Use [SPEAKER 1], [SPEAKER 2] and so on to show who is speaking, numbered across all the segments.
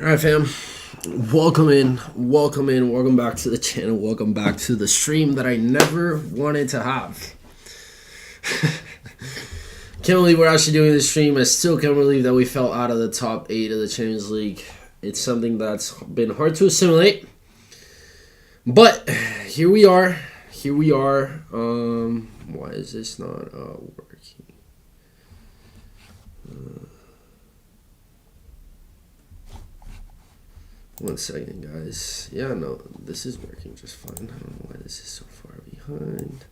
[SPEAKER 1] Alright, fam. Welcome back to the channel. Welcome back to the stream that I never wanted to have. Can't believe we're actually doing this stream. I still can't believe that we fell out of the top 8 of the Champions League. It's something that's been hard to assimilate. But here we are. Why is this not working? One second, guys. Yeah, no, this is working just fine. I don't know why this is so far behind.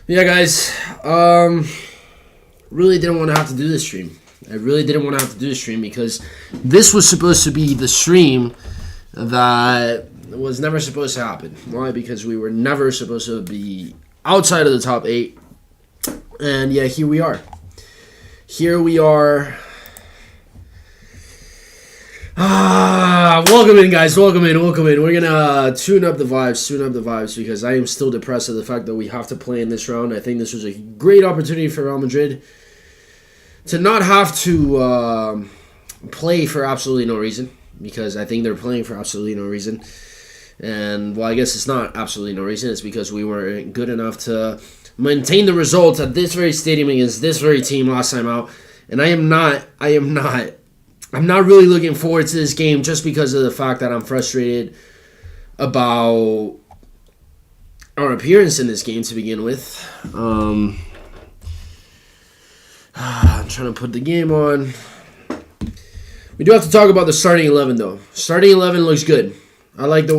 [SPEAKER 1] Yeah, guys. Really didn't want to have to do this stream. I really didn't want to have to do this stream because this was supposed to be the stream that was never supposed to happen. Why? Because we were never supposed to be outside of the top 8. And yeah, here we are. Welcome in, guys. Welcome in. We're gonna tune up the vibes because I am still depressed at the fact that we have to play in this round. I think this was a great opportunity for Real Madrid to not have to play for absolutely no reason, because I think they're playing for absolutely no reason. And, well, I guess it's not absolutely no reason. It's because we weren't good enough to maintain the results at this very stadium against this very team last time out. And I'm not really looking forward to this game just because of the fact that I'm frustrated about our appearance in this game to begin with. I'm trying to put the game on. We do have to talk about the starting 11, though. Starting 11 looks good. I like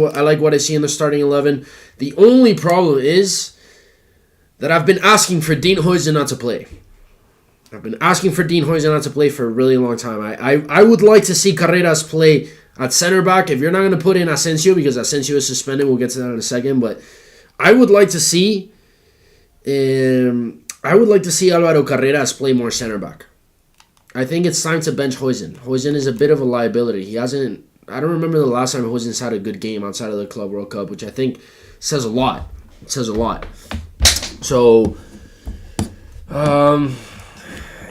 [SPEAKER 1] what I see in the starting 11. The only problem is that I've been asking for Dean Huijsen not to play. I've been asking for Dean Huijsen not to play for a really long time. I would like to see Carreras play at center back. If you're not going to put in Asensio, because Asensio is suspended, we'll get to that in a second. But I would like to see Alvaro Carreras play more center back. I think it's time to bench Huijsen. Huijsen is a bit of a liability. I don't remember the last time Huijsen's had a good game outside of the Club World Cup, which I think says a lot. It says a lot. So,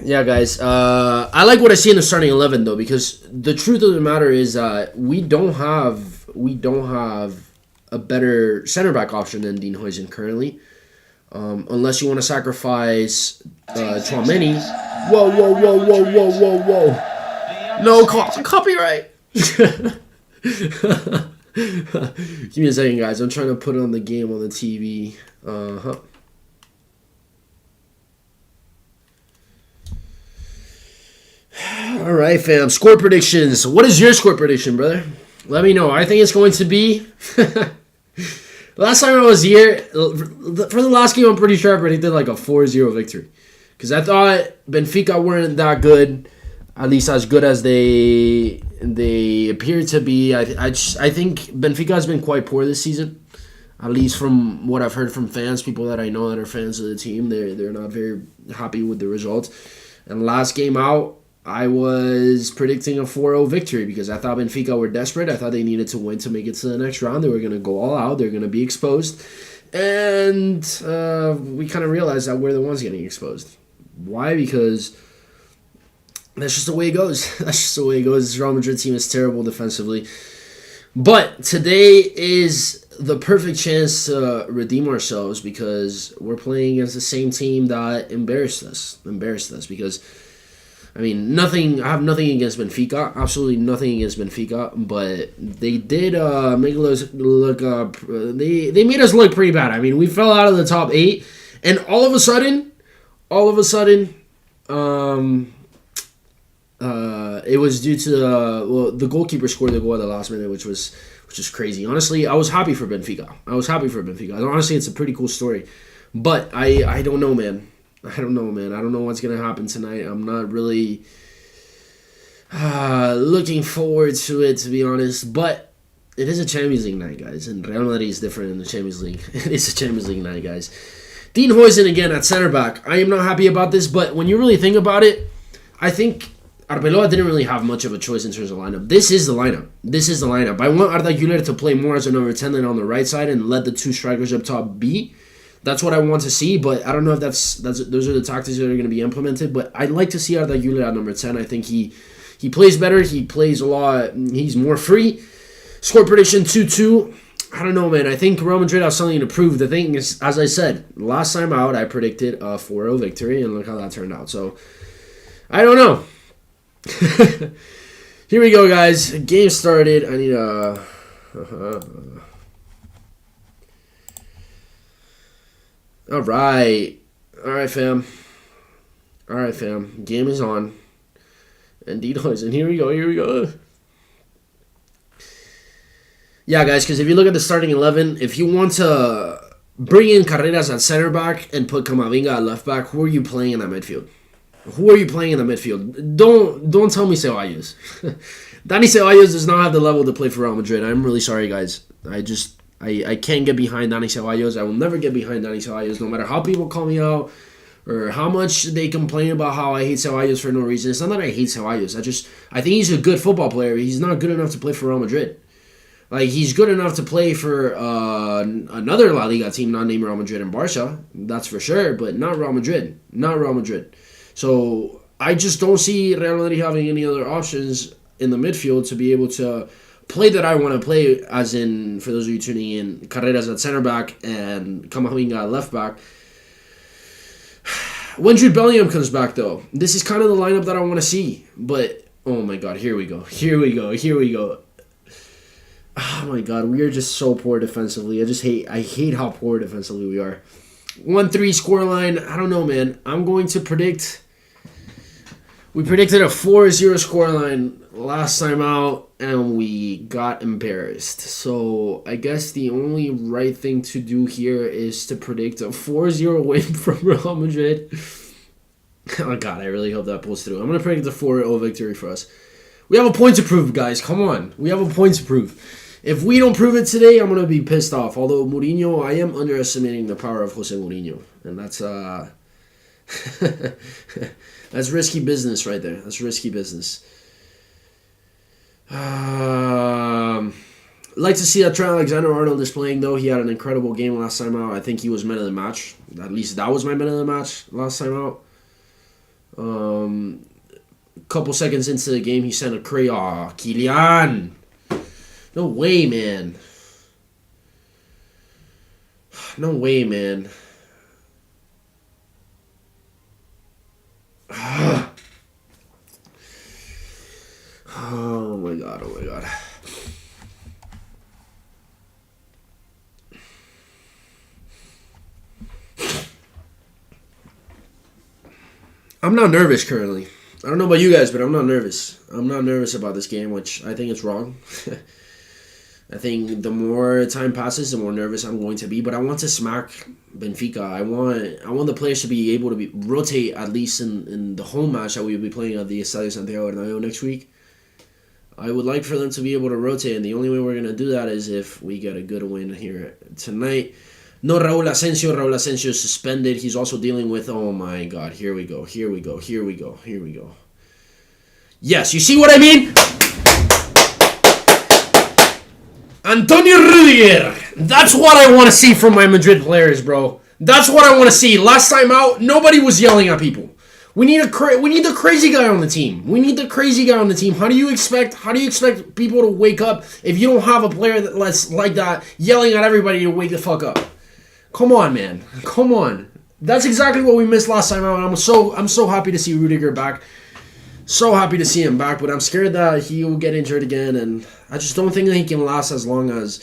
[SPEAKER 1] yeah, guys. I like what I see in the starting 11, though, because the truth of the matter is we don't have a better center back option than Dean Huijsen currently, unless you want to sacrifice Tchouaméni. Whoa! No copyright. Give me a second, guys. I'm trying to put on the game on the TV. All right, fam. Score predictions. What is your score prediction, brother? Let me know. I think it's going to be... Last time I was here, for the last game, I'm pretty sure I predicted like a 4-0 victory. Because I thought Benfica weren't that good, at least as good as they appear to be. I think Benfica has been quite poor this season, at least from what I've heard from fans, people that I know that are fans of the team. They're not very happy with the results. And last game out, I was predicting a 4-0 victory because I thought Benfica were desperate. I thought they needed to win to make it to the next round. They were going to go all out. They're going to be exposed. And we kind of realized that we're the ones getting exposed. Why? Because that's just the way it goes. This Real Madrid team is terrible defensively. But today is the perfect chance to redeem ourselves because we're playing against the same team that embarrassed us because... I mean, I have nothing against Benfica. Absolutely nothing against Benfica. But they did make us look... They made us look pretty bad. I mean, we fell out of the top 8. And all of a sudden... it was due to... the goalkeeper scored the goal at the last minute, which is crazy. Honestly, I was happy for Benfica. Honestly, it's a pretty cool story. But I don't know, man. I don't know what's going to happen tonight. I'm not really looking forward to it, to be honest. But it is a Champions League night, guys. And Real Madrid is different in the Champions League. It is a Champions League night, guys. Dean Huijsen again at center back. I am not happy about this. But when you really think about it, I think Arbeloa didn't really have much of a choice in terms of lineup. This is the lineup. I want Arda Güler to play more as a number 10 than on the right side and let the two strikers up top be. That's what I want to see, but I don't know if those are the tactics that are going to be implemented. But I'd like to see Arda Güler at number 10. I think he He plays better. He plays a lot. He's more free. Score prediction 2-2. I don't know, man. I think Real Madrid has something to prove. The thing is, as I said, last time out, I predicted a 4-0 victory, and look how that turned out. So, I don't know. Here we go, guys. Game started. I need a... All right, fam. All right, fam. Game is on. Indeed, and here we go. Yeah, guys, because if you look at the starting 11, if you want to bring in Carreras at center back and put Camavinga at left back, who are you playing in that midfield? Don't tell me Ceballos. Dani Ceballos does not have the level to play for Real Madrid. I'm really sorry, guys. I can't get behind Dani Ceballos. I will never get behind Dani Ceballos, no matter how people call me out or how much they complain about how I hate Ceballos for no reason. It's not that I hate Ceballos. I think he's a good football player. He's not good enough to play for Real Madrid. Like, he's good enough to play for another La Liga team not named Real Madrid and Barca. That's for sure, but not Real Madrid. Not Real Madrid. So, I just don't see Real Madrid having any other options in the midfield to be able to play that I want to play, as in, for those of you tuning in, Carreras at center back and Camavinga at left back. When Jude Bellingham comes back, though, this is kind of the lineup that I want to see. But, oh my god, here we go. Oh my god, we are just so poor defensively. I hate how poor defensively we are. 1-3 scoreline. I don't know, man. I'm going to predict. We predicted a 4-0 scoreline last time out, and we got embarrassed. So I guess the only right thing to do here is to predict a 4-0 win from Real Madrid. Oh god, I really hope that pulls through. I'm going to predict a 4-0 victory for us. We have a point to prove, guys. Come on. We have a point to prove. If we don't prove it today, I'm going to be pissed off. Although Mourinho, I am underestimating the power of Jose Mourinho. And that's that's risky business right there. That's risky business. Like to see that Trent Alexander-Arnold is playing, though. He had an incredible game last time out. I think he was man of the match. At least that was my man of the match last time out. Couple seconds into the game, he sent a Kylian. No way, man. No way, man. Oh my god. I'm not nervous currently. I don't know about you guys, but I'm not nervous. I'm not nervous about this game, which I think is wrong. I think the more time passes, the more nervous I'm going to be. But I want to smack Benfica. I want the players to be able to rotate, at least in the home match that we will be playing at the Estadio Santiago Bernabéu next week. I would like for them to be able to rotate, and the only way we're going to do that is if we get a good win here tonight. No, Raúl Asensio. Raúl Asensio is suspended. He's also dealing with, oh my god, here we go. Yes, you see what I mean? Antonio Rudiger. That's what I want to see from my Madrid players, bro. That's what I want to see. Last time out, nobody was yelling at people. We need the crazy guy on the team. How do you expect people to wake up if you don't have a player that's like that yelling at everybody to wake the fuck up? Come on, man. Come on. That's exactly what we missed last time out. I'm so happy to see Rudiger back. So happy to see him back, but I'm scared that he will get injured again, and I just don't think that he can last as long as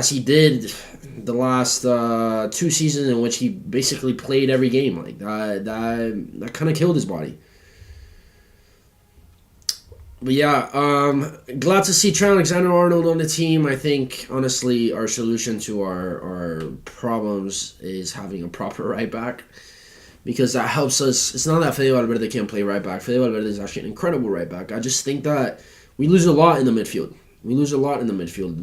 [SPEAKER 1] he did the last 2 seasons in which he basically played every game. Like that kind of killed his body. But yeah, glad to see Trent Alexander-Arnold on the team. I think, honestly, our solution to our problems is having a proper right back. Because that helps us. It's not that Fede Valverde can't play right back. Fede Valverde is actually an incredible right back. I just think that we lose a lot in the midfield.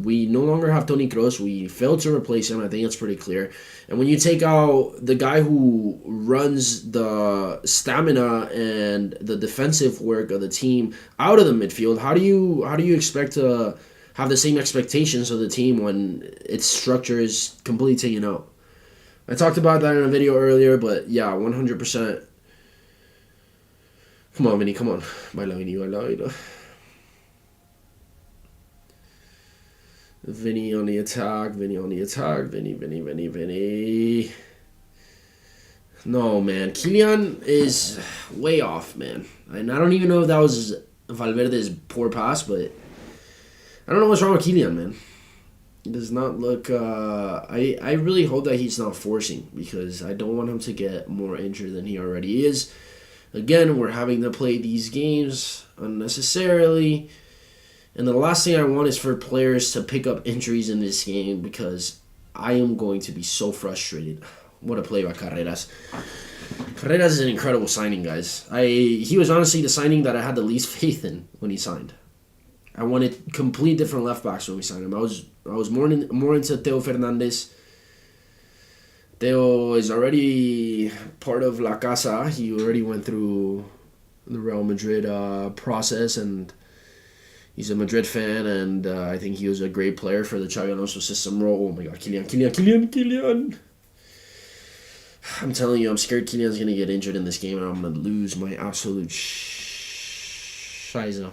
[SPEAKER 1] We no longer have Toni Kroos. We failed to replace him. I think it's pretty clear. And when you take out the guy who runs the stamina and the defensive work of the team out of the midfield, how do you expect to have the same expectations of the team when its structure is completely taken out? I talked about that in a video earlier, but yeah, 100%. Come on, Vinny, come on. Baila, Vinny, baila, baila. Vinny on the attack, Vinny on the attack, Vinny. No, man. Kylian is way off, man. And I don't even know if that was Valverde's poor pass, but I don't know what's wrong with Kylian, man. He does not look... I really hope that he's not forcing, because I don't want him to get more injured than he already is. Again, we're having to play these games unnecessarily. And the last thing I want is for players to pick up injuries in this game, because I am going to be so frustrated. What a play by Carreras. Carreras is an incredible signing, guys. He was honestly the signing that I had the least faith in when he signed. I wanted complete different left backs when we signed him. I was more into Theo Fernandez. Theo is already part of La Casa. He already went through the Real Madrid process, and he's a Madrid fan, and I think he was a great player for the Xabi Alonso system role. Oh my God, Kylian. I'm telling you, I'm scared Kylian's going to get injured in this game, and I'm going to lose my absolute scheiße.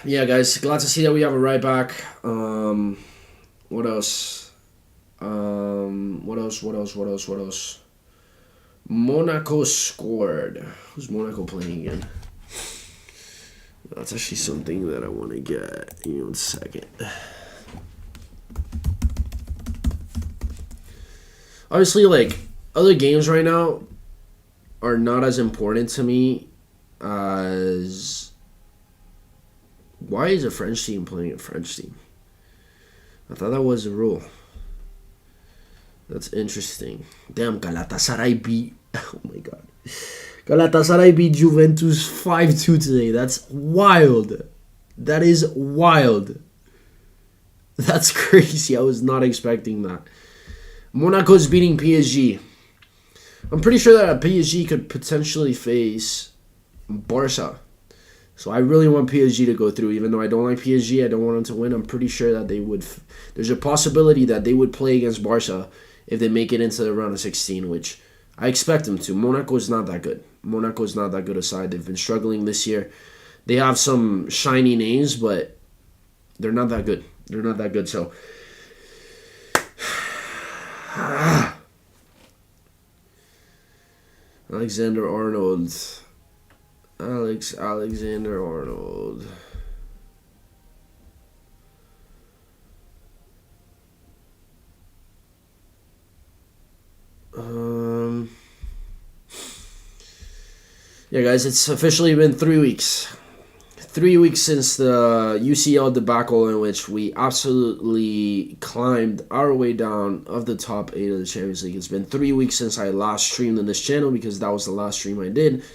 [SPEAKER 1] Yeah, guys, glad to see that we have a right back. What else? What else? Monaco scored. Who's Monaco playing again? That's actually something that I want to get. Give me 1 second. Obviously, like, other games right now are not as important to me as... Why is a French team playing a French team? I thought that was a rule. That's interesting. Damn, Galatasaray beat... Oh my God. Galatasaray beat Juventus 5-2 today. That's wild. That is wild. That's crazy. I was not expecting that. Monaco's beating PSG. I'm pretty sure that PSG could potentially face Barca. So I really want PSG to go through. Even though I don't like PSG, I don't want them to win. I'm pretty sure that they would... There's a possibility that they would play against Barca if they make it into the round of 16, which I expect them to. Monaco is not that good. Monaco is not that good a side. They've been struggling this year. They have some shiny names, but they're not that good. They're not that good, so... Alexander-Arnold. Alexander-Arnold. Yeah, guys, it's officially been 3 weeks. 3 weeks since the UCL debacle in which we absolutely climbed our way down of the top 8 of the Champions League. It's been 3 weeks since I last streamed on this channel, because that was the last stream I did.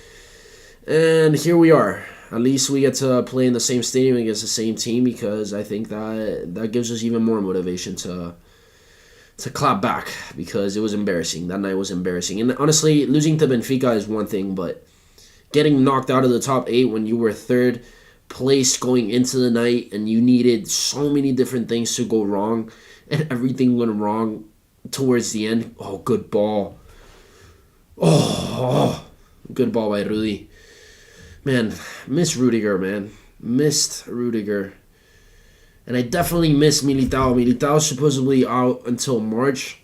[SPEAKER 1] And here we are. At least we get to play in the same stadium against the same team, because I think that gives us even more motivation to clap back, because it was embarrassing. That night was embarrassing. And honestly, losing to Benfica is one thing, but getting knocked out of the top 8 when you were third place going into the night and you needed so many different things to go wrong, and everything went wrong towards the end. Oh, good ball. Oh, good ball by Rudy. Man, missed Rudiger, man. Missed Rudiger. And I definitely miss Militao. Militao's supposedly out until March,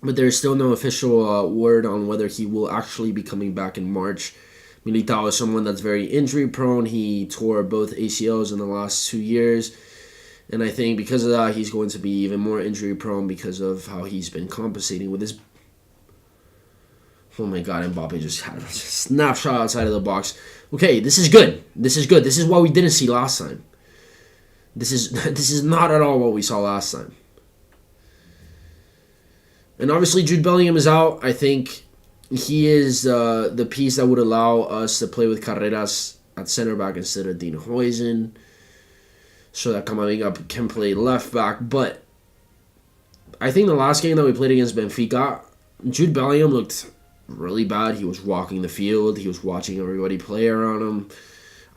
[SPEAKER 1] but there's still no official word on whether he will actually be coming back in March. Militao is someone that's very injury prone. He tore both ACLs in the last 2 years. And I think because of that, he's going to be even more injury prone because of how he's been compensating with his... Oh my God, Mbappe just had a snapshot outside of the box. Okay, this is good. This is good. This is what we didn't see last time. This is not at all what we saw last time. And obviously Jude Bellingham is out. I think he is the piece that would allow us to play with Carreras at center back instead of Dean Huijsen, so that Camavinga can play left back. But I think the last game that we played against Benfica, Jude Bellingham looked really bad. He was walking the field. He was watching everybody play around him.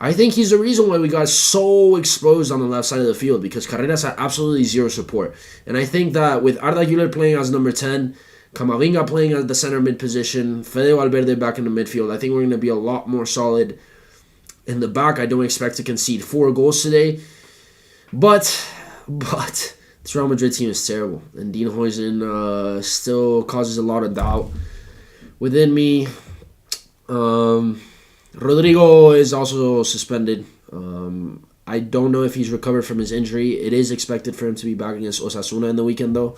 [SPEAKER 1] I think he's the reason why we got so exposed on the left side of the field, because Carreras had absolutely zero support. And I think that with Arda Güler playing as number 10, Camavinga playing at the center mid position. Fede Valverde back in the midfield. I think we're going to be a lot more solid in the back. I don't expect to concede 4 goals today. But this Real Madrid team is terrible. And Dean Huijsen still causes a lot of doubt within me. Rodrigo is also suspended. I don't know if he's recovered from his injury. It is expected for him to be back against Osasuna in the weekend, though.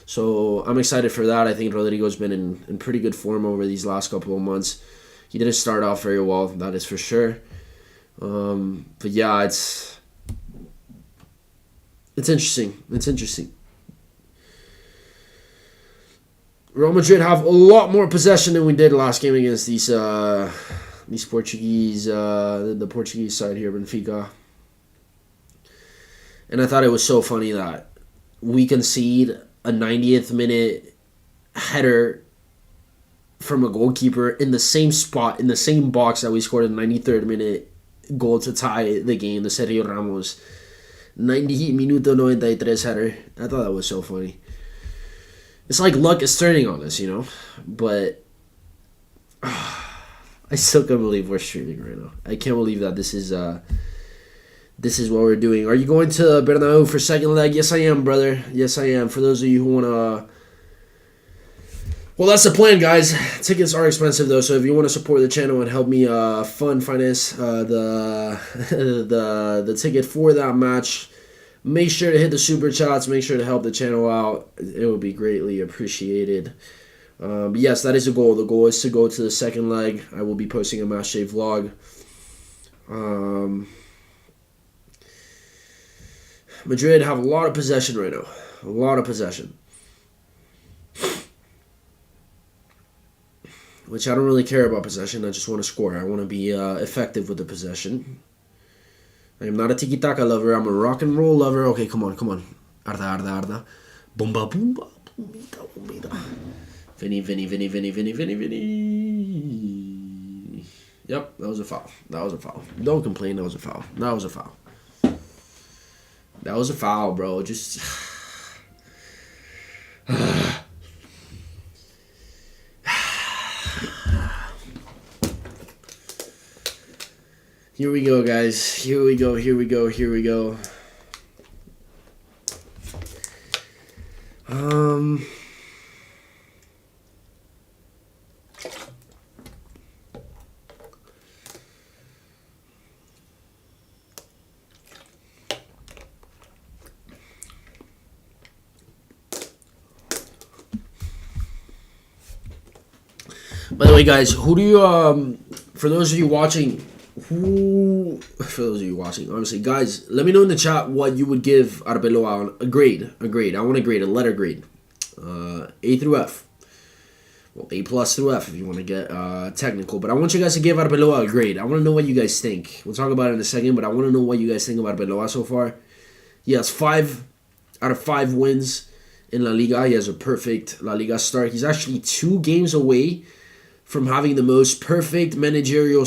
[SPEAKER 1] So I'm excited for that. I think Rodrigo's been in pretty good form over these last couple of months. He didn't start off very well, that is for sure. But yeah, it's interesting. It's interesting. Real Madrid have a lot more possession than we did last game against these Portuguese, the Portuguese side here, Benfica. And I thought it was so funny that we concede a 90th minute header from a goalkeeper in the same spot, in the same box that we scored a 93rd minute goal to tie the game, the Sergio Ramos minuto 93 header. I thought that was so funny. It's like luck is turning on us, you know? But I still can't believe we're streaming right now. I can't believe that this is what we're doing. Are you going to Bernabeu for second leg? Yes, I am, brother. Yes, I am. For those of you who want to... Well, that's the plan, guys. Tickets are expensive, though, so if you want to support the channel and help me finance the ticket for that match, make sure to hit the super chats. Make sure to help the channel out. It would be greatly appreciated. But yes, that is the goal. The goal is to go to the second leg. I will be posting a match day vlog. Madrid have a lot of possession right now. A lot of possession. Which I don't really care about possession. I just want to score. I want to be effective with the possession. I am not a tiki-taka lover. I'm a rock and roll lover. Okay, come on. Arda, arda, arda. Bomba, bomba. Bombita, bombita. Vinny. Yep, that was a foul. Don't complain, that was a foul. That was a foul, bro. Just... Here we go, guys. Here we go. By the way, guys, who do you for those of you watching, honestly, guys, let me know in the chat what you would give Arbeloa a grade. I want a grade, a letter grade. A through F. Well, A plus through F if you want to get technical. But I want you guys to give Arbeloa a grade. I want to know what you guys think. We'll talk about it in a second, but I want to know what you guys think about Arbeloa so far. He has 5 out of 5 wins in La Liga. He has a perfect La Liga start. He's actually 2 games away from having the most perfect managerial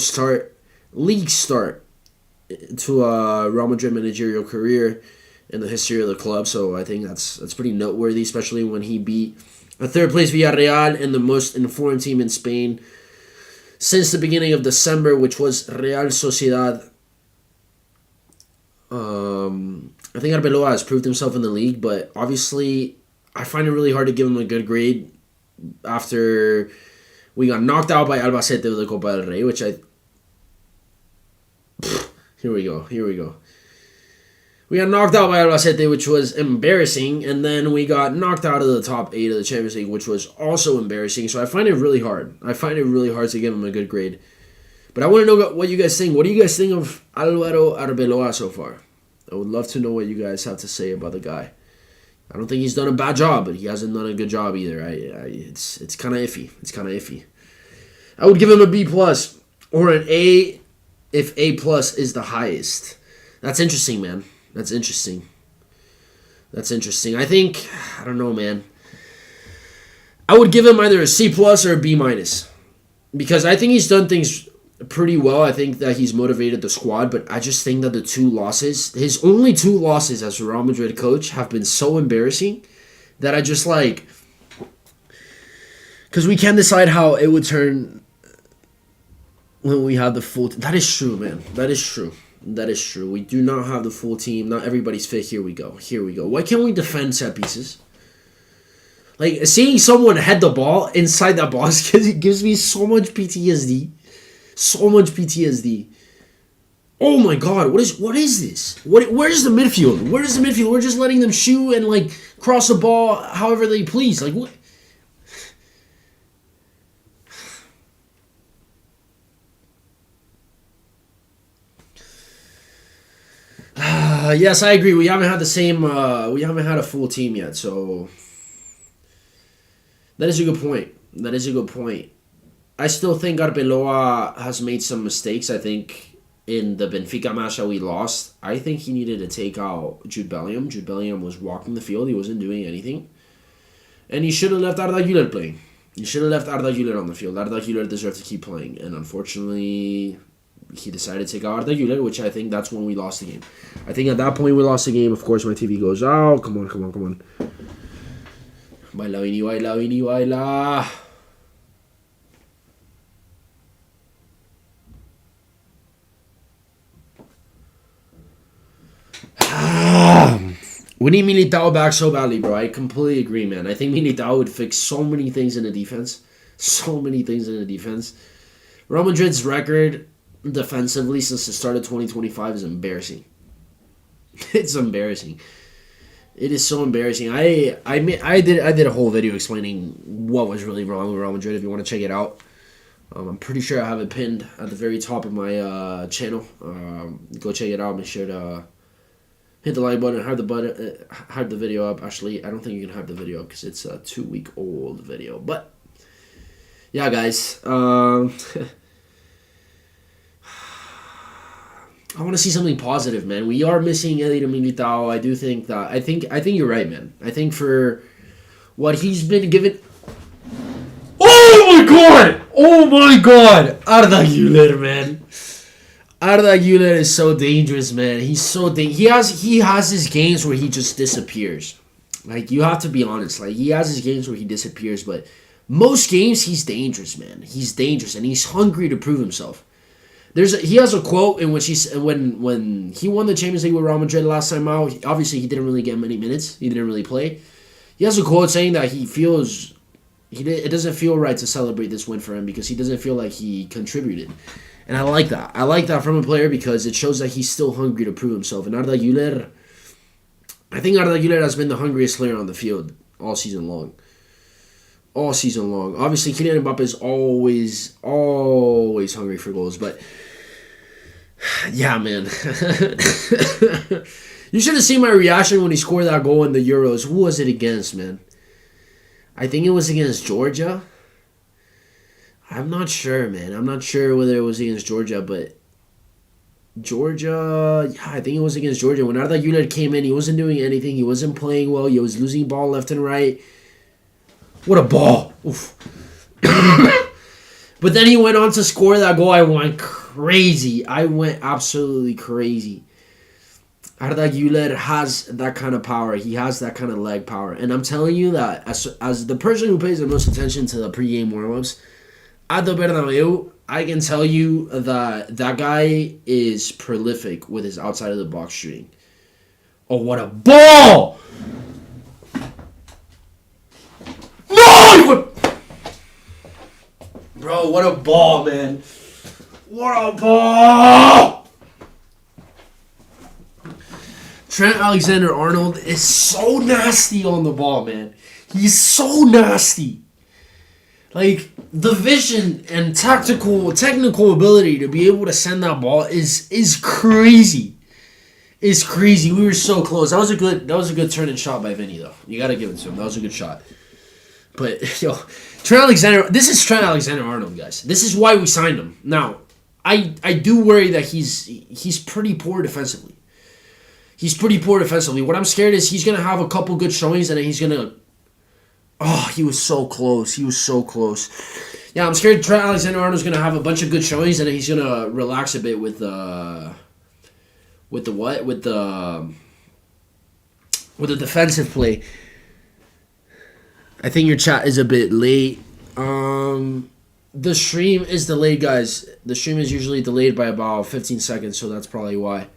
[SPEAKER 1] league start to a Real Madrid managerial career in the history of the club. So I think that's pretty noteworthy, especially when he beat a third place Villarreal and the most informed team in Spain since the beginning of December, which was Real Sociedad. I think Arbeloa has proved himself in the league, but obviously I find it really hard to give him a good grade after we got knocked out by Albacete with the Copa del Rey, which Here we go. We got knocked out by Albacete, which was embarrassing, and then we got knocked out of the top 8 of the Champions League, which was also embarrassing. So I find it really hard. To give him a good grade. But I want to know what you guys think. What do you guys think of Álvaro Arbeloa so far? I would love to know what you guys have to say about the guy. I don't think he's done a bad job, but he hasn't done a good job either. It's kind of iffy. I would give him a B plus or an A if A plus is the highest. That's interesting, man. That's interesting. I think, I don't know, man. I would give him either a C plus or a B minus because I think he's done things pretty well. I think that he's motivated the squad, but I just think that his only 2 losses as a Real Madrid coach have been so embarrassing that I just Because we can decide how it would turn when we have the full team. That is true, man. That is true. That is true. We do not have the full team. Not everybody's fit. Here we go. Here we go. Why can't we defend set pieces? Like, seeing someone head the ball inside that box gives me so much PTSD. So much PTSD. Oh my god, what is this? Where's the midfield? Where's the midfield? We're just letting them shoot and like cross the ball however they please. Like what? Yes, I agree. We haven't had the same. We haven't had a full team yet, so that is a good point. That is a good point. I still think Arbeloa has made some mistakes. I think in the Benfica match that we lost, I think he needed to take out Jude Bellingham. Jude Bellingham was walking the field. He wasn't doing anything. And he should have left Arda Güler playing. He should have left Arda Güler on the field. Arda Güler deserved to keep playing. And unfortunately, he decided to take out Arda Güler, which I think that's when we lost the game. I think at that point we lost the game. Of course, my TV goes out. Come on, come on, come on. Baila, Vini, baila, Vini, baila. We need Militao back so badly, bro. I completely agree, man. I think Militao would fix so many things in the defense. So many things in the defense. Real Madrid's record defensively since the start of 2025 is embarrassing. It's embarrassing. It is so embarrassing. I did a whole video explaining what was really wrong with Real Madrid. If you want to check it out, I'm pretty sure I have it pinned at the very top of my channel. Go check it out. Make sure to hit the like button. Hype the video up. Actually, I don't think you can hype the video up because it's a 2-week-old video. But yeah, guys. I want to see something positive, man. We are missing Elliot Militao. I do think that. I think you're right, man. I think for what he's been given. Oh my god! Oh my god! Arda Güler, man. Arda Güler is so dangerous, man. He's so he has his games where he just disappears. Like, you have to be honest. Like, he has his games where he disappears, but most games he's dangerous, man. He's dangerous, and he's hungry to prove himself. He has a quote in which when he won the Champions League with Real Madrid last time out, obviously he didn't really get many minutes. He didn't really play. He has a quote saying that he feels it doesn't feel right to celebrate this win for him because he doesn't feel like he contributed. And I like that. I like that from a player because it shows that he's still hungry to prove himself. And Arda Güler, I think Arda Güler has been the hungriest player on the field all season long. All season long. Obviously, Kylian Mbappe is always hungry for goals, but yeah, man. You should have seen my reaction when he scored that goal in the Euros. Who was it against, man? I think it was against Georgia. I'm not sure, man. I'm not sure whether it was against Georgia, but Georgia, yeah, I think it was against Georgia. When Arda Güler came in, he wasn't doing anything. He wasn't playing well. He was losing ball left and right. What a ball. Oof. But then he went on to score that goal. I went crazy. I went absolutely crazy. Arda Güler has that kind of power. He has that kind of leg power. And I'm telling you that as the person who pays the most attention to the pregame warm-ups, at the Bernabeu, I can tell you that that guy is prolific with his outside-of-the-box shooting. Oh, what a ball! No! Bro, what a ball, man. What a ball! Trent Alexander-Arnold is so nasty on the ball, man. He's so nasty. Like, the vision and technical ability to be able to send that ball is crazy. It's crazy. We were so close. That was a good turn and shot by Vinny, though. You gotta give it to him. That was a good shot. But yo, this is Trent Alexander-Arnold, guys. This is why we signed him. Now, I do worry that he's pretty poor defensively. He's pretty poor defensively. What I'm scared is he's gonna have a couple good showings and then he's gonna. Oh, he was so close. He was so close. Yeah, I'm scared Trent Alexander-Arnold's gonna have a bunch of good showings and then he's gonna relax a bit with the defensive play. I think your chat is a bit late. The stream is delayed, guys. The stream is usually delayed by about 15 seconds, so that's probably why.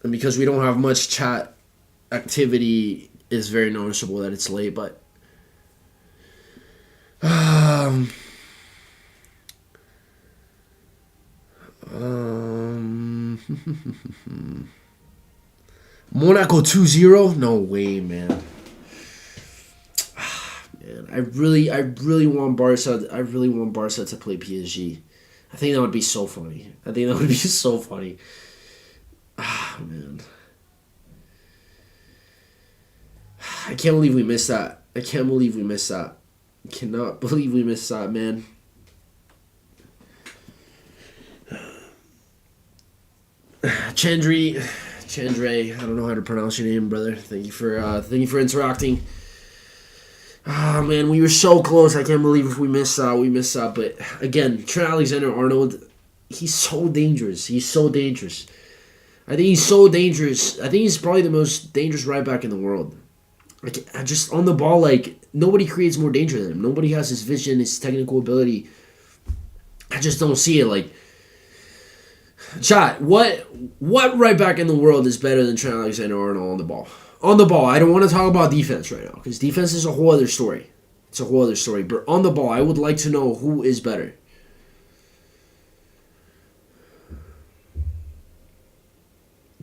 [SPEAKER 1] And because we don't have much chat activity, it's very noticeable that it's late, but Monaco 2-0? No way, man. Man, I really want Barca. I really want Barca to play PSG. I think that would be so funny. Man. I can't believe we missed that. I cannot believe we missed that, man. Chandre, I don't know how to pronounce your name, brother. Thank you for interacting. Ah, man, we were so close. I can't believe we missed that. But again, Trent Alexander-Arnold, he's so dangerous. I think he's so dangerous. I think he's probably the most dangerous right back in the world. Like, I just on the ball, like, nobody creates more danger than him. Nobody has his vision, his technical ability. I just don't see it. Like, chat, what right back in the world is better than Trent Alexander-Arnold on the ball? On the ball, I don't want to talk about defense right now because defense is a whole other story. It's a whole other story. But on the ball, I would like to know who is better.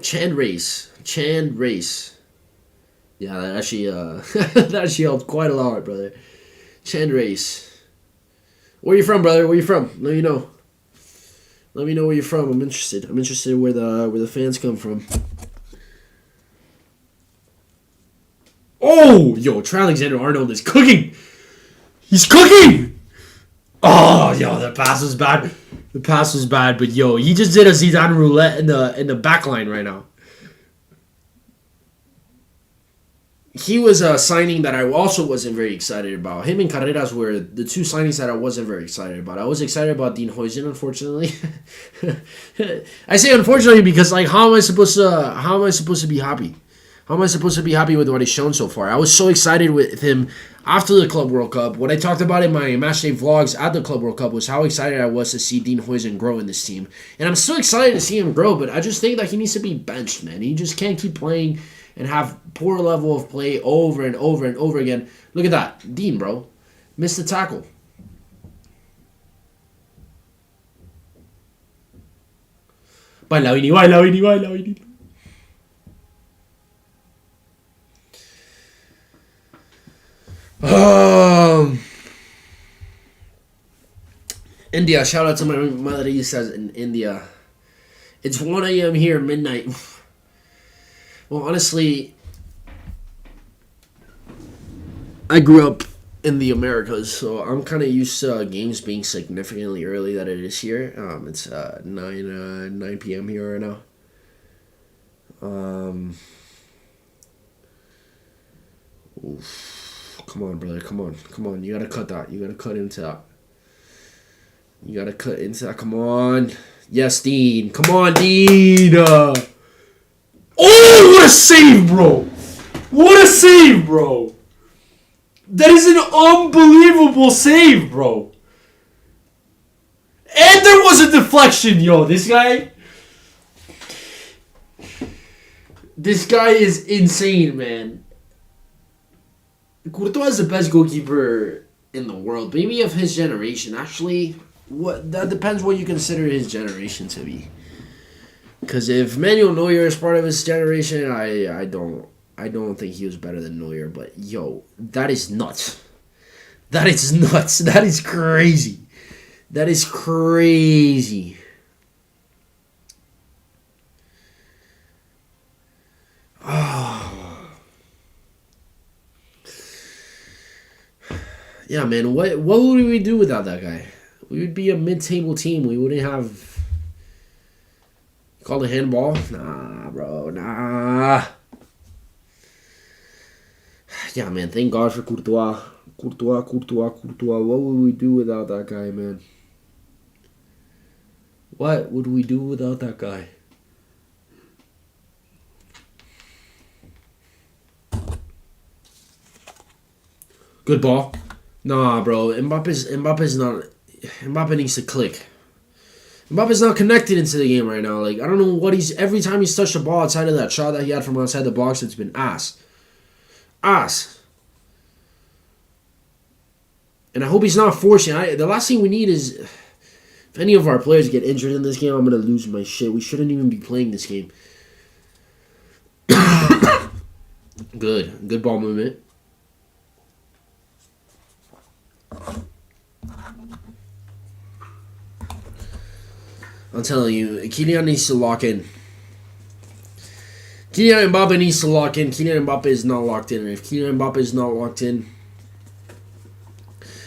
[SPEAKER 1] Chand Race. Yeah, that actually that actually helped quite a lot, brother. Chand Race. Where you from, brother? Where you from? Let me know. Let me know where you're from. I'm interested. I'm interested where the fans come from. Oh, yo, Trent Alexander-Arnold is cooking. He's cooking. Oh, yo, the pass was bad. But yo, he just did a Zidane roulette in the back line right now. He was a signing that I also wasn't very excited about. Him and Carreras were the two signings that I wasn't very excited about. I was excited about Dean Huijsen, unfortunately. I say unfortunately because, like, how am I supposed to be happy? How am I supposed to be happy with what he's shown so far? I was so excited with him after the Club World Cup. What I talked about in my matchday vlogs at the Club World Cup was how excited I was to see Dean Huijsen grow in this team. And I'm still excited to see him grow, but I just think that he needs to be benched, man. He just can't keep playing and have poor level of play over and over and over again. Look at that. Dean, bro. Missed the tackle. Baila, India, shout out to my Madridistas in India. It's 1 a.m. here, midnight. Well, honestly, I grew up in the Americas, so I'm kind of used to games being significantly early that it is here. It's 9 p.m. here right now. Oof. Come on, brother. Come on. You gotta cut that. You gotta cut into that. Come on. Yes, Dean. Come on, Dean. Oh, what a save, bro. That is an unbelievable save, bro. And there was a deflection, yo. This guy is insane, man. Courtois is the best goalkeeper in the world. Maybe of his generation. Actually, that depends what you consider his generation to be. Because if Manuel Neuer is part of his generation, I don't think he was better than Neuer. But yo, that is nuts. That is crazy. Oh. Yeah, man. What would we do without that guy? We would be a mid-table team. We wouldn't have. Called a handball? Nah, bro. Nah. Yeah, man. Thank God for Courtois. Courtois. What would we do without that guy, man? What would we do without that guy? Good ball. Nah, bro. Mbappe's not. Mbappe needs to click. Mbappe's not connected into the game right now. Like, I don't know what he's... Every time he's touched the ball outside of that shot that he had from outside the box, it's been ass. Ass. And I hope he's not forcing. The last thing we need is... If any of our players get injured in this game, I'm going to lose my shit. We shouldn't even be playing this game. Good. Good ball movement. I'm telling you, Kylian needs to lock in. Kylian Mbappe needs to lock in. Kylian Mbappe is not locked in. And if Kylian Mbappe is not locked in...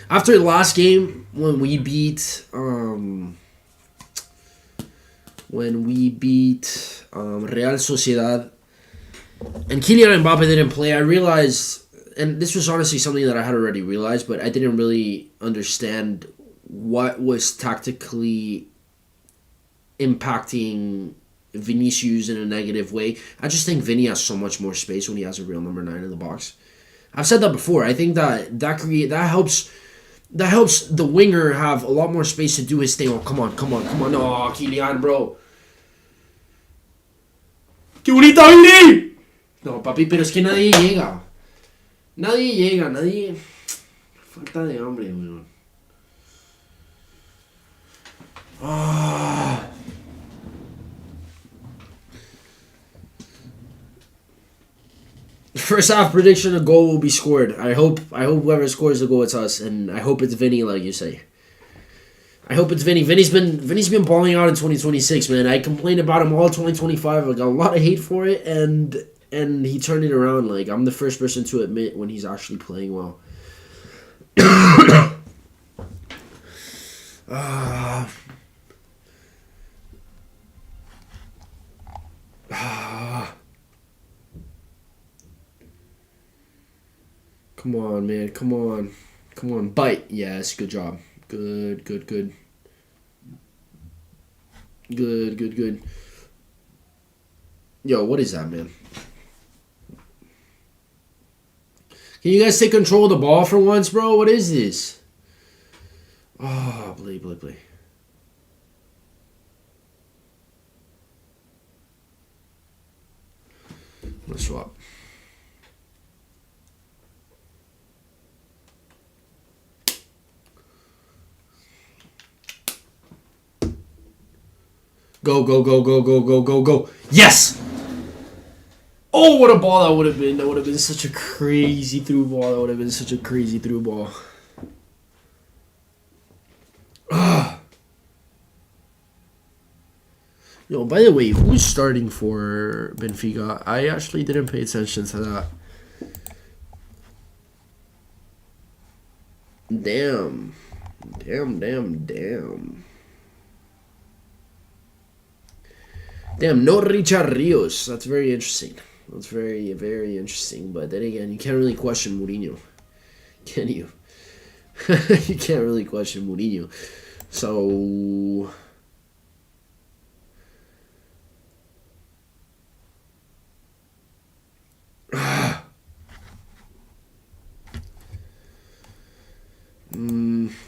[SPEAKER 1] After the last game, when we beat Real Sociedad, and Kylian Mbappe didn't play, I realized, and this was honestly something that I had already realized, but I didn't really understand what was tactically impacting Vinicius in a negative way. I just think Vinny has so much more space when he has a real number 9 in the box. I've said that before. I think that helps the winger have a lot more space to do his thing. Oh, come on. No, Kylian, bro. ¡Qué bonita, Vini! No, papi, pero es que nadie llega. Nadie... Falta de hambre, weón. Ah... First half prediction: a goal will be scored. I hope whoever scores the goal, it's us, and I hope it's Vinny, like you say. I hope it's Vinny. Vinny's been balling out in 2026, man. I complained about him all 2025. I got a lot of hate for it, and he turned it around. Like, I'm the first person to admit when he's actually playing well. Come on, man. Come on. Bite. Yes, good job. Good. Yo, what is that, man? Can you guys take control of the ball for once, bro? What is this? Oh, play. Let's swap. Go. Yes! Oh, what a ball that would have been. That would have been such a crazy through ball. Yo, by the way, who's starting for Benfica? I actually didn't pay attention to that. Damn. Damn, no Richard Rios. That's very interesting. That's very, very interesting. But then again, you can't really question Mourinho. Can you? You can't really question Mourinho. So...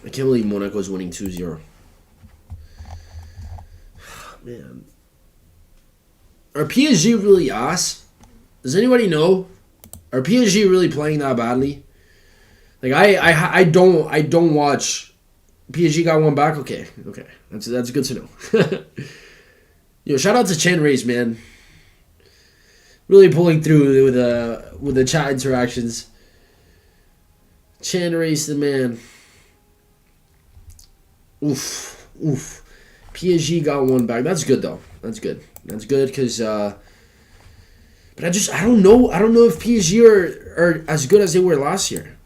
[SPEAKER 1] I can't believe Monaco's winning 2-0. Man. Are PSG really ass? Does anybody know? Are PSG really playing that badly? Like, I don't watch. PSG got one back? Okay. That's good to know. Yo, shout out to Chen Race, man. Really pulling through with the chat interactions. Chen Race, the man. Oof. PSG got one back. That's good, though. That's good because... But I don't know. I don't know if PSG are as good as they were last year.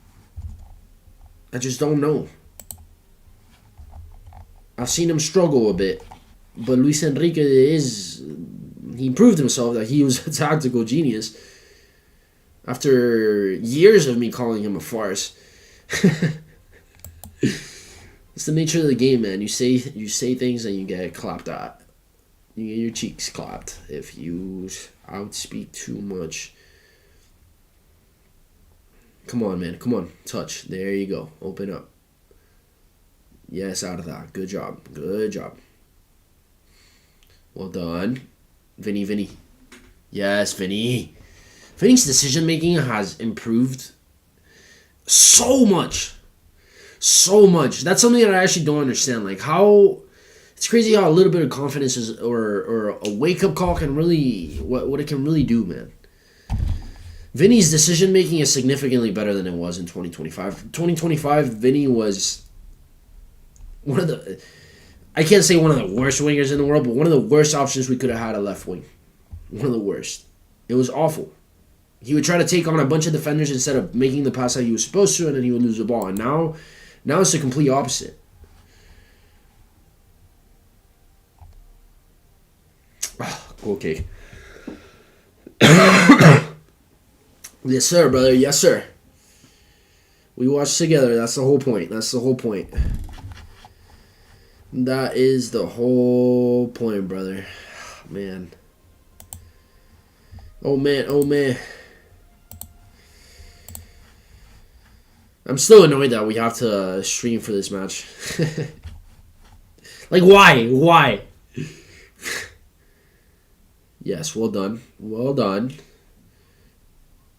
[SPEAKER 1] I just don't know. I've seen him struggle a bit. But Luis Enrique he proved himself that he was a tactical genius. After years of me calling him a farce. It's the nature of the game, man. You say things and you get clapped at. You get your cheeks clapped if you outspeak too much. Come on, man. Come on. Touch. There you go. Open up. Yes, out of that. Good job. Good job. Well done. Vinny. Yes, Vinny. Vinny's decision making has improved so much. So much. That's something that I actually don't understand. Like how it's crazy how a little bit of confidence is or a wake up call can really what it can really do, man. Vinny's decision making is significantly better than it was in 2025. 2025, Vinny was one of the I can't say one of the worst wingers in the world, but one of the worst options we could have had at left wing. One of the worst. It was awful. He would try to take on a bunch of defenders instead of making the pass that he was supposed to, and then he would lose the ball. And now it's the complete opposite. Okay. Yes, sir, brother. Yes, sir. We watch together. That's the whole point. That's the whole point. That is the whole point, brother. Man. Oh, man. Oh, man. I'm still annoyed that we have to stream for this match. Like, why? Why? Yes, well done. Well done.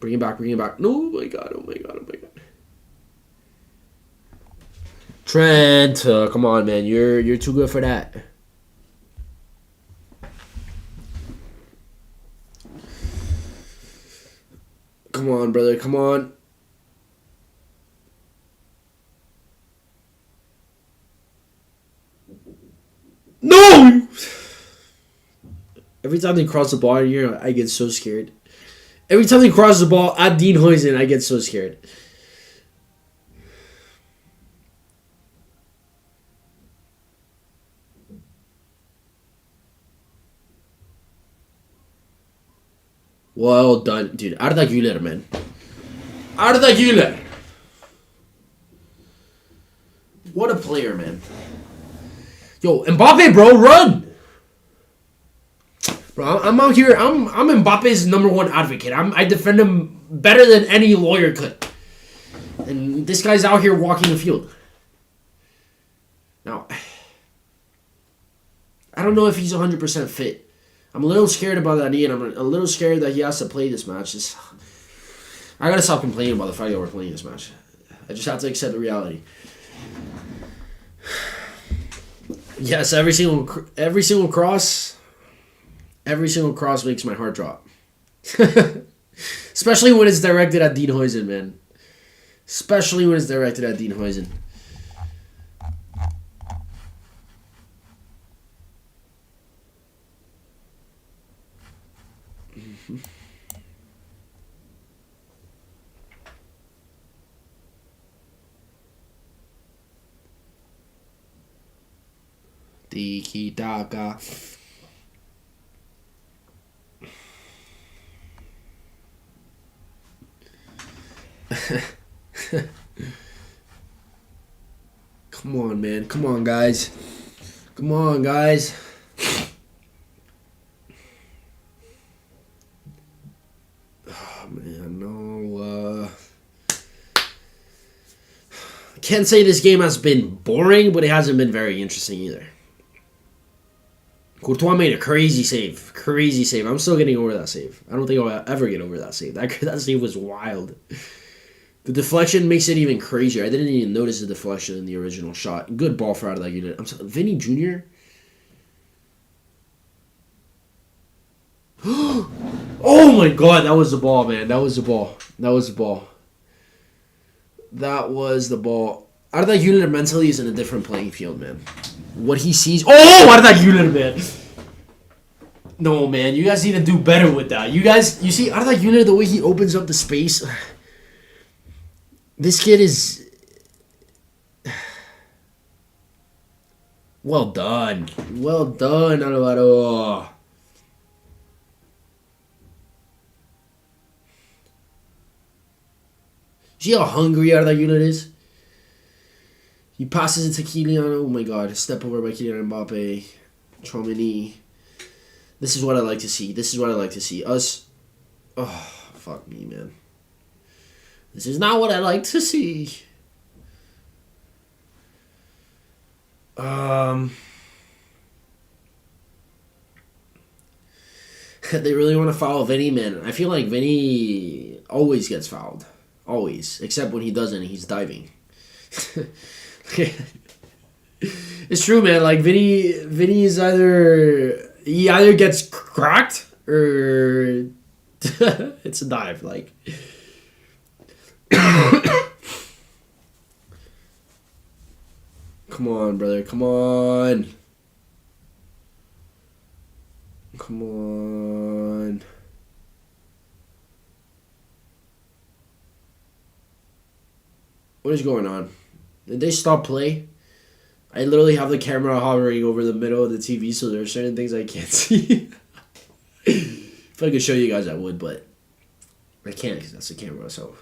[SPEAKER 1] Bring it back, bring it back. No, oh my god, oh my god, oh my god. Trent, come on, man. You're too good for that. Come on, brother, come on. No! Every time they cross the ball in here, I get so scared. Every time they cross the ball at Dean Huijsen, I get so scared. Well done, dude. Arda Güler, man. Arda Güler. What a player, man. Yo, Mbappe, bro, run! Bro, I'm out here. I'm Mbappe's #1 advocate. I defend him better than any lawyer could. And this guy's out here walking the field. Now, I don't know if he's 100% fit. I'm a little scared about that knee, and I'm a little scared that he has to play this match. I gotta stop complaining about the fact that we're playing this match. I just have to accept the reality. Yes, every single cross makes my heart drop. Especially when it's directed at Dean Huijsen, man. Especially when it's directed at Dean Huijsen. Tiki taka. Come on, man. Come on, guys. Come on, guys. Oh, man, no. I can't say this game has been boring, but it hasn't been very interesting either. Courtois made a crazy save. Crazy save. I'm still getting over that save. I don't think I'll ever get over that save. That save was wild. The deflection makes it even crazier. I didn't even notice the deflection in the original shot. Good ball for out of that unit. I'm sorry, Vinny Jr. Oh my god, that was the ball, man. That was the ball. That was the ball. That was the ball. Arda Güler mentally is in a different playing field, man. What he sees... Oh, Arda Güler, man. No, man. You guys need to do better with that. You see Arda Güler, the way he opens up the space... This kid is... Well done. Well done, Alvaro. See how hungry Arda Güler is? He passes it to Kylian. Oh my god. Step over by Kylian Mbappe. Chouameni. This is what I like to see. This is what I like to see. Us. Oh, fuck me, man. This is not what I like to see. They really want to foul Vinny, man. I feel like Vinny always gets fouled. Always. Except when he doesn't, he's diving. It's true, man. Like, Vinny is he either gets cracked or it's a dive. Like, come on, brother. Come on. Come on. What is going on? Did they stop play? I literally have the camera hovering over the middle of the TV, so there are certain things I can't see. If I could show you guys, I would, but I can't because that's the camera, so.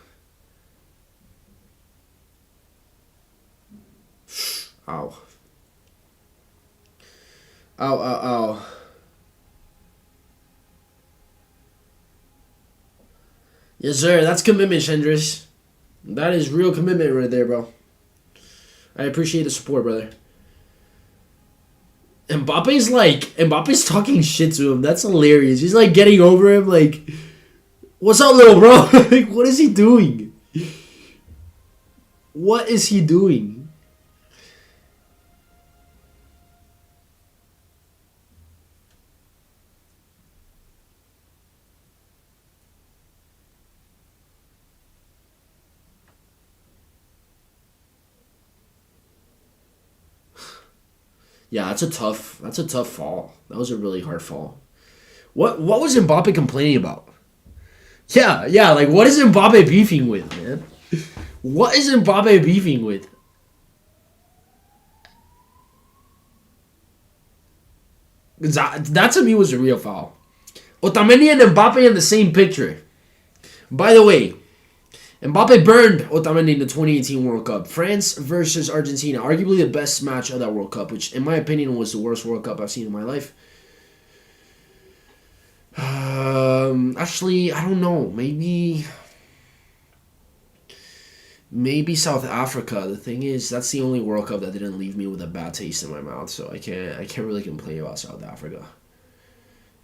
[SPEAKER 1] Ow. Ow, ow, ow. Yes, sir. That's commitment, Shendris. That is real commitment right there, bro. I appreciate the support, brother. Mbappe's talking shit to him. That's hilarious. He's like getting over him, like, what's up, little bro? Like, what is he doing? What is he doing? Yeah, that's a tough fall. That was a really hard fall. What was Mbappe complaining about? Yeah, like, what is Mbappe beefing with, man? What is Mbappe beefing with? That to me was a real foul. Otamendi and Mbappe in the same picture. By the way, Mbappe burned Otamendi in the 2018 World Cup. France versus Argentina. Arguably the best match of that World Cup, which in my opinion was the worst World Cup I've seen in my life. Actually, I don't know. Maybe South Africa. The thing is, that's the only World Cup that didn't leave me with a bad taste in my mouth, so I can't really complain about South Africa.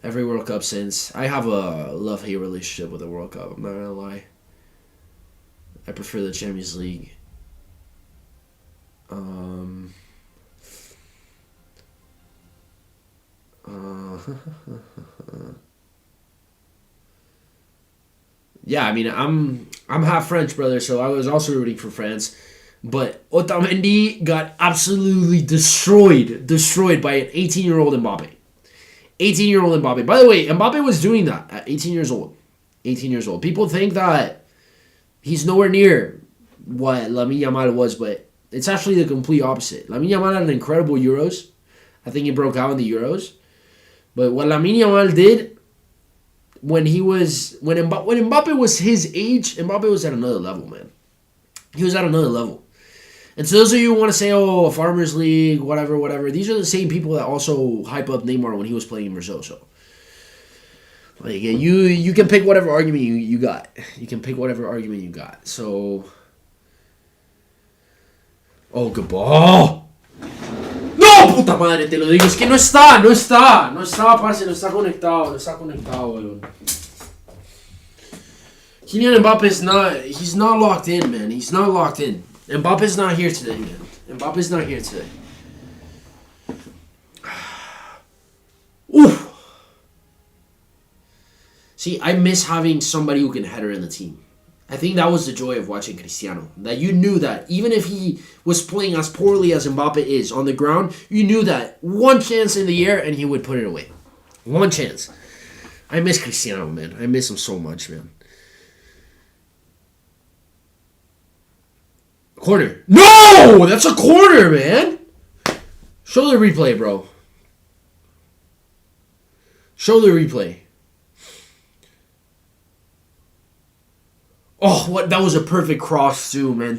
[SPEAKER 1] Every World Cup since, I have a love-hate relationship with the World Cup, I'm not gonna lie. I prefer the Champions League. Yeah, I mean, I'm half French, brother, so I was also rooting for France. But Otamendi got absolutely destroyed by an 18-year-old Mbappe. 18-year-old Mbappe. By the way, Mbappe was doing that at 18 years old. 18 years old. People think that he's nowhere near what Lamine Yamal was, but it's actually the complete opposite. Lamine Yamal had an incredible Euros. I think he broke out in the Euros. But what Lamine Yamal did when Mbappe was his age, Mbappe was at another level, man. He was at another level. And to those of you who want to say, oh, a Farmers League, whatever, these are the same people that also hype up Neymar when he was playing in Brazil. So, like, you can pick whatever argument you got. You can pick whatever argument you got. So, oh, good ball. No, puta madre, te lo digo. Es que no está, parce, no está conectado, weón. Kylian Mbappe he's not locked in, man. He's not locked in. Mbappe's not here today, man. Mbappe's not here today. Oof. See, I miss having somebody who can header in the team. I think that was the joy of watching Cristiano. That you knew that even if he was playing as poorly as Mbappe is on the ground, you knew that one chance in the air and he would put it away. One chance. I miss Cristiano, man. I miss him so much, man. Corner. No! That's a corner, man! Show the replay, bro. Show the replay. Oh, what? That was a perfect cross, too, man.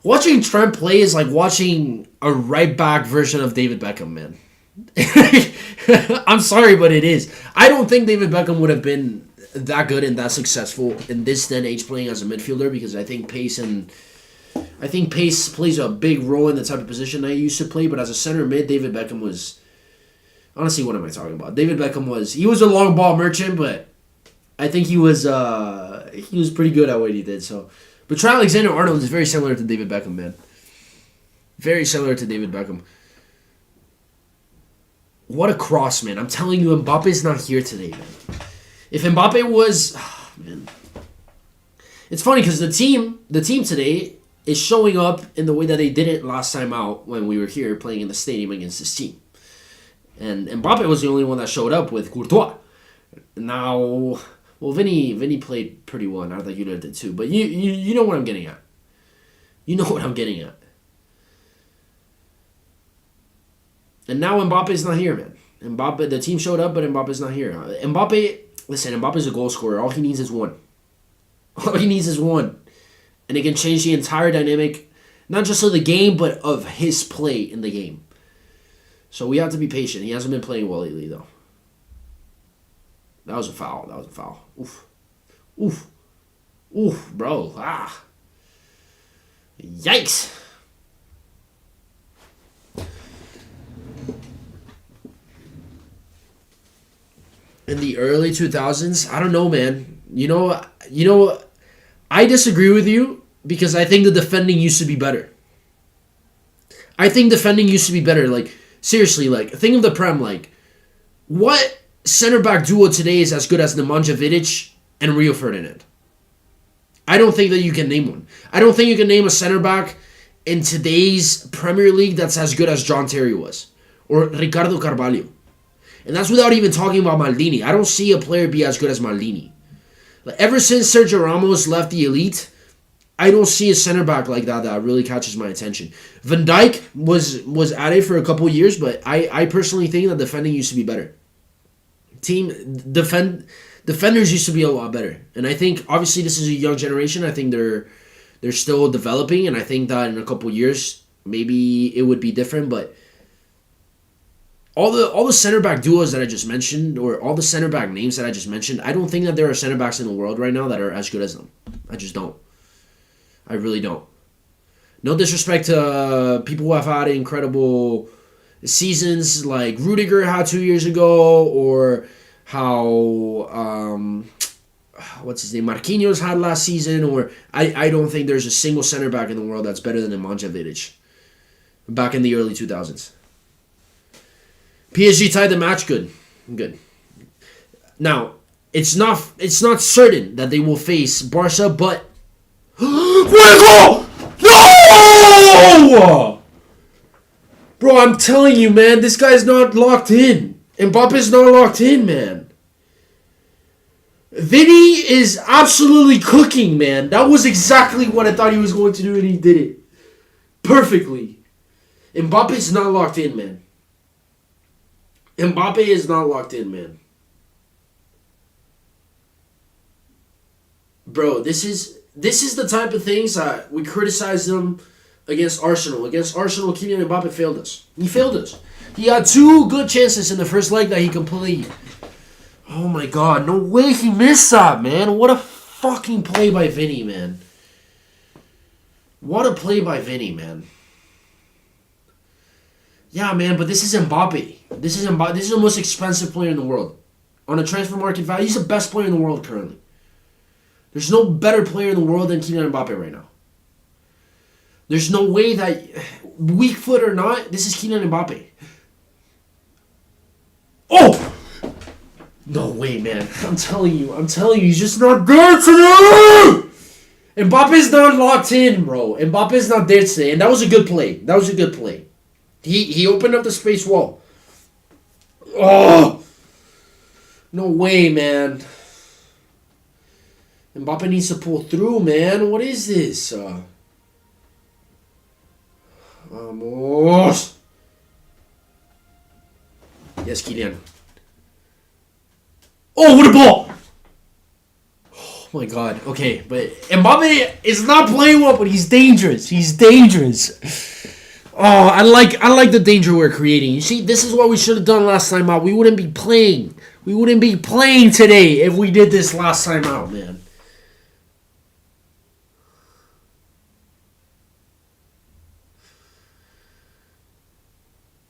[SPEAKER 1] Watching Trent play is like watching a right-back version of David Beckham, man. I'm sorry, but it is. I don't think David Beckham would have been that good and that successful in this day and age playing as a midfielder, because I think pace plays a big role in the type of position I used to play. But as a center mid, David Beckham was, honestly, what am I talking about? David Beckham was a long ball merchant, but I think he was pretty good at what he did. So, but Trent Alexander-Arnold is very similar to David Beckham, man. Very similar to David Beckham. What a cross, man. I'm telling you, Mbappe's not here today, man. If Mbappe was... Oh, man. It's funny because the team today is showing up in the way that they didn't last time out when we were here playing in the stadium against this team. And Mbappe was the only one that showed up with Courtois. Now, well, Vinny played pretty well, and I thought United did too. But you know what I'm getting at. You know what I'm getting at. And now Mbappe's not here, man. Mbappe, the team showed up, but Mbappe's not here. Mbappe's a goal scorer. All he needs is one. All he needs is one. And it can change the entire dynamic, not just of the game, but of his play in the game. So we have to be patient. He hasn't been playing well lately, though. That was a foul. Oof. Oof, bro. Ah. Yikes. In the early 2000s, I don't know, man. You know, I disagree with you because I think the defending used to be better. Like, seriously, like, think of the Prem, like, what center-back duo today is as good as Nemanja Vidic and Rio Ferdinand? I don't think that you can name one. I don't think you can name a center-back in today's Premier League that's as good as John Terry was. Or Ricardo Carvalho. And that's without even talking about Maldini. I don't see a player be as good as Maldini. Like, ever since Sergio Ramos left the elite, I don't see a center back like that really catches my attention. Van Dijk was at it for a couple of years, but I personally think that defending used to be better. Defenders used to be a lot better. And I think, obviously, this is a young generation. I think they're still developing, and I think that in a couple of years, maybe it would be different, but all the center back duos that I just mentioned, or all the center back names that I just mentioned, I don't think that there are center backs in the world right now that are as good as them. I just don't. I really don't. No disrespect to people who have had incredible seasons like Rudiger had 2 years ago, or how what's his name, Marquinhos had last season, or I don't think there's a single center back in the world that's better than Nemanja Vidic back in the early 2000s. PSG tied the match. Good. Now, it's not certain that they will face Barca, but what a goal! No! Bro, I'm telling you, man, this guy's not locked in. Mbappe's not locked in, man. Vinny is absolutely cooking, man. That was exactly what I thought he was going to do, and he did it perfectly. Mbappe's not locked in, man. Mbappe is not locked in, man. Bro, this is the type of things that we criticize them against Arsenal. Against Arsenal, Kylian Mbappe failed us. He failed us. He had 2 good chances in the first leg that he completed. Oh my god, no way he missed that, man. What a fucking play by Vinny, man. What a play by Vinny, man. Yeah, man, but this is Mbappe. This is the most expensive player in the world. On a transfer market value, he's the best player in the world currently. There's no better player in the world than Kylian Mbappe right now. There's no way that, weak foot or not, this is Kylian Mbappe. Oh! No way, man. I'm telling you, he's just not there today! Mbappe's not locked in, bro. Mbappe's not there today, and that was a good play. He opened up the space wall. Oh! No way, man. Mbappe needs to pull through, man. What is this? Vamos. Yes, Kylian. Oh, what a ball! Oh my god. Okay, but Mbappe is not playing well, but he's dangerous. Oh, I like the danger we're creating. You see, this is what we should have done last time out. We wouldn't be playing We wouldn't be playing today if we did this last time out, man.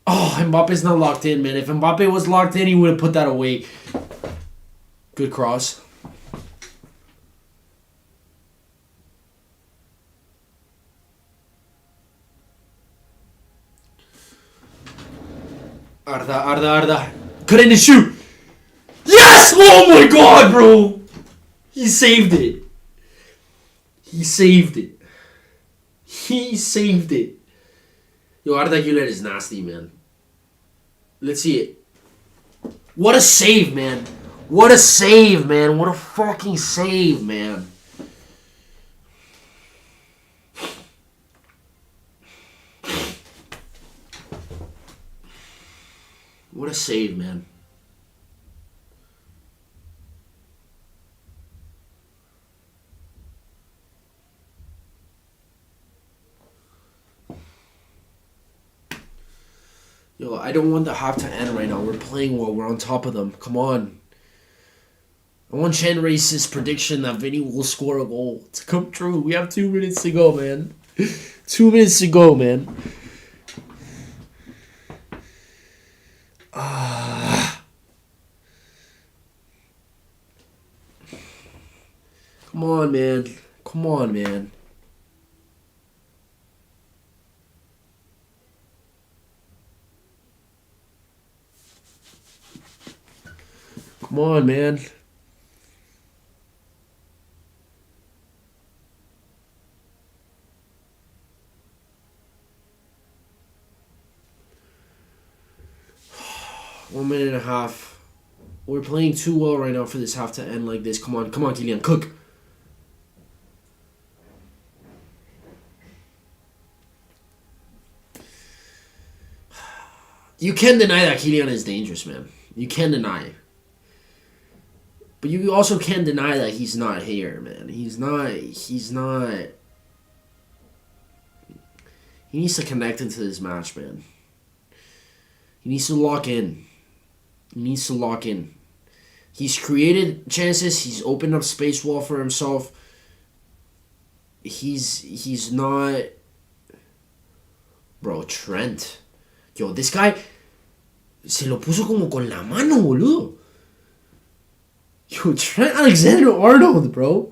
[SPEAKER 1] Oh, Mbappe's not locked in, man. If Mbappe was locked in, he would have put that away. Good cross. Arda. Couldn't shoot. Yes! Oh my god, bro! He saved it. He saved it. Yo, Arda Güler is nasty, man. Let's see it. What a save, man. What a save, man. What a fucking save, man. What a save, man. Yo, I don't want the half to end right now. We're playing well. We're on top of them. Come on. I want Chen Race's prediction that Vinny will score a goal to come true. We have 2 minutes to go, man. 2 minutes to go, man. Come on, man. Come on, man. Come on, man. One minute and a half. We're playing too well right now for this half to end like this. Come on, Kylian, cook. You can't deny that Kylian is dangerous, man. You can't deny it. But you also can't deny that he's not here, man. He's not. He needs to connect into this match, man. He needs to lock in. He's created chances. He's opened up space well for himself. He's not... Bro, Trent. Yo, this guy... Se lo puso como con la mano, boludo. Yo, Trent Alexander-Arnold, bro.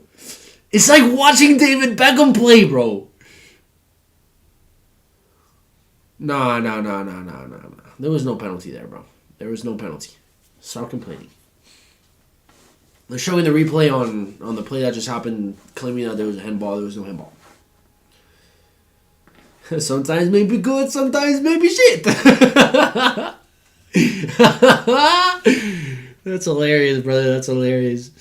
[SPEAKER 1] It's like watching David Beckham play, bro. Nah. There was no penalty there, bro. There was no penalty. Stop complaining. They're showing the replay on the play that just happened, claiming that there was a handball. There was no handball. Sometimes maybe good, sometimes maybe shit. That's hilarious, brother. That's hilarious.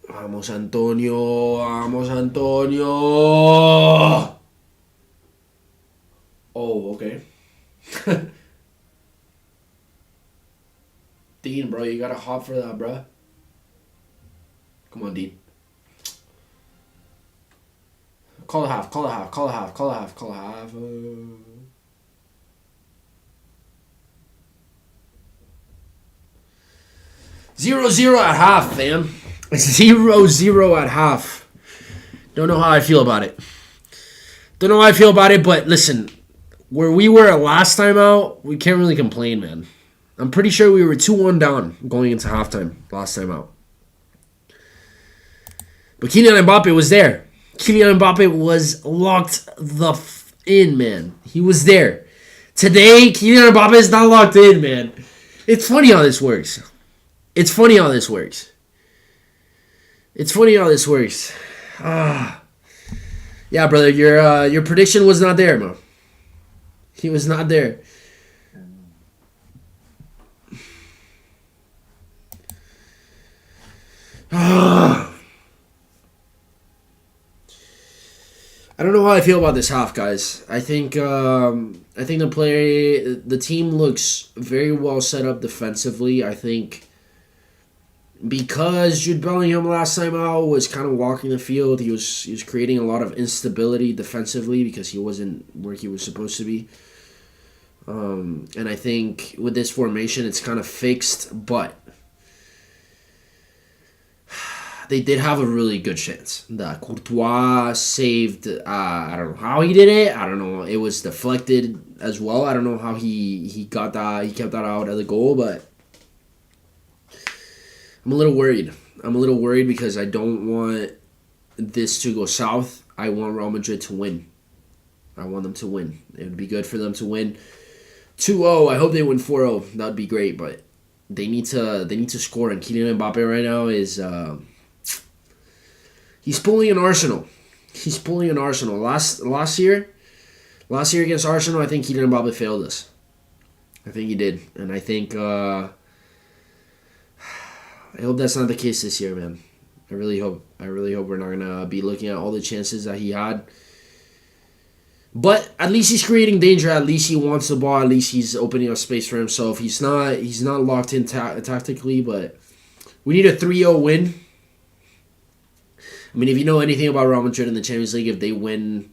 [SPEAKER 1] Vamos, Antonio. Vamos, Antonio. Oh, okay. Dean, bro, you gotta hop for that, bro. Come on, Dean. Call a half. 0-0 at half, fam. 0-0 at half. Don't know how I feel about it. But listen, where we were last time out, we can't really complain, man. I'm pretty sure we were 2-1 down going into halftime last time out. But Kylian Mbappe was there. Kylian Mbappe was locked in, man. He was there. Today, Kylian Mbappe is not locked in, man. It's funny how this works. Yeah, brother, your prediction was not there, man. He was not there. I don't know how I feel about this half, guys. I think the team looks very well set up defensively. I think because Jude Bellingham last time out was kind of walking the field, he was creating a lot of instability defensively because he wasn't where he was supposed to be. And I think with this formation, it's kind of fixed, but they did have a really good chance. The Courtois saved, I don't know how he did it. I don't know. It was deflected as well. I don't know how he got that. He kept that out of the goal, but I'm a little worried. I'm a little worried because I don't want this to go south. I want Real Madrid to win. I want them to win. It would be good for them to win 2-0. I hope they win 4-0. That would be great, but they need to score. And Kylian Mbappe right now is he's pulling an Arsenal. He's pulling an Arsenal. Last year against Arsenal, I think Kylian Mbappe failed us. I think he did, and I think I hope that's not the case this year, man. I really hope we're not gonna be looking at all the chances that he had. But at least he's creating danger. At least he wants the ball. At least he's opening up space for himself. He's not locked in tactically, but we need a 3-0 win. I mean, if you know anything about Real Madrid in the Champions League, if they win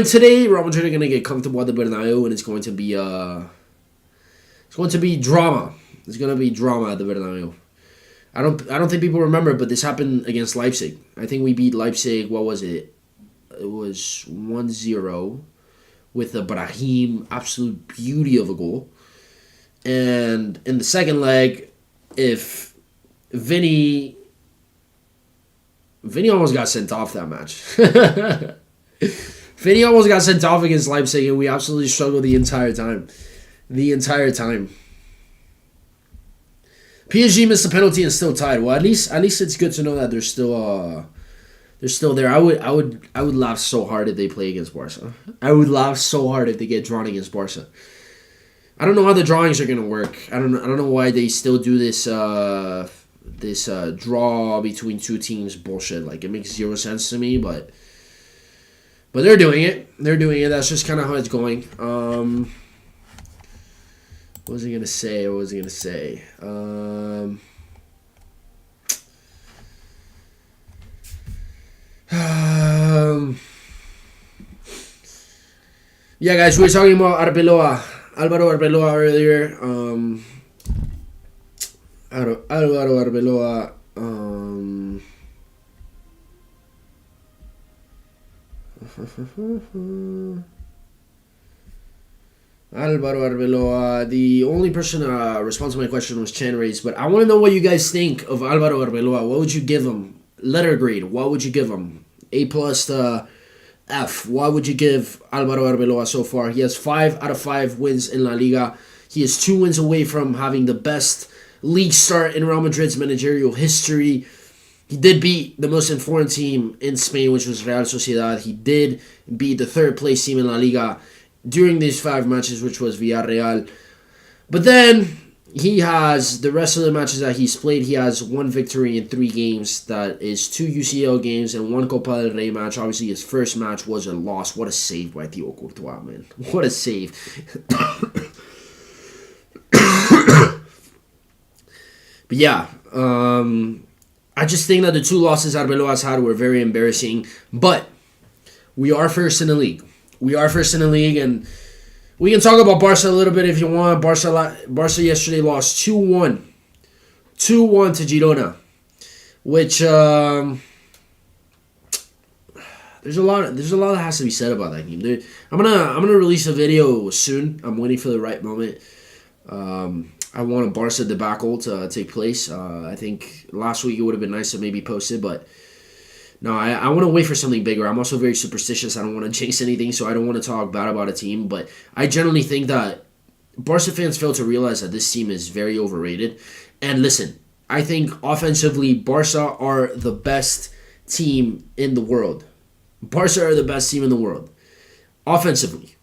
[SPEAKER 1] today, Real Madrid are gonna get comfortable at the Bernabeu, and it's going to be drama. There's gonna be drama at the Bernabeu. I don't think people remember, but this happened against Leipzig. I think we beat Leipzig, what was it? It was 1-0 with a Brahim absolute beauty of a goal. And in the second leg, if Vinny almost got sent off that match. Vinny almost got sent off against Leipzig, and we absolutely struggled the entire time. PSG missed a penalty and still tied. Well, at least it's good to know that they're still there. I would laugh so hard if they play against Barca. I would laugh so hard if they get drawn against Barca. I don't know how the drawings are gonna work. I don't know why they still do this draw between two teams bullshit. Like, it makes zero sense to me, but they're doing it. That's just kind of how it's going. What was I gonna say? Yeah, guys, we were talking about Alvaro Arbeloa earlier. Alvaro Arbeloa. Alvaro Arbeloa. The only person response to my question was Chan Rays, but I want to know what you guys think of Alvaro Arbeloa. What would you give him? Letter grade. What would you give him? A+ to F. What would you give Alvaro Arbeloa so far? He has 5 out of 5 wins in La Liga. He is 2 wins away from having the best league start in Real Madrid's managerial history. He did beat the most informed team in Spain, which was Real Sociedad. He did beat the 3rd place team in La Liga during these 5 matches, which was Villarreal. But then he has the rest of the matches that he's played. He has 1 victory in 3 games. That is 2 UCL games and 1 Copa del Rey match. Obviously, his first match was a loss. What a save by Thibaut Courtois, man. What a save. But yeah, I just think that the 2 losses Arbeloa's had were very embarrassing. But we are first in the league. And we can talk about Barca a little bit if you want. Barca yesterday lost 2-1. 2-1 to Girona. Which, there's a lot that has to be said about that game. I'm gonna release a video soon. I'm waiting for the right moment. I want a Barca debacle to take place. I think last week it would have been nice to maybe post it, but no, I want to wait for something bigger. I'm also very superstitious. I don't want to jinx anything, so I don't want to talk bad about a team. But I generally think that Barca fans fail to realize that this team is very overrated. And listen, I think offensively, Barca are the best team in the world. Barca are the best team in the world. Offensively.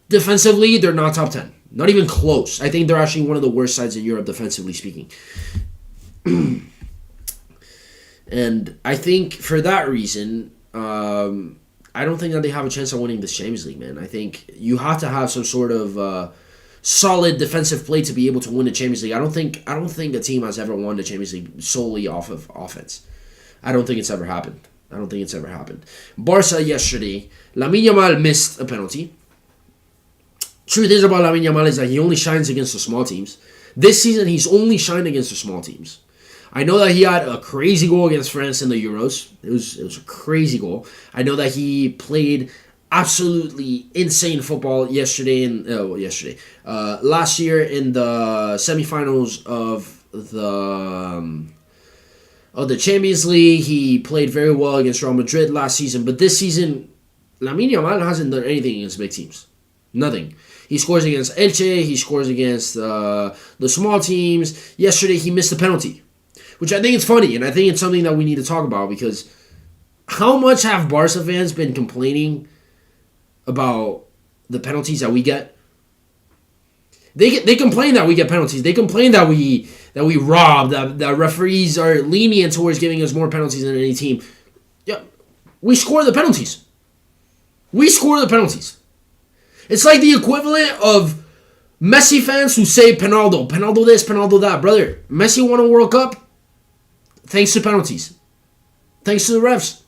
[SPEAKER 1] Defensively, they're not top 10. Not even close. I think they're actually one of the worst sides in Europe, defensively speaking. And I think for that reason, I don't think that they have a chance of winning this Champions League, man. I think you have to have some sort of solid defensive play to be able to win the Champions League. I don't think the team has ever won the Champions League solely off of offense. I don't think it's ever happened. Barca yesterday, Lamine Yamal missed a penalty. Truth is about Lamine Yamal is that he only shines against the small teams. This season, he's only shined against the small teams. I know that he had a crazy goal against France in the Euros. It was a crazy goal. I know that he played absolutely insane football last year in the semifinals of the Champions League. He played very well against Real Madrid last season, but this season, Lamine Yamal hasn't done anything against big teams. Nothing. He scores against Elche. He scores against the small teams. Yesterday, he missed a penalty, which I think is funny, and I think it's something that we need to talk about, because how much have Barca fans been complaining about the penalties that we get? They complain that we get penalties. They complain that we rob, that referees are lenient towards giving us more penalties than any team. Yeah, we score the penalties. We score the penalties. It's like the equivalent of Messi fans who say Penaldo this, Penaldo that. Brother, Messi won a World Cup thanks to penalties. Thanks to the refs.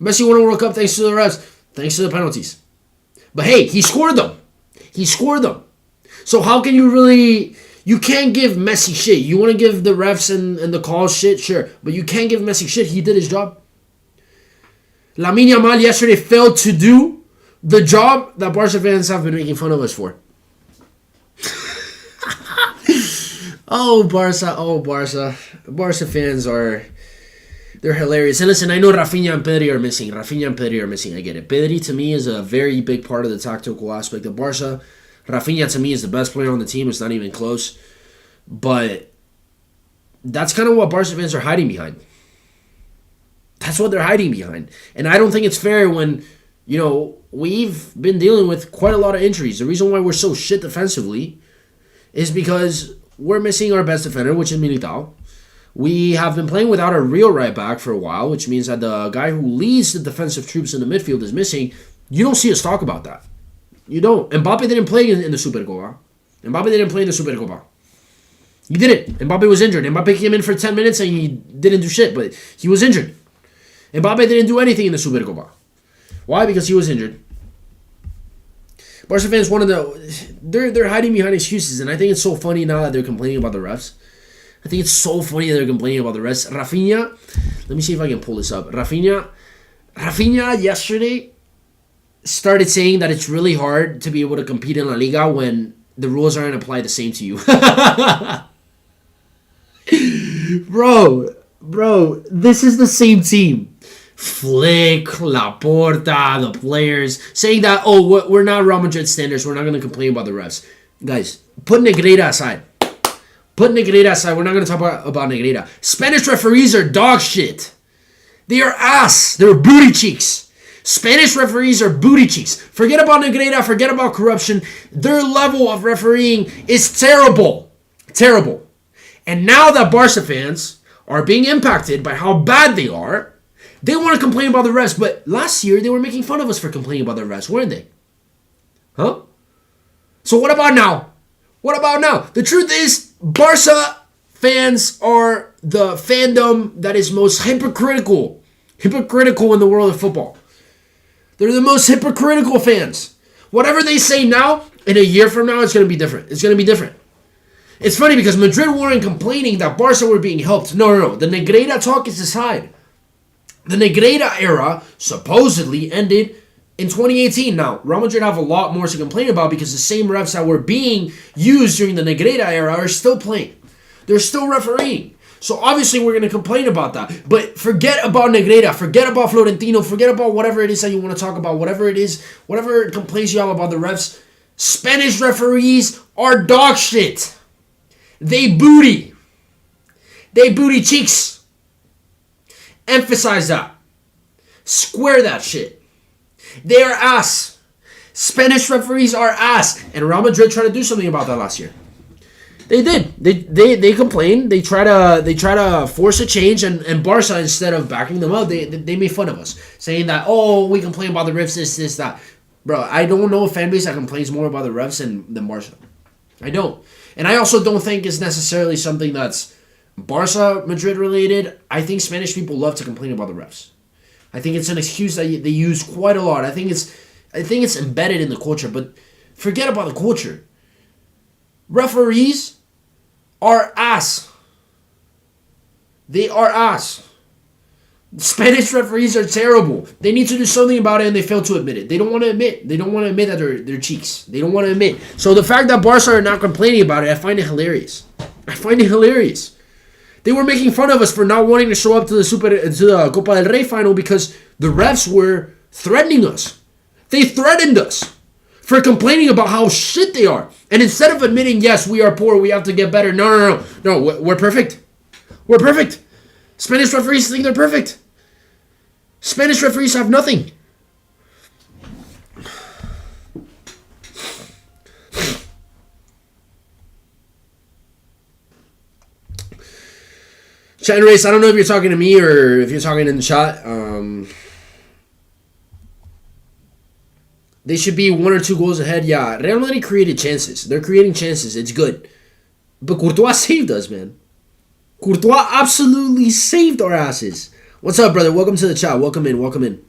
[SPEAKER 1] Messi won a World Cup thanks to the refs. Thanks to the penalties. But hey, he scored them. He scored them. So how can you really... You can't give Messi shit. You want to give the refs and the calls shit? Sure. But you can't give Messi shit. He did his job. Lamine Yamal yesterday failed to do the job that Barca fans have been making fun of us for. Oh, Barca. Barca fans they're hilarious. And listen, I know Rafinha and Pedri are missing. I get it. Pedri, to me, is a very big part of the tactical aspect of Barca. Rafinha, to me, is the best player on the team. It's not even close. But that's kind of what Barca fans are hiding behind. That's what they're hiding behind. And I don't think it's fair when, we've been dealing with quite a lot of injuries. The reason why we're so shit defensively is because we're missing our best defender, which is Militao. We have been playing without a real right back for a while, which means that the guy who leads the defensive troops in the midfield is missing. You don't see us talk about that. You don't. Mbappe didn't play in the Supercopa. He didn't. Mbappe was injured. Mbappe came in for 10 minutes and he didn't do shit, but he was injured. Mbappe didn't do anything in the Supercopa. Why? Because he was injured. Barca fans they're hiding behind excuses, and I think it's so funny now that they're complaining about the refs. Rafinha, let me see if I can pull this up. Rafinha yesterday started saying that it's really hard to be able to compete in La Liga when the rules aren't applied the same to you. Bro, this is the same team. Flick, Laporta, the players, saying that, we're not Real Madrid standards, we're not going to complain about the refs. Guys, put Negreira aside. We're not going to talk about Negreira. Spanish referees are dog shit. They are ass. They're booty cheeks. Spanish referees are booty cheeks. Forget about Negreira, forget about corruption. Their level of refereeing is terrible. Terrible. And now that Barca fans are being impacted by how bad they are, they want to complain about the refs, but last year they were making fun of us for complaining about the refs, weren't they? Huh? So what about now? The truth is, Barca fans are the fandom that is most hypocritical in the world of football. They're the most hypocritical fans. Whatever they say now, in a year from now, it's going to be different. It's funny because Madrid weren't complaining that Barca were being helped. No. The Negreira talk is aside. The Negreira era supposedly ended in 2018. Now, Real Madrid have a lot more to complain about because the same refs that were being used during the Negreira era are still playing. They're still refereeing. So obviously we're going to complain about that. But forget about Negreira. Forget about Florentino. Forget about whatever it is that you want to talk about. Whatever it is, whatever complaints you have about the refs. Spanish referees are dog shit. They booty cheeks. Emphasize that. Square that shit. They are ass. Spanish referees are ass. And Real Madrid tried to do something about that last year. They did. They complained. They try to force a change, and Barca, instead of backing them up, they made fun of us, saying that, we complain about the refs, this, that. Bro, I don't know a fan base that complains more about the refs than Barca. I don't. And I also don't think it's necessarily something that's Barca Madrid related. I think Spanish people love to complain about the refs. I think it's an excuse that they use quite a lot. I think it's embedded in the culture, but Forget about the culture. Referees are ass. They are ass. Spanish referees are terrible. They need to do something about it, and they fail to admit it. They don't want to admit. They don't want to admit that they're cheeks. They don't want to admit. So the fact that Barca are not complaining about it, I find it hilarious. I find it hilarious. They were making fun of us for not wanting to show up to the Copa del Rey final because the refs were threatening us. They threatened us for complaining about how shit they are. And instead of admitting, yes, we are poor, we have to get better. No, we're perfect. We're perfect. Spanish referees think they're perfect. Spanish referees have nothing. Chat and Race, I don't know if you're talking to me or if you're talking in the chat. They should be 1 or 2 goals ahead. Yeah, Real Madrid created chances. They're creating chances. It's good. But Courtois saved us, man. Courtois absolutely saved our asses. What's up, brother? Welcome to the chat. Welcome in. Welcome in.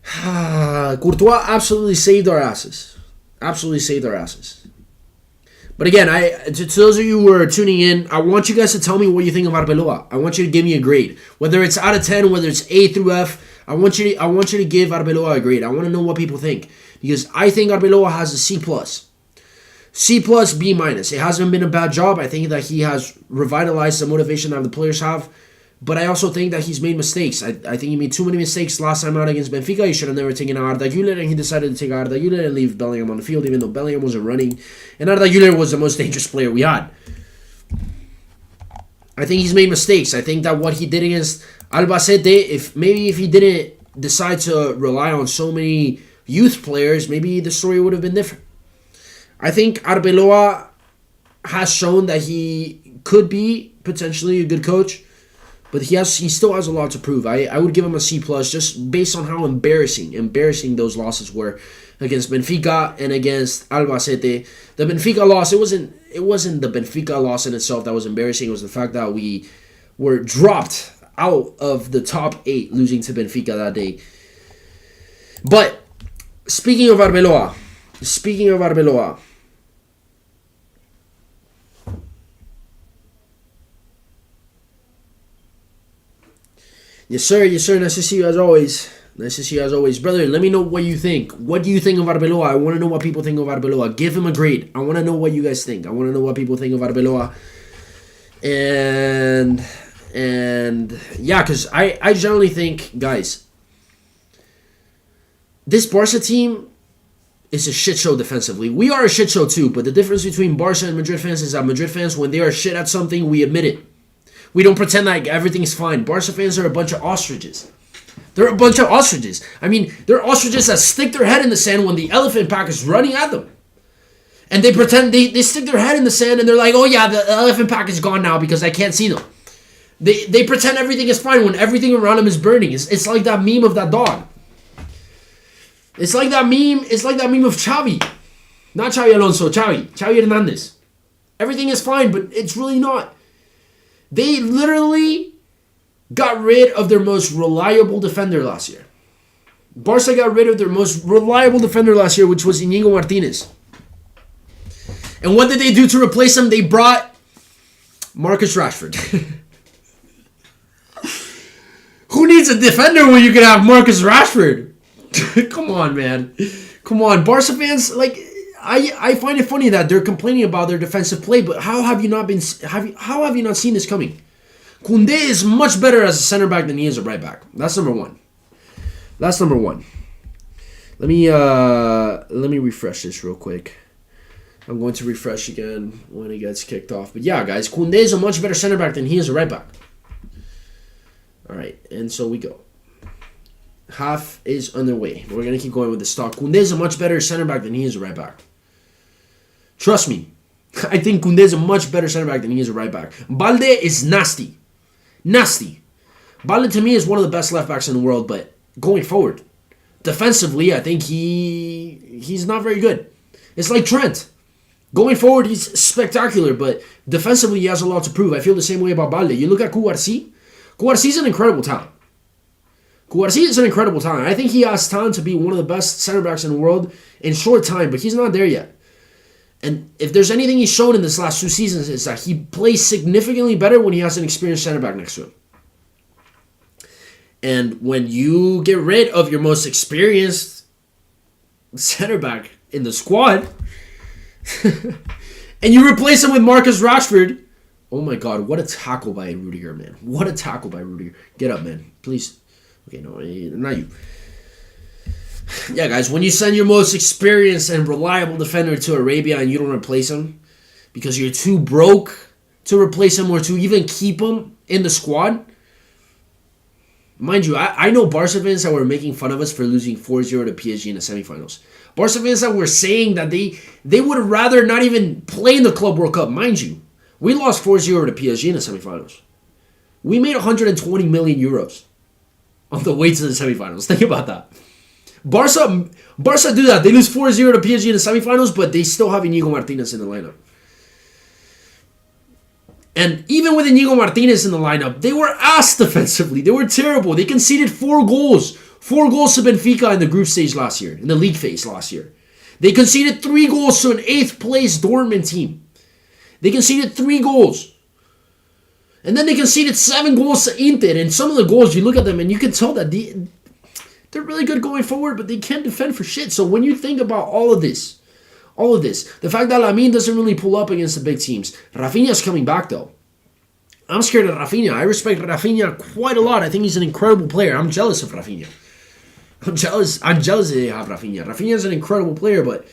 [SPEAKER 1] Courtois absolutely saved our asses. Absolutely saved our asses. But again, to those of you who are tuning in, I want you guys to tell me what you think of Arbeloa. I want you to give me a grade. Whether it's out of 10, whether it's A through F, I want you to give Arbeloa a grade. I want to know what people think. Because I think Arbeloa has a C+. C+, B-. It hasn't been a bad job. I think that he has revitalized the motivation that the players have. But I also think that he's made mistakes. I think he made too many mistakes last time out against Benfica. He should have never taken Arda Güler, and he decided to take Arda Güler and leave Bellingham on the field, even though Bellingham wasn't running. And Arda Güler was the most dangerous player we had. I think he's made mistakes. I think that what he did against Albacete, if he didn't decide to rely on so many youth players, maybe the story would have been different. I think Arbeloa has shown that he could be potentially a good coach. But he still has a lot to prove. I would give him a C+, just based on how embarrassing those losses were against Benfica and against Albacete. The Benfica loss, it wasn't the Benfica loss in itself that was embarrassing. It was the fact that we were dropped out of the top 8, losing to Benfica that day. But speaking of Arbeloa. Yes, sir. Nice to see you as always. Brother, let me know what you think. What do you think of Arbeloa? I want to know what people think of Arbeloa. Give him a grade. I want to know what you guys think. I want to know what people think of Arbeloa. And yeah, because I generally think, guys, this Barca team is a shit show defensively. We are a shit show too, but the difference between Barca and Madrid fans is that Madrid fans, when they are shit at something, we admit it. We don't pretend like everything's fine. Barca fans are a bunch of ostriches. They're a bunch of ostriches. I mean, they're ostriches that stick their head in the sand when the elephant pack is running at them. And they pretend, they stick their head in the sand and they're like, oh yeah, the elephant pack is gone now because I can't see them. They pretend everything is fine when everything around them is burning. It's like that meme of that dog. It's like that meme of Xavi. Not Xavi Alonso, Xavi Hernandez. Everything is fine, but it's really not. They literally got rid of their most reliable defender last year. Barca got rid of their most reliable defender last year, which was Íñigo Martínez. And what did they do to replace him? They brought Marcus Rashford. Who needs a defender when you can have Marcus Rashford? Come on, man. Come on. Barca fans, like, I find it funny that they're complaining about their defensive play, but how have you not seen this coming? Koundé is much better as a center back than he is a right back. That's number one. Let me refresh this real quick. I'm going to refresh again when it gets kicked off. But yeah, guys, Koundé is a much better center back than he is a right back. All right, and so we go. Half is underway. We're going to keep going with the stock. Koundé is a much better center back than he is a right back. Trust me. I think Koundé is a much better center back than he is a right back. Balde is nasty. Nasty. Balde to me is one of the best left backs in the world, but going forward, defensively, I think he's not very good. It's like Trent. Going forward, he's spectacular, but defensively, he has a lot to prove. I feel the same way about Balde. You look at Cubarsí. Cubarsí's an incredible talent. Cubarsí is an incredible talent. I think he has talent to be one of the best center backs in the world in short time, but he's not there yet. And if there's anything he's shown in this last 2 seasons, is that he plays significantly better when he has an experienced center back next to him. And when you get rid of your most experienced center back in the squad, and you replace him with Marcus Rashford, oh my God, what a tackle by Rudiger, man. What a tackle by Rudiger. Get up, man. Please. Okay, no, not you. Yeah, guys, when you send your most experienced and reliable defender to Arabia and you don't replace him because you're too broke to replace him or to even keep him in the squad. Mind you, I know Barca fans that were making fun of us for losing 4-0 to PSG in the semifinals. Barca fans that were saying that they would rather not even play in the Club World Cup. Mind you, we lost 4-0 to PSG in the semifinals. We made 120 million euros on the way to the semifinals. Think about that. Barca do that. They lose 4-0 to PSG in the semifinals, but they still have Inigo Martinez in the lineup. And even with Inigo Martinez in the lineup, they were ass defensively. They were terrible. They conceded 4 goals. 4 goals to Benfica in the group stage last year, in the league phase last year. They conceded 3 goals to an 8th place Dortmund team. They conceded 3 goals. And then they conceded 7 goals to Inter. And some of the goals, you look at them and you can tell that they're really good going forward, but they can't defend for shit. So when you think about all of this, the fact that Lamine doesn't really pull up against the big teams. Rafinha's coming back, though. I'm scared of Rafinha. I respect Rafinha quite a lot. I think he's an incredible player. I'm jealous of Rafinha. I'm jealous that they have Rafinha. Rafinha's an incredible player, but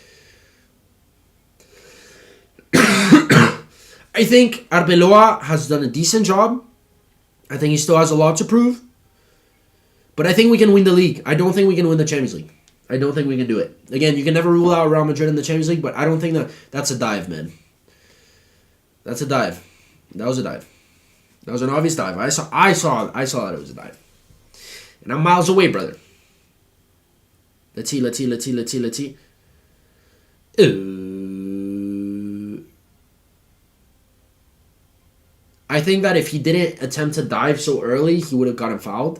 [SPEAKER 1] I think Arbeloa has done a decent job. I think he still has a lot to prove. But I think we can win the league. I don't think we can win the Champions League. I don't think we can do it. Again, you can never rule out Real Madrid in the Champions League, but I don't think that's a dive, man. That's a dive. That was a dive. That was an obvious dive. I saw that it was a dive. And I'm miles away, brother. Let's see. I think that if he didn't attempt to dive so early, he would have gotten fouled.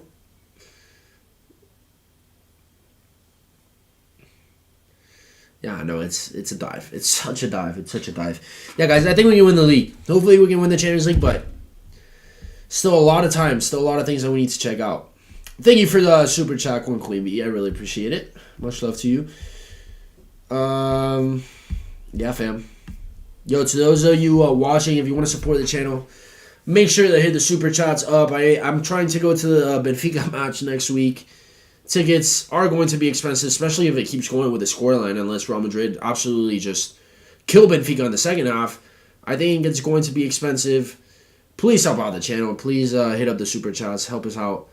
[SPEAKER 1] Yeah, no, it's a dive. It's such a dive. Yeah, guys, I think we can win the league. Hopefully we can win the Champions League, but still a lot of time. Still a lot of things that we need to check out. Thank you for the super chat, Queen B. I really appreciate it. Much love to you. Yeah, fam. Yo, to those of you watching, if you want to support the channel, make sure to hit the super chats up. I'm trying to go to the Benfica match next week. Tickets are going to be expensive, especially if it keeps going with the scoreline, unless Real Madrid absolutely just kill Benfica in the second half. I think it's going to be expensive. Please help out the channel. Please hit up the super chats. Help us out.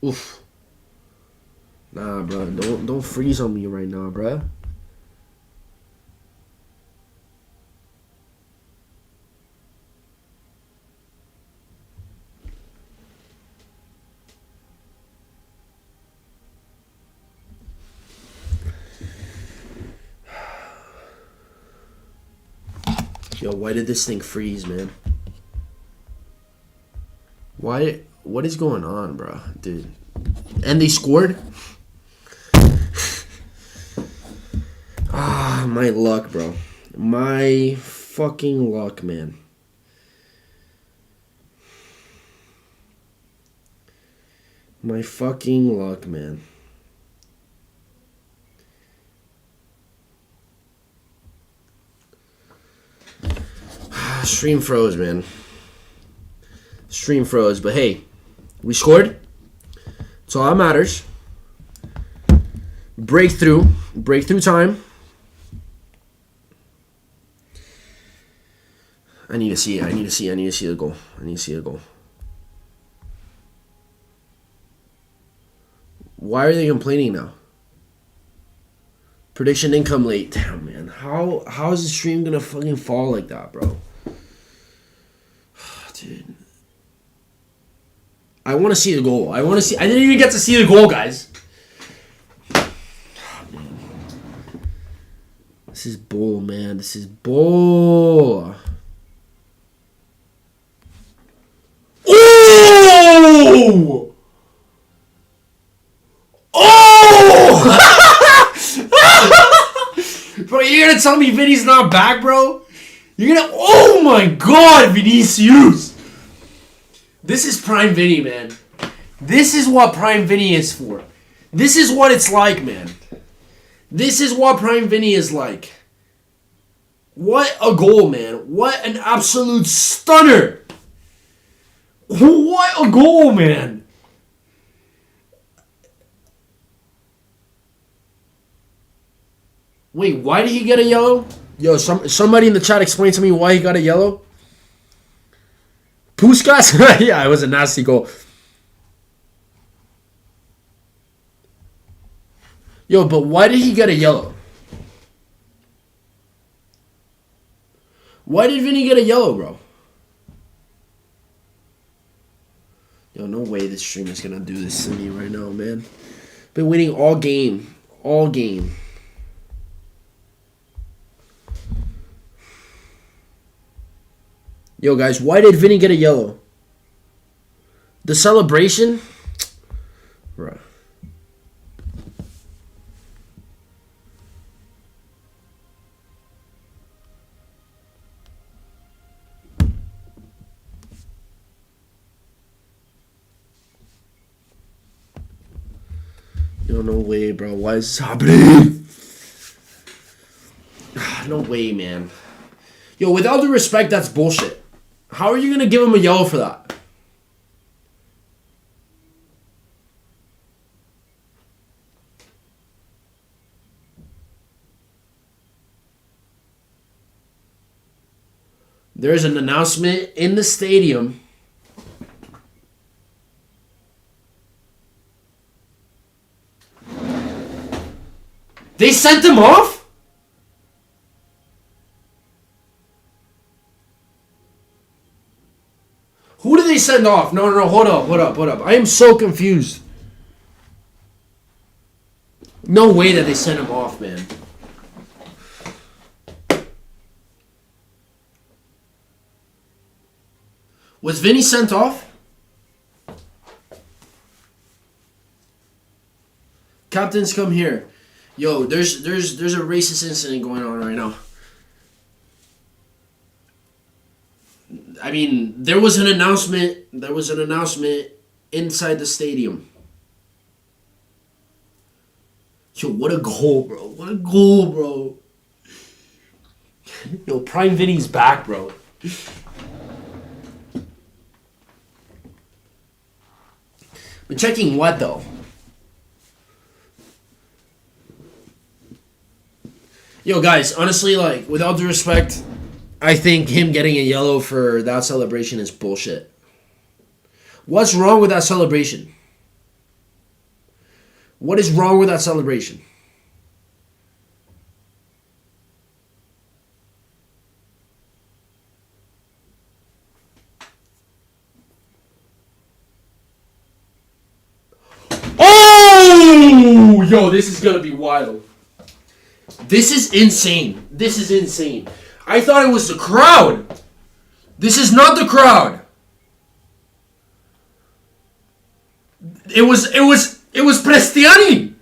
[SPEAKER 1] Oof. Nah, bro. Don't freeze on me right now, bro. Yo, why did this thing freeze, man? Why? What is going on, bro? Dude. And they scored? Ah, my luck, bro. My fucking luck, man. My fucking luck, man. Stream froze, man. Stream froze, but hey, we scored. That's all that matters. Breakthrough time. I need to see it. I need to see the goal. Why are they complaining now? Prediction income late. Damn, man. How is the stream gonna fucking fall like that, bro? Dude. I want to see the goal. I didn't even get to see the goal, guys. Oh, man. This is bull, man. This is bull. Oh! Oh! Bro, you're gonna tell me Vinny's not back, bro? You're gonna... Oh my god, Vinicius! This is prime Vinny, man. This is what prime Vinny is for. This is what it's like, man. This is what prime Vinny is like. What a goal, man. What an absolute stunner. What a goal, man. Wait, why did he get a yellow? Yo, somebody in the chat explain to me why he got a yellow. Puskas? Yeah, it was a nasty goal. Yo, but why did he get a yellow? Why did Vinny get a yellow, bro? Yo, no way this stream is gonna do this to me right now, man. Been winning all game. All game. Yo, guys, why did Vinny get a yellow? The celebration? Bro. Yo, no way, bro. Why is this happening? No way, man. Yo, with all due respect, that's bullshit. How are you going to give him a yellow for that? There's an announcement in the stadium. They sent him off? Who did they send off? No, hold up. I am so confused. No way that they sent him off, man. Was Vinny sent off? Captains, come here. Yo, there's a racist incident going on right now. I mean, there was an announcement inside the stadium. Yo, what a goal, bro. What a goal, bro. Yo, Prime Vinny's back, bro. But checking what, though? Yo, guys, honestly, like, with all due respect, I think him getting a yellow for that celebration is bullshit. What's wrong with that celebration? What is wrong with that celebration? Oh! Yo, this is gonna be wild. This is insane. This is insane. I thought it was the crowd. This is not the crowd. It was Prestiani.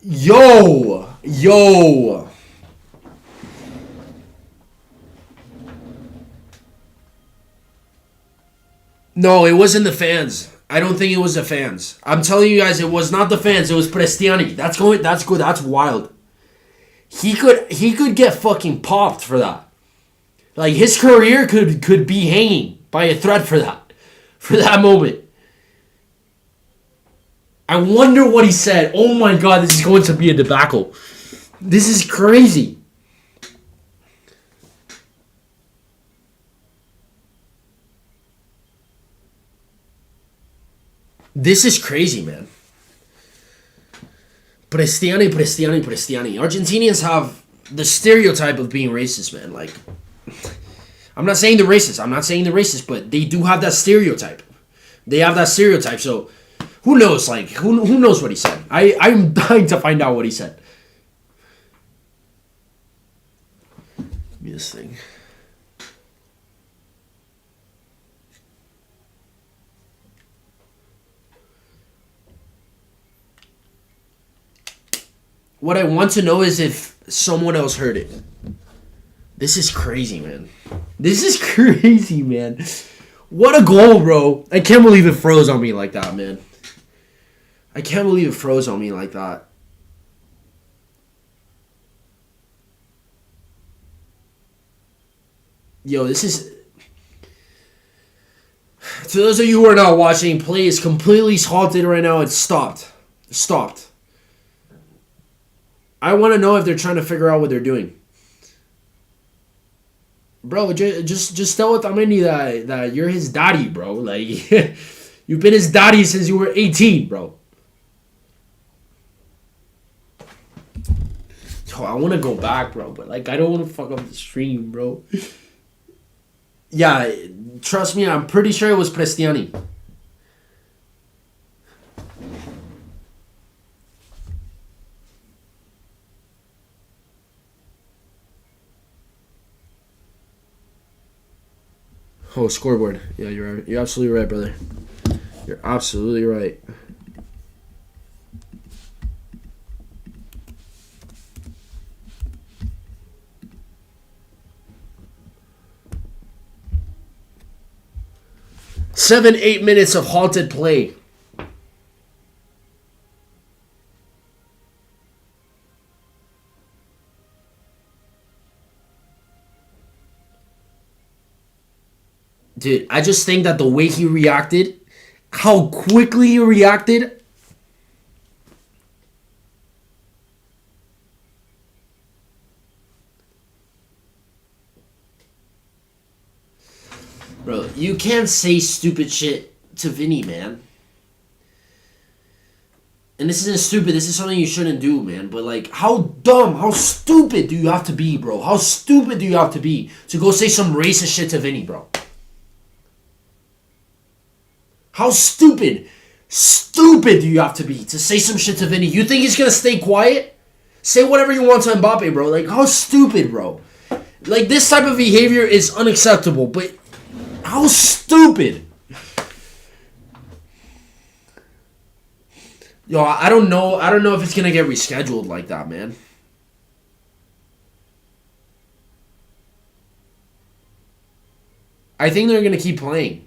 [SPEAKER 1] Yo. No, it wasn't the fans. I don't think it was the fans. I'm telling you guys, it was not the fans. It was Prestiani. That's good. That's wild. He could get fucking popped for that. Like, his career could be hanging by a thread for that moment. I wonder what he said. Oh my god, this is going to be a debacle. This is crazy. This is crazy, man. Prestiani. Argentinians have the stereotype of being racist, man. Like, I'm not saying they're racist, but they do have that stereotype. They have that stereotype. So who knows? Like who knows what he said? I'm dying to find out what he said. Give me this thing. What I want to know is if someone else heard it. This is crazy, man. This is crazy, man. What a goal, bro. I can't believe it froze on me like that, man. I can't believe it froze on me like that. Yo, this is... To those of you who are not watching, play is completely halted right now. It's stopped. Stopped. I want to know if they're trying to figure out what they're doing. Bro, just tell Otamendi that you're his daddy, bro. Like, you've been his daddy since you were 18, bro. Yo, I want to go back, bro, but, like, I don't want to fuck up the stream, bro. Yeah, trust me, I'm pretty sure it was Prestiani. Oh, scoreboard. Yeah, you're absolutely right, brother. You're absolutely right. Seven, 8 minutes of halted play. Dude, I just think that the way he reacted, how quickly he reacted. Bro, you can't say stupid shit to Vinny, man. And this isn't stupid. This is something you shouldn't do, man. But, like, how dumb, how stupid do you have to be, bro? How stupid do you have to be to go say some racist shit to Vinny, bro? How stupid do you have to be to say some shit to Vinny? You think he's going to stay quiet? Say whatever you want to Mbappe, bro. Like, how stupid, bro. Like, this type of behavior is unacceptable, but how stupid. Yo, I don't know if it's going to get rescheduled like that, man. I think they're going to keep playing.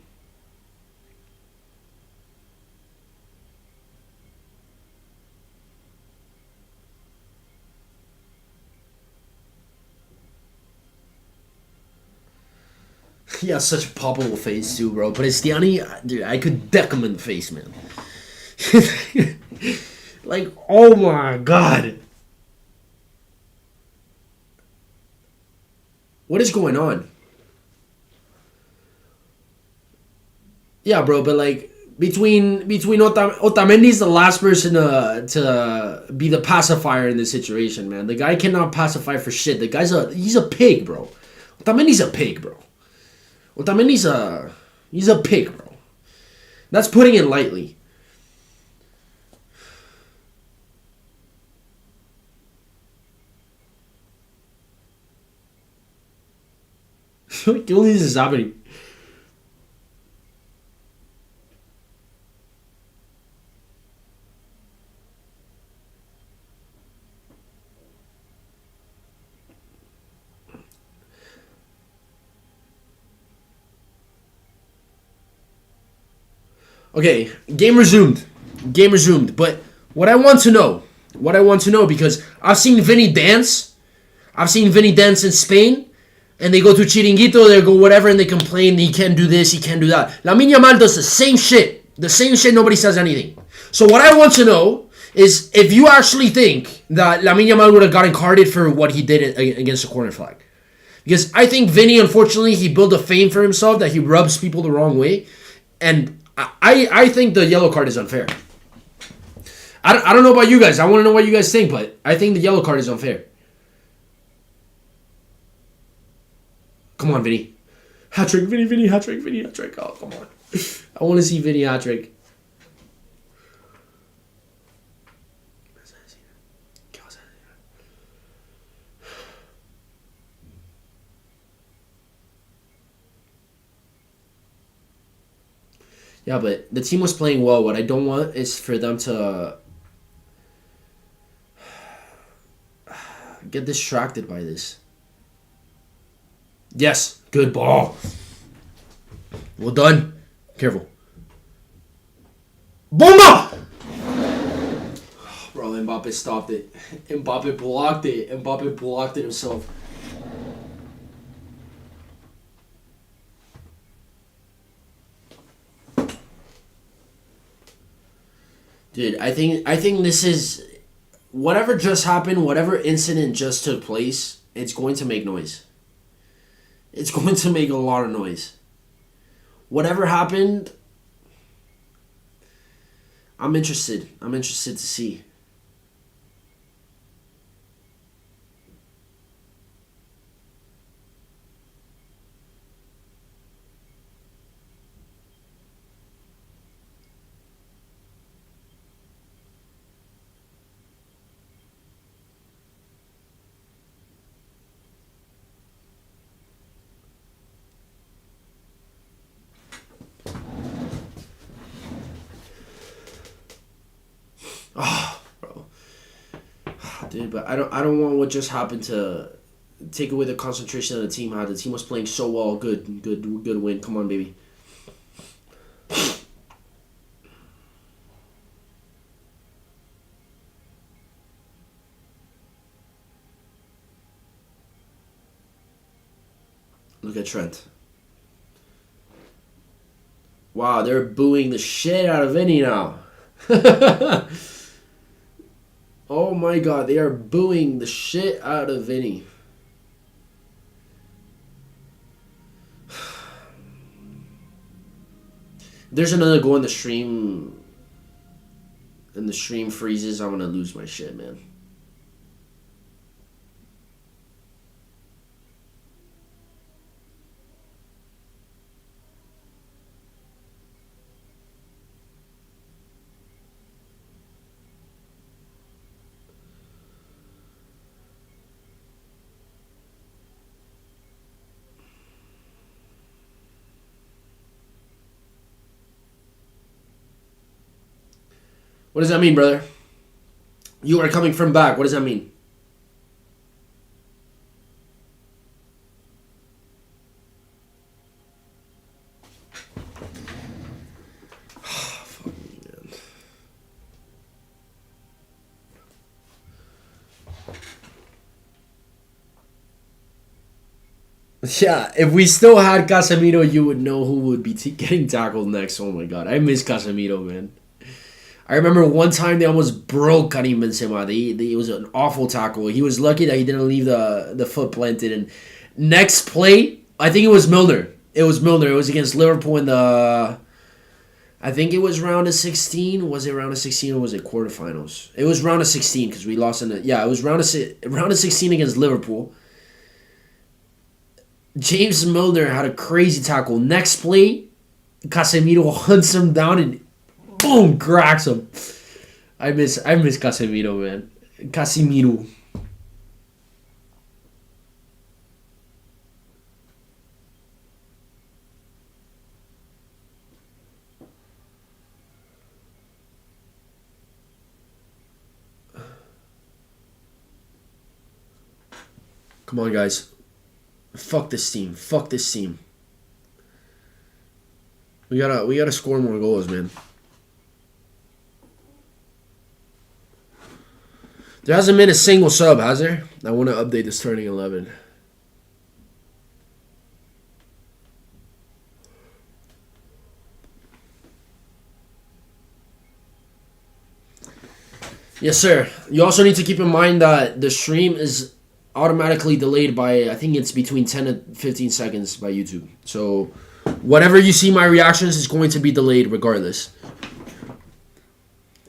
[SPEAKER 1] He has such a poppable face too, bro. But Estiani, dude, I could deck him in the face, man. Like, oh my god. What is going on? Yeah, bro, but like between Otamendi's the last person to be the pacifier in this situation, man. The guy cannot pacify for shit. The guy's he's a pig, bro. Otamendi's a pig, bro. Otamendi's he's a pig, bro. That's putting it lightly. ¿Qué dices, happening? Okay, game resumed. Game resumed. But what I want to know, because I've seen Vinny dance. I've seen Vinny dance in Spain, and they go to Chiringuito, they go whatever, and they complain he can't do this, he can't do that. Lamine Yamal does the same shit. The same shit, nobody says anything. So what I want to know is if you actually think that Lamine Yamal would have gotten carded for what he did against the corner flag. Because I think Vinny, unfortunately, he built a fame for himself that he rubs people the wrong way. And I think the yellow card is unfair. I don't know about you guys. I want to know what you guys think, but I think the yellow card is unfair. Come on, Vinny. Hat-trick, Vinny, hat-trick, Vinny, hat-trick. Oh, come on. I want to see Vinny hat-trick. Yeah, but the team was playing well. What I don't want is for them to get distracted by this. Yes, good ball. Well done. Careful. Bomba! Bro, Mbappe stopped it. Mbappe blocked it. Mbappe blocked it himself. Dude, I think this is whatever just happened, whatever incident just took place, it's going to make noise. It's going to make a lot of noise. Whatever happened, I'm interested. I'm interested to see. Oh, bro. Dude, but I don't want what just happened to take away the concentration that the team had. The team was playing so well. Good win. Come on, baby. Look at Trent. Wow, they're booing the shit out of Vinny now. Oh my god, they are booing the shit out of Vinny. There's another goal in the stream, and the stream freezes. I'm gonna lose my shit, man. What does that mean, brother? You are coming from back. What does that mean? Fuck me, man. Yeah, if we still had Casemiro, you would know who would be getting tackled next. Oh my god, I miss Casemiro, man. I remember one time they almost broke Karim Benzema. It was an awful tackle. He was lucky that he didn't leave the foot planted. And next play, I think it was Milner. It was Milner. It was against Liverpool in the... I think it was round of 16. Was it round of 16 or was it quarterfinals? It was round of 16 because we lost in it. Yeah, it was round of 16 against Liverpool. James Milner had a crazy tackle. Next play, Casemiro hunts him down and boom, cracks him. I miss Casemiro, man. Casemiro. Come on, guys. Fuck this team. Fuck this team. We gotta score more goals, man. There hasn't been a single sub, has there? I want to update the starting 11. Yes, sir. You also need to keep in mind that the stream is automatically delayed by, I think it's between 10 and 15 seconds by YouTube. So whatever you see my reactions is going to be delayed regardless.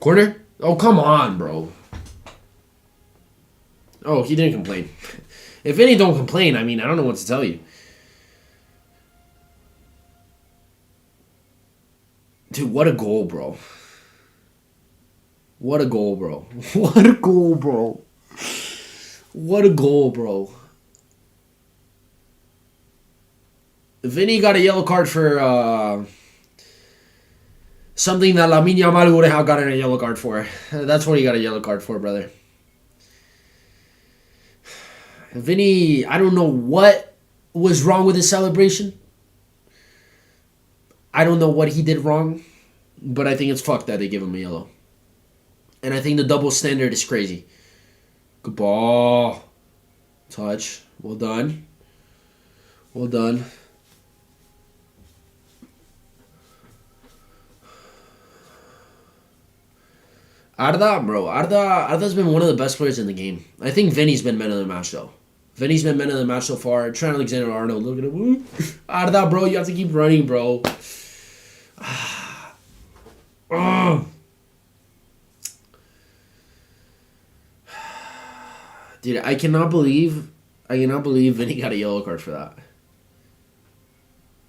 [SPEAKER 1] Corner? Oh, come on, bro. Oh, he didn't complain. If any don't complain, I mean, I don't know what to tell you. Dude, what a goal, bro. What a goal, bro. What a goal, bro. What a goal, bro. Vinny got a yellow card for something that Lamine Yamal would have gotten a yellow card for. That's what he got a yellow card for, brother. Vinny, I don't know what was wrong with his celebration. I don't know what he did wrong, but I think it's fucked that they give him a yellow. And I think the double standard is crazy. Good ball. Touch. Well done. Well done. Arda, bro. Arda's been one of the best players in the game. I think Vinny's been man of the match, though. Vinny's been man of the match so far. Trent Alexander-Arnold, look at him. Arda, bro, you have to keep running, bro. Dude, I cannot believe Vinny got a yellow card for that.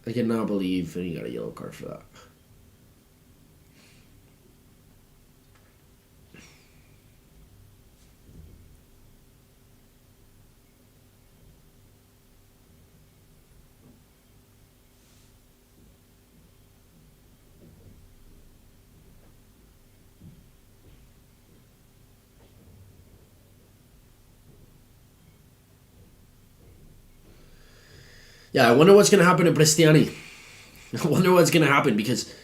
[SPEAKER 1] I cannot believe Vinny got a yellow card for that. Yeah, I wonder what's going to happen to Prestiani. I wonder what's going to happen because,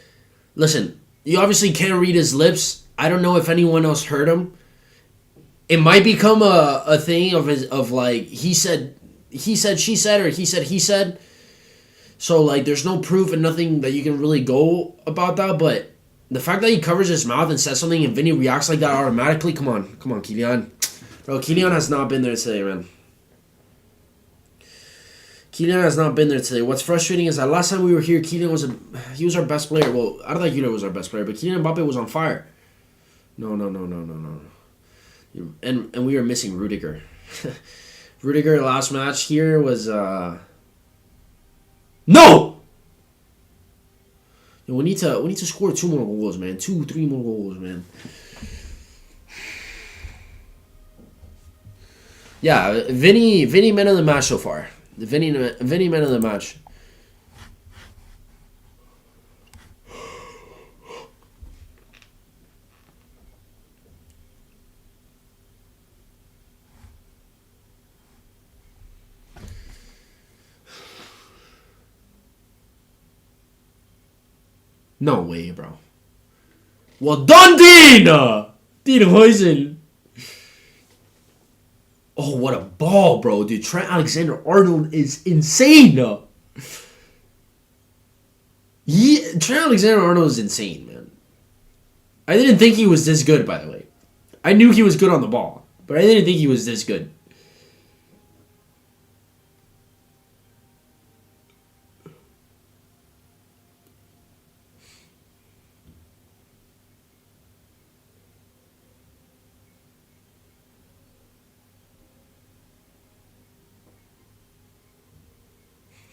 [SPEAKER 1] listen, you obviously can't read his lips. I don't know if anyone else heard him. It might become a thing of like he said, she said, or he said. So like there's no proof and nothing that you can really go about that. But the fact that he covers his mouth and says something and Vinny reacts like that automatically, come on, Kylian. Bro, Kylian has not been there today, man. Kylian has not been there today. What's frustrating is that last time we were here, Kylian was our best player. Well, I don't think Kylian was our best player, but Kylian Mbappe was on fire. No. And we were missing Rudiger. Rudiger last match here was no. Yo, we need to score 2 more goals, man. 2-3 more goals, man. Yeah, Vinny man of the match so far. The Vinny man of the match. No way, bro. Well done, Dean! Dean Huijsen. Oh, what a ball, bro. Dude, Trent Alexander-Arnold is insane. Trent Alexander-Arnold is insane, man. I didn't think he was this good, by the way. I knew he was good on the ball, but I didn't think he was this good.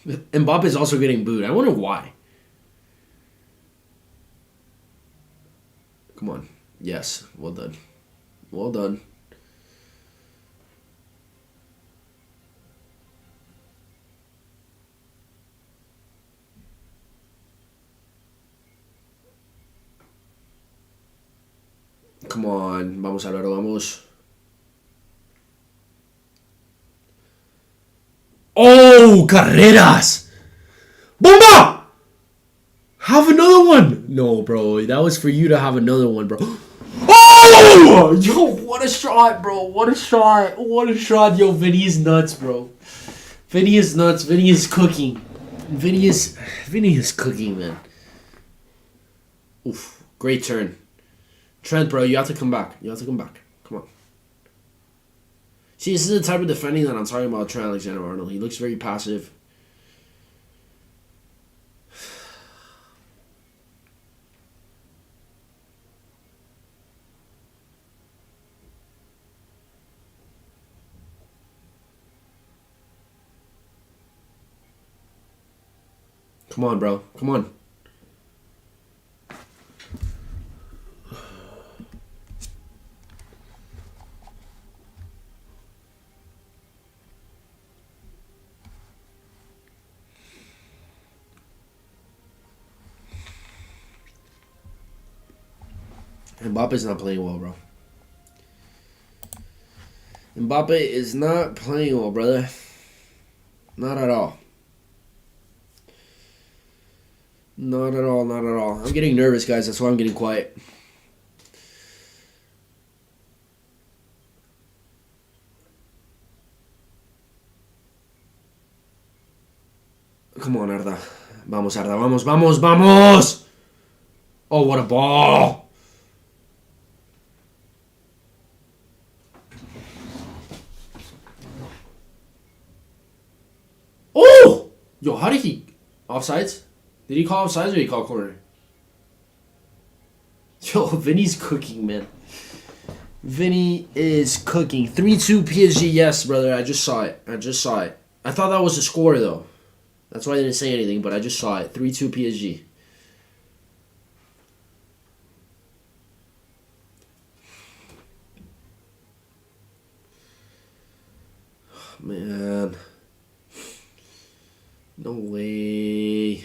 [SPEAKER 1] Mbappe is also getting booed. I wonder why. Come on. Yes. Well done. Well done. Come on. Vamos, Álvaro. Vamos. Oh, Carreras! Bomba! Have another one! No, bro. That was for you to have another one, bro. Oh! Yo, what a shot, bro. What a shot. What a shot. Yo, Vinny is nuts, bro. Vinny is nuts. Vinny is cooking. Vinny is cooking, man. Oof. Great turn. Trent, bro, you have to come back. You have to come back. Come on. See, this is the type of defending that I'm talking about, Trent Alexander-Arnold. He looks very passive. Come on, bro. Come on. Mbappe's not playing well, bro. Mbappe is not playing well, brother. Not at all. Not at all, not at all. I'm getting nervous, guys. That's why I'm getting quiet. Come on, Arda. Vamos, Arda. Vamos, vamos, vamos! Oh, what a ball! Oh! Yo, how did he... Offsides? Did he call offsides or did he call corner? Yo, Vinny's cooking, man. Vinny is cooking. 3-2 PSG, yes, brother. I just saw it. I thought that was the score, though. That's why I didn't say anything, but I just saw it. 3-2 PSG. Man. No way.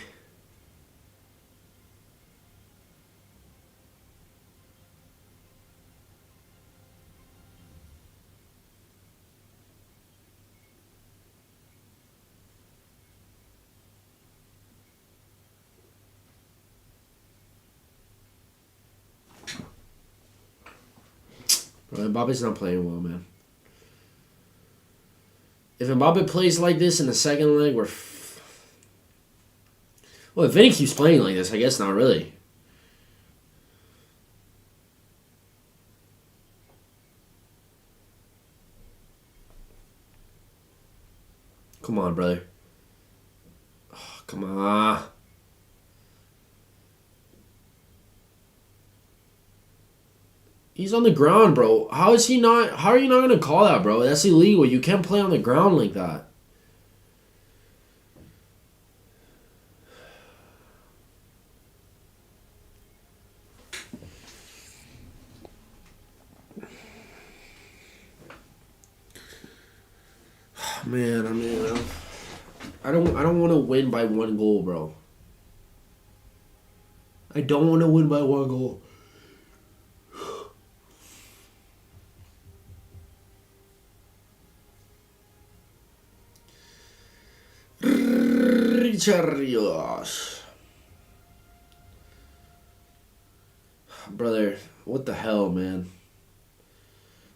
[SPEAKER 1] Bro, Mbappe's not playing well, man. If Mbappe plays like this in the second leg, we're... Well, if Vinny keeps playing like this, I guess not really. Come on, brother. Oh, come on. He's on the ground, bro. How is he not... How are you not going to call that, bro? That's illegal. You can't play on the ground like that. Man, I don't want to win by 1 goal, bro. I don't want to win by 1 goal. Richarrios. Brother, what the hell, man?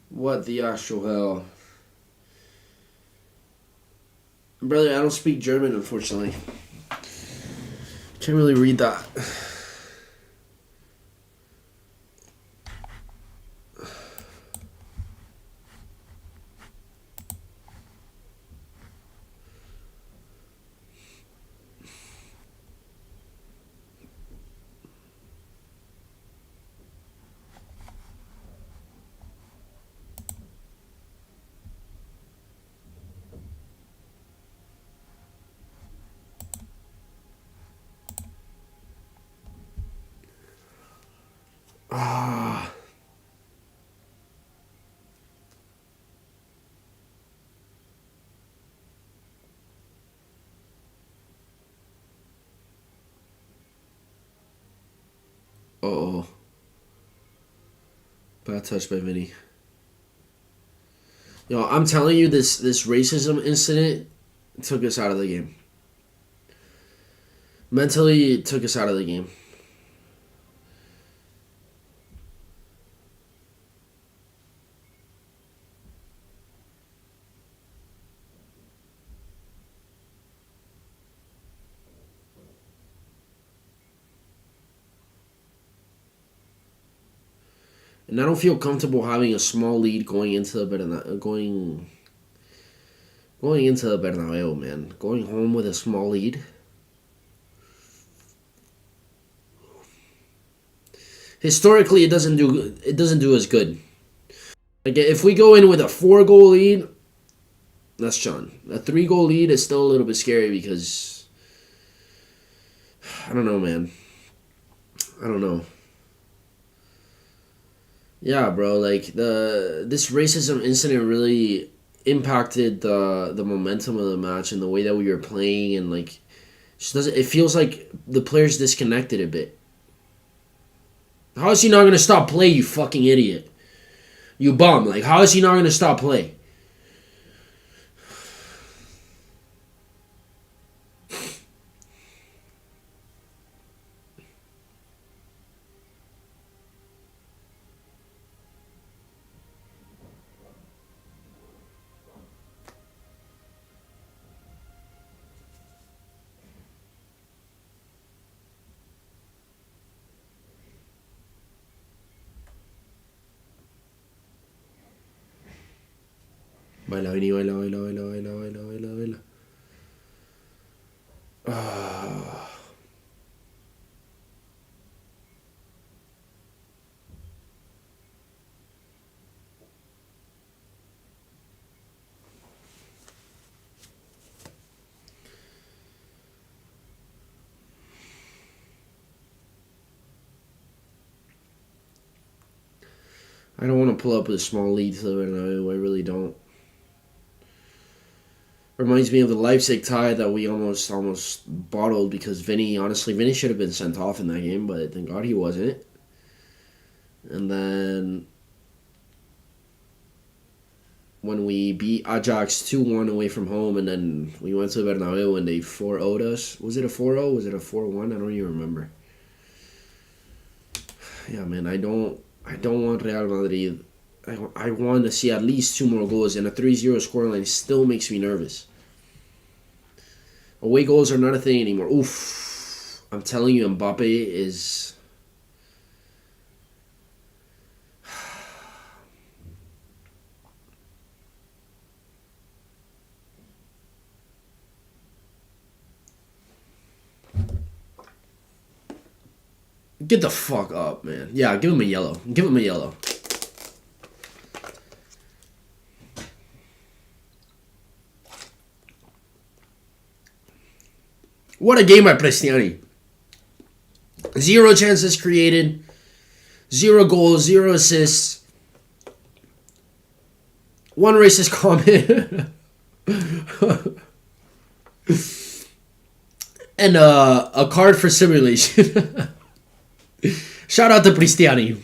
[SPEAKER 1] What the actual hell? Brother, I don't speak German, unfortunately. Can't really read that. Ah. Uh-oh. Bad touch by Vinny. Yo, I'm telling you, this racism incident took us out of the game. Mentally, it took us out of the game. And I don't feel comfortable having a small lead going into the going into the Bernabeu, man. Going home with a small lead. Historically, it doesn't do as good. Like if we go in with a 4-goal lead, that's John. A 3-goal lead is still a little bit scary because I don't know, man. I don't know. Yeah, bro, like this racism incident really impacted the momentum of the match and the way that we were playing, and like it feels like the players disconnected a bit. How is he not gonna stop play, you fucking idiot? You bum. Like, how is he not gonna stop play? Baila, vení, baila, baila, baila, baila, baila, baila, baila. Ah. I don't want to pull up with a small lead to the Bernabeu. I really don't. Reminds me of the Leipzig tie that we almost bottled because Vinny should have been sent off in that game, but thank God he wasn't. And then when we beat Ajax 2-1 away from home, and then we went to the Bernabeu and they 4-0'd us. Was it a 4-0? Was it a 4-1? I don't even remember. Yeah, man, I don't want Real Madrid. I want to see at least 2 more goals, and a 3-0 scoreline still makes me nervous. Away goals are not a thing anymore. Oof. I'm telling you, Mbappe is... Get the fuck up, man. Yeah, give him a yellow. Give him a yellow. What a game by Prestiani. 0 chances created. 0 goals. 0 assists. 1 racist comment. And a card for simulation. Shout out to Prestiani.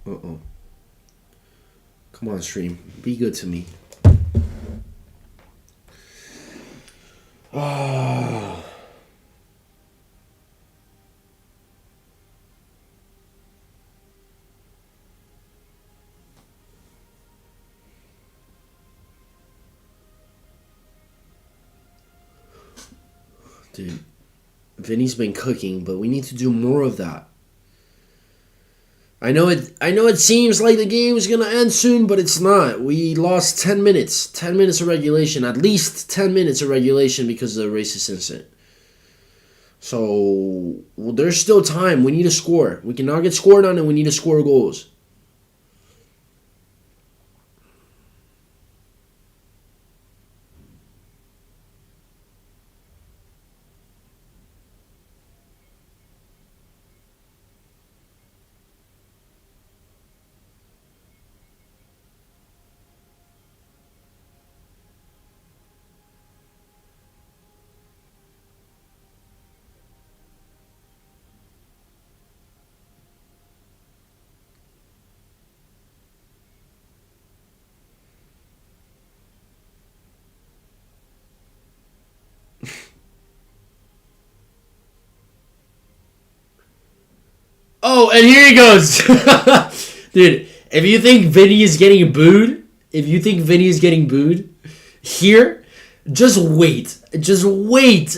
[SPEAKER 1] Uh-oh. Come on, stream. Be good to me. Oh. Dude, Vinny's been cooking, but we need to do more of that. I know it seems like the game is gonna end soon, but it's not. We lost 10 minutes. 10 minutes of regulation. At least 10 minutes of regulation because of the racist incident. So, well, there's still time. We need to score. We cannot get scored on, and we need to score goals. Oh, and here he goes. Dude, if you think Vinny is getting booed, here, just wait. Just wait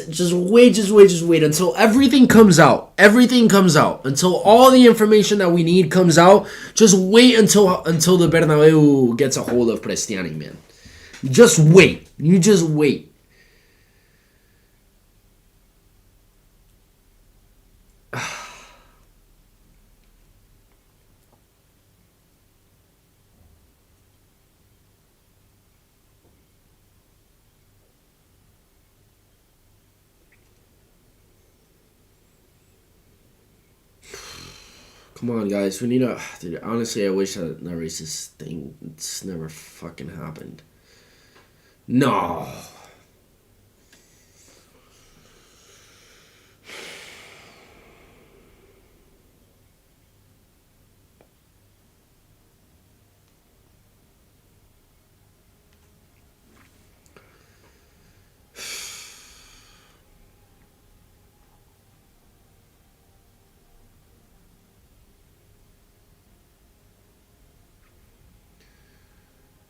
[SPEAKER 1] until everything comes out. Until all the information that we need comes out. Just wait until the Bernabeu gets a hold of Prestiani, man. Just wait. You just wait. Come on, guys. We need a... Dude, honestly, I wish that racist thing it's never fucking happened. No.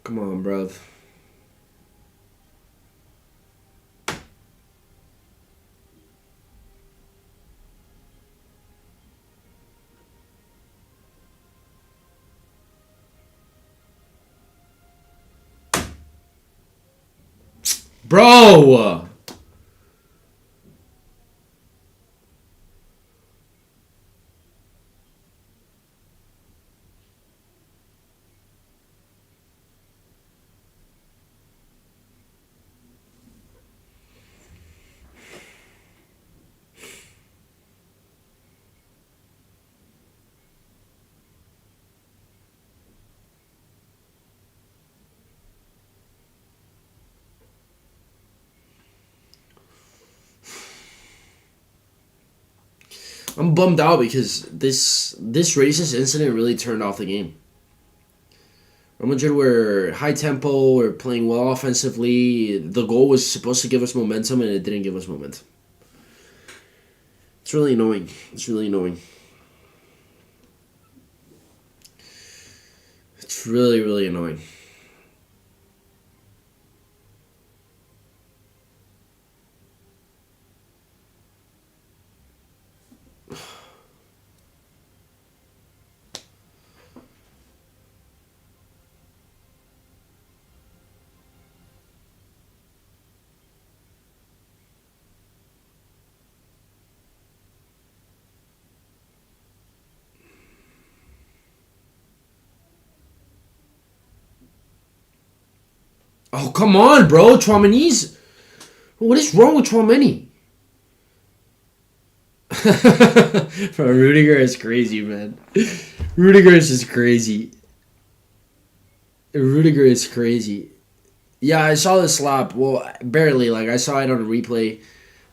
[SPEAKER 1] Come on, bruv. Bro! I'm bummed out because this racist incident really turned off the game. Real Madrid were high tempo, we're playing well offensively. The goal was supposed to give us momentum, and it didn't give us momentum. It's really annoying. It's really annoying. It's really, really annoying. Oh, come on, bro. Chouamani's... What is wrong with Chouamani? Bro, Rudiger is crazy, man. Rudiger is just crazy. Rudiger is crazy. Yeah, I saw the slap. Well, barely. Like, I saw it on a replay.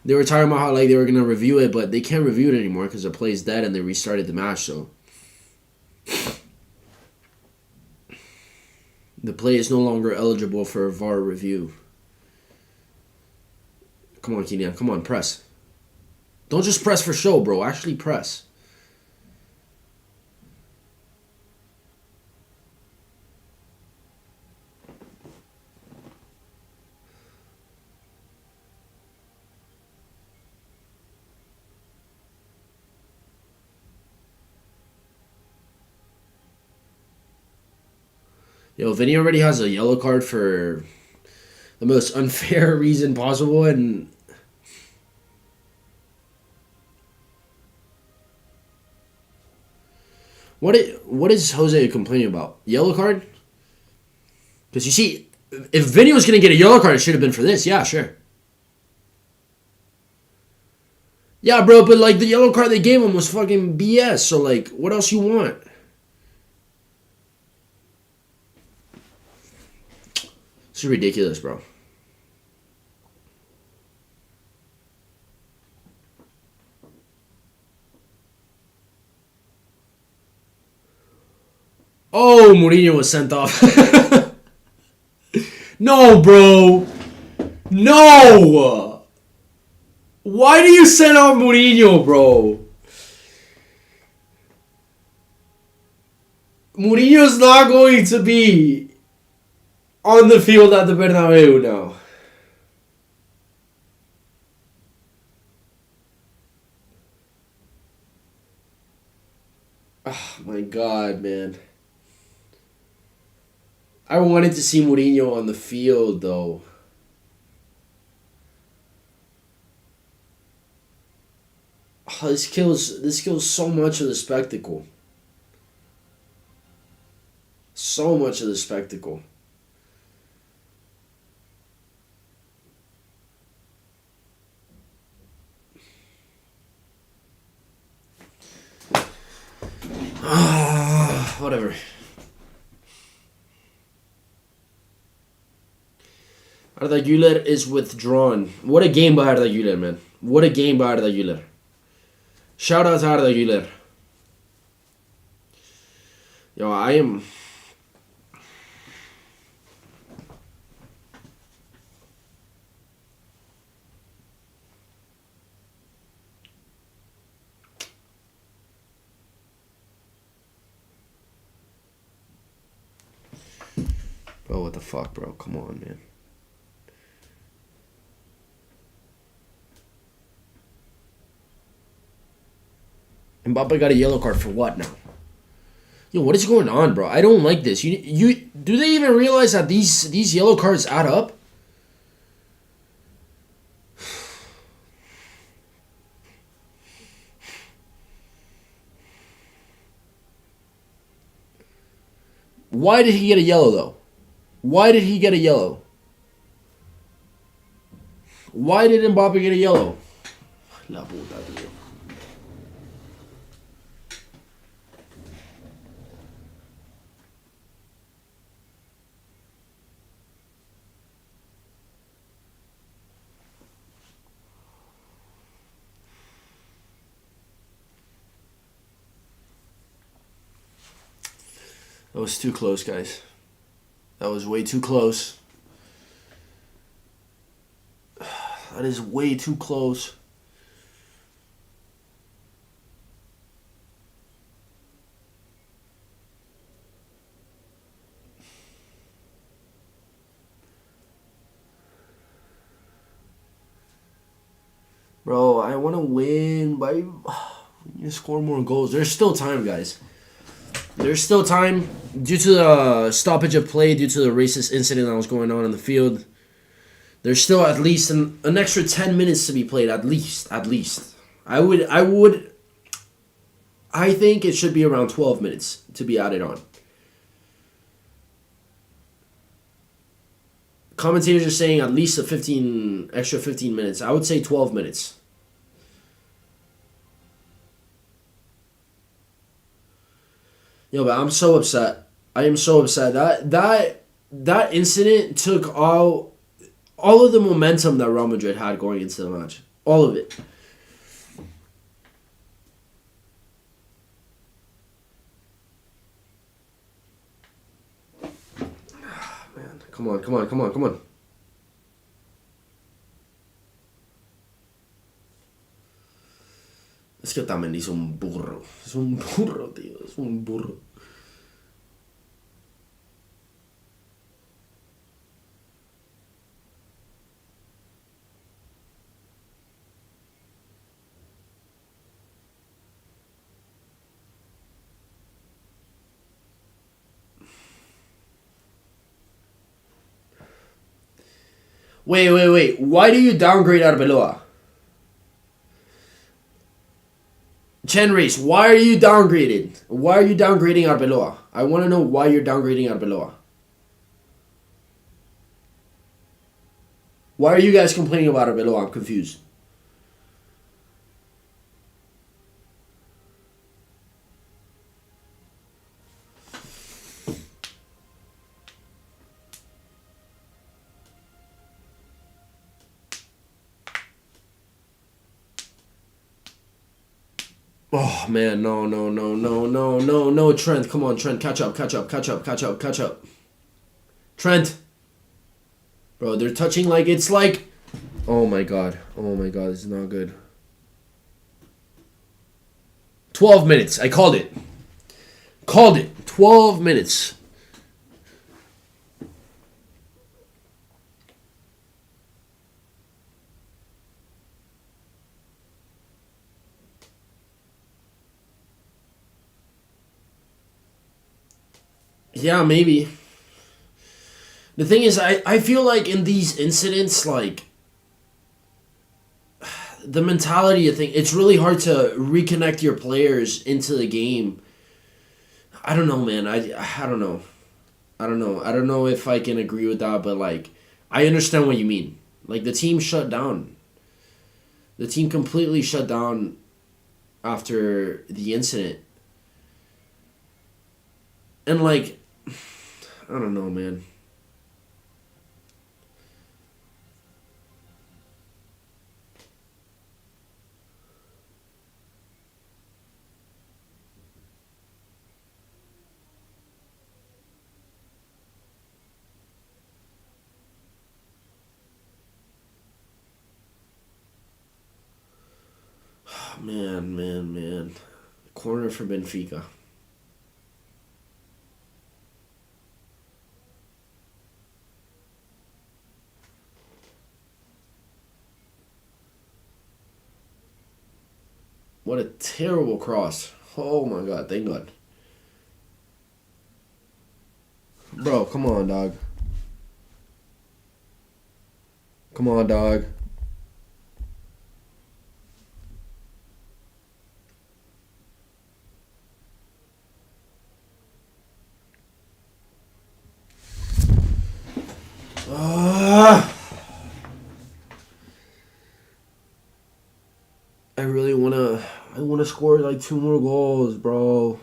[SPEAKER 1] They were talking about how, like, they were going to review it, but they can't review it anymore because the play's dead and they restarted the match, so... The play is no longer eligible for a VAR review. Come on, Kylian. Come on, press. Don't just press for show, bro. Actually press. Yo, Vinny already has a yellow card for the most unfair reason possible, and what is Jose complaining about? Yellow card? Because you see, if Vinny was gonna get a yellow card, it should have been for this. Yeah, sure. Yeah, bro, but like the yellow card they gave him was fucking BS. So like, what else you want? This is ridiculous, bro. Oh, Mourinho was sent off. No, bro. No. Why do you send off Mourinho, bro? Mourinho's not going to be on the field at the Bernabeu now. Oh my god, man. I wanted to see Mourinho on the field, though. Oh, this kills so much of the spectacle. So much of the spectacle. Whatever. Arda Güler is withdrawn. What a game by Arda Güler, man. What a game by Arda Güler. Shout out to Arda Güler. Yo, I am... Bro, what the fuck, bro? Come on, man. Mbappe got a yellow card for what now? Yo, what is going on, bro? I don't like this. You do they even realize that these yellow cards add up? Why did he get a yellow though? Why did he get a yellow? Why did Mbappe get a yellow? La puta, tío. That was too close, guys. That was way too close. That is way too close. Bro, I want to win, but we need to score more goals. There's still time, guys. There's still time due to the stoppage of play, due to the racist incident that was going on in the field. There's still at least an extra 10 minutes to be played, at least. I think it should be around 12 minutes to be added on. Commentators are saying at least extra 15 minutes. I would say 12 minutes. Yo, but I'm so upset. I am so upset. That incident took all of the momentum that Real Madrid had going into the match. All of it. Man, come on. Es que también es un burro. Es un burro, tío. Es un burro. Wait. Why do you downgrade Arbeloa? Chen Reese, why are you downgraded? Why are you downgrading Arbeloa? I want to know why you're downgrading Arbeloa. Why are you guys complaining about Arbeloa? I'm confused. Oh man, no, Trent, come on, Trent, catch up. Trent. Bro, they're touching like it's like oh my god, this is not good. 12 minutes. I called it. 12 minutes. Yeah, maybe. The thing is, I feel like in these incidents, like, the mentality of thing, it's really hard to reconnect your players into the game. I don't know, man. I don't know. I don't know if I can agree with that, but, like, I understand what you mean. Like, the team shut down. The team completely shut down after the incident. And like, I don't know, man. Man. Corner for Benfica. What a terrible cross. Oh my god, thank God. Bro, come on, dog. Come on, dog. Ah. I wanna score like 2 more goals, bro.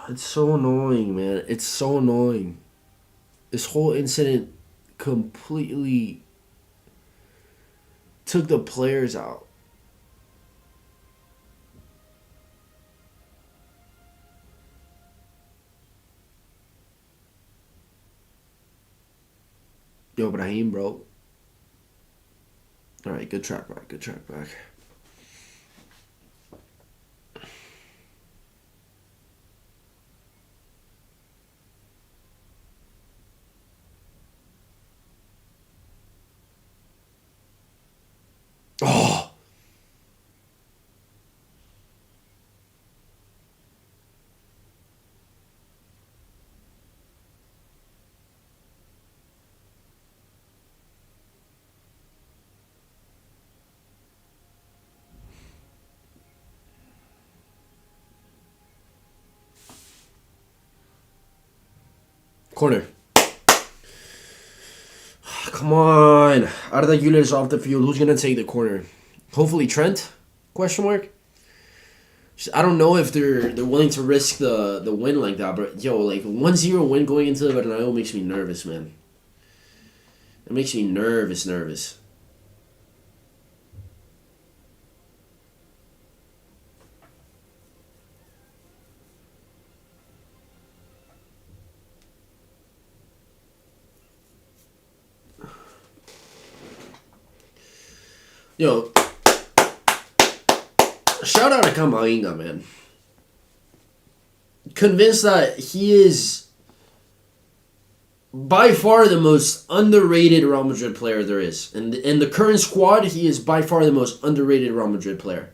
[SPEAKER 1] It's so annoying, man. It's so annoying. This whole incident completely took the players out. Yo, Brahim, bro. Alright, good track back. Good track back. Oh! Corner. Come on. Arda Güler's off the field. Who's going to take the corner? Hopefully Trent? Question mark? I don't know if they're willing to risk the win like that, but yo, like 1-0 win going into the Bernabeu makes me nervous, man. It makes me nervous. Yo, shout out to Kamavinga, man. Convinced that he is by far the most underrated Real Madrid player there is. In the current squad, he is by far the most underrated Real Madrid player.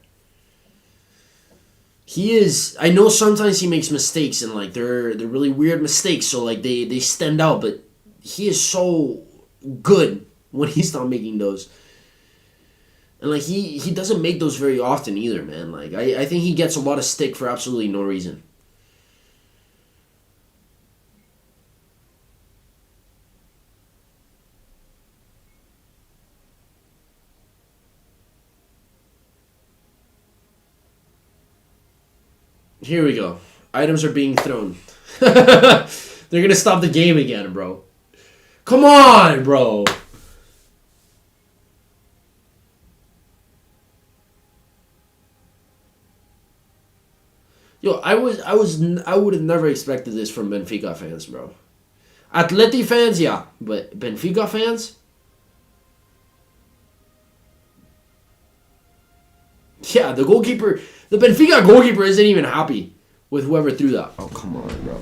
[SPEAKER 1] He is. I know sometimes he makes mistakes and like they're really weird mistakes, so like they stand out. But he is so good when he's not making those. And like he doesn't make those very often either, man. Like I think he gets a lot of stick for absolutely no reason. Here we go. Items are being thrown. They're gonna stop the game again, bro. Come on, bro. Yo, I would have never expected this from Benfica fans, bro. Atleti fans, yeah, but Benfica fans, yeah. The Benfica goalkeeper isn't even happy with whoever threw that. Oh, come on, bro.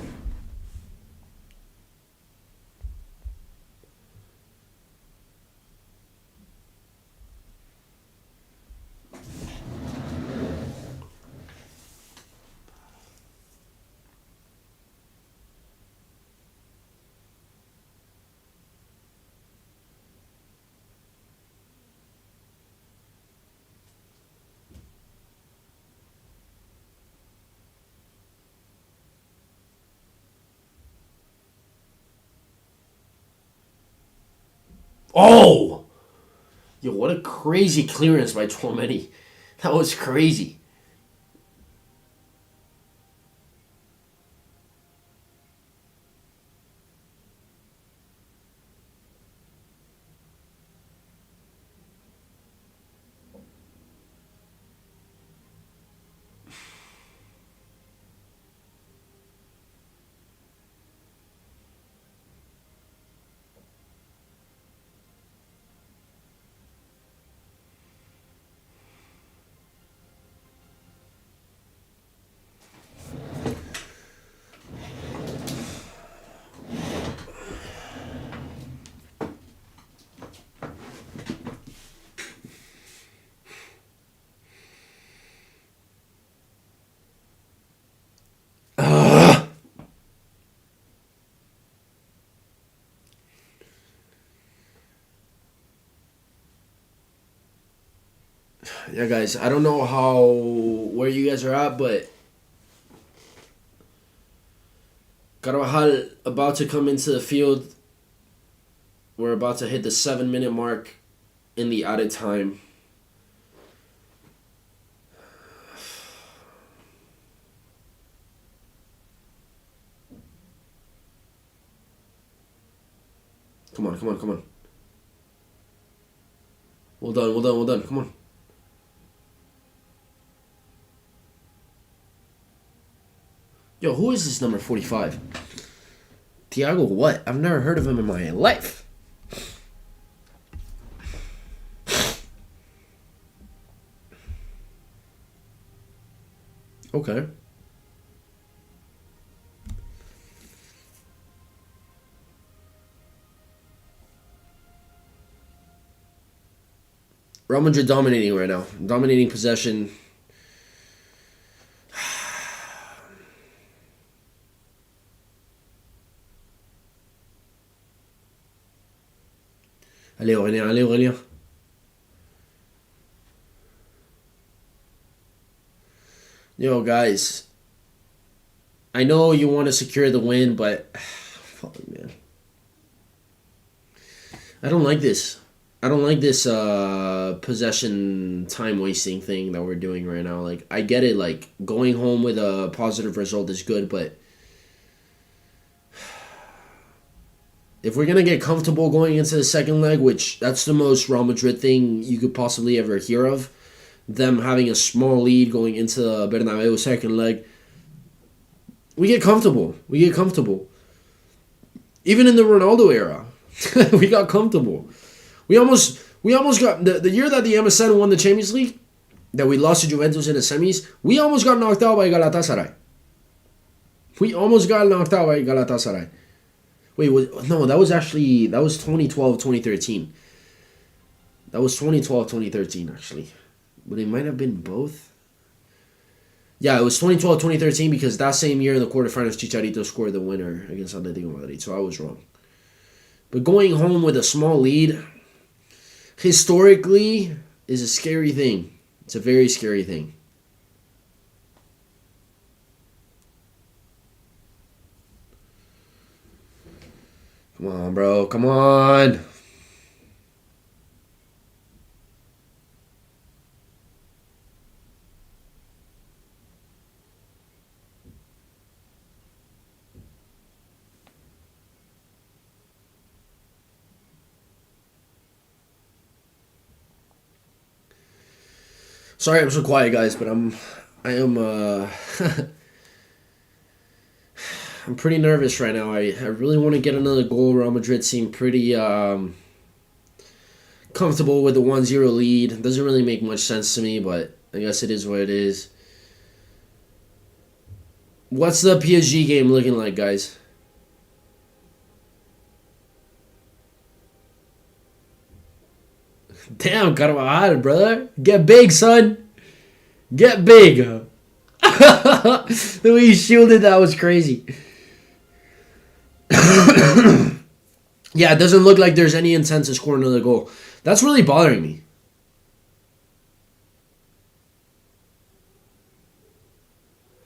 [SPEAKER 1] Oh! Yo, what a crazy clearance by Tchouaméni. That was crazy. Yeah, guys, I don't know where you guys are at, but Carvajal about to come into the field. We're about to hit the 7-minute mark in the added time. Come on, come on, come on. Well done, well done, well done. Come on. Yo, who is this number 45? Thiago what? I've never heard of him in my life. Okay. Real Madrid dominating right now. Dominating possession. Allez Aurélien, allez Aurélien. Yo, guys. I know you want to secure the win, but fuck, man. I don't like this. I don't like this possession time wasting thing that we're doing right now. Like, I get it, like, going home with a positive result is good, but if we're going to get comfortable going into the second leg, which that's the most Real Madrid thing you could possibly ever hear of, them having a small lead going into the Bernabeu second leg, we get comfortable. We get comfortable. Even in the Ronaldo era, we got comfortable. We almost got the year that the MSN won the Champions League, that we lost to Juventus in the semis. We almost got knocked out by Galatasaray. We almost got knocked out by Galatasaray. Wait, that was 2012, 2013. That was 2012, 2013 actually, but it might have been both. Yeah, it was 2012, 2013 because that same year in the quarterfinals, Chicharito scored the winner against Atletico Madrid. So I was wrong. But going home with a small lead, historically, is a scary thing. It's a very scary thing. Come on, bro. Come on. Sorry I'm so quiet, guys, but I am I'm pretty nervous right now. I really want to get another goal. Real Madrid seem pretty comfortable with the 1-0 lead. It doesn't really make much sense to me, but I guess it is what it is. What's the PSG game looking like, guys? Damn, Carvajal, brother. Get big, son. Get big. The way he shielded that was crazy. Yeah, it doesn't look like there's any intent to score another goal. That's really bothering me.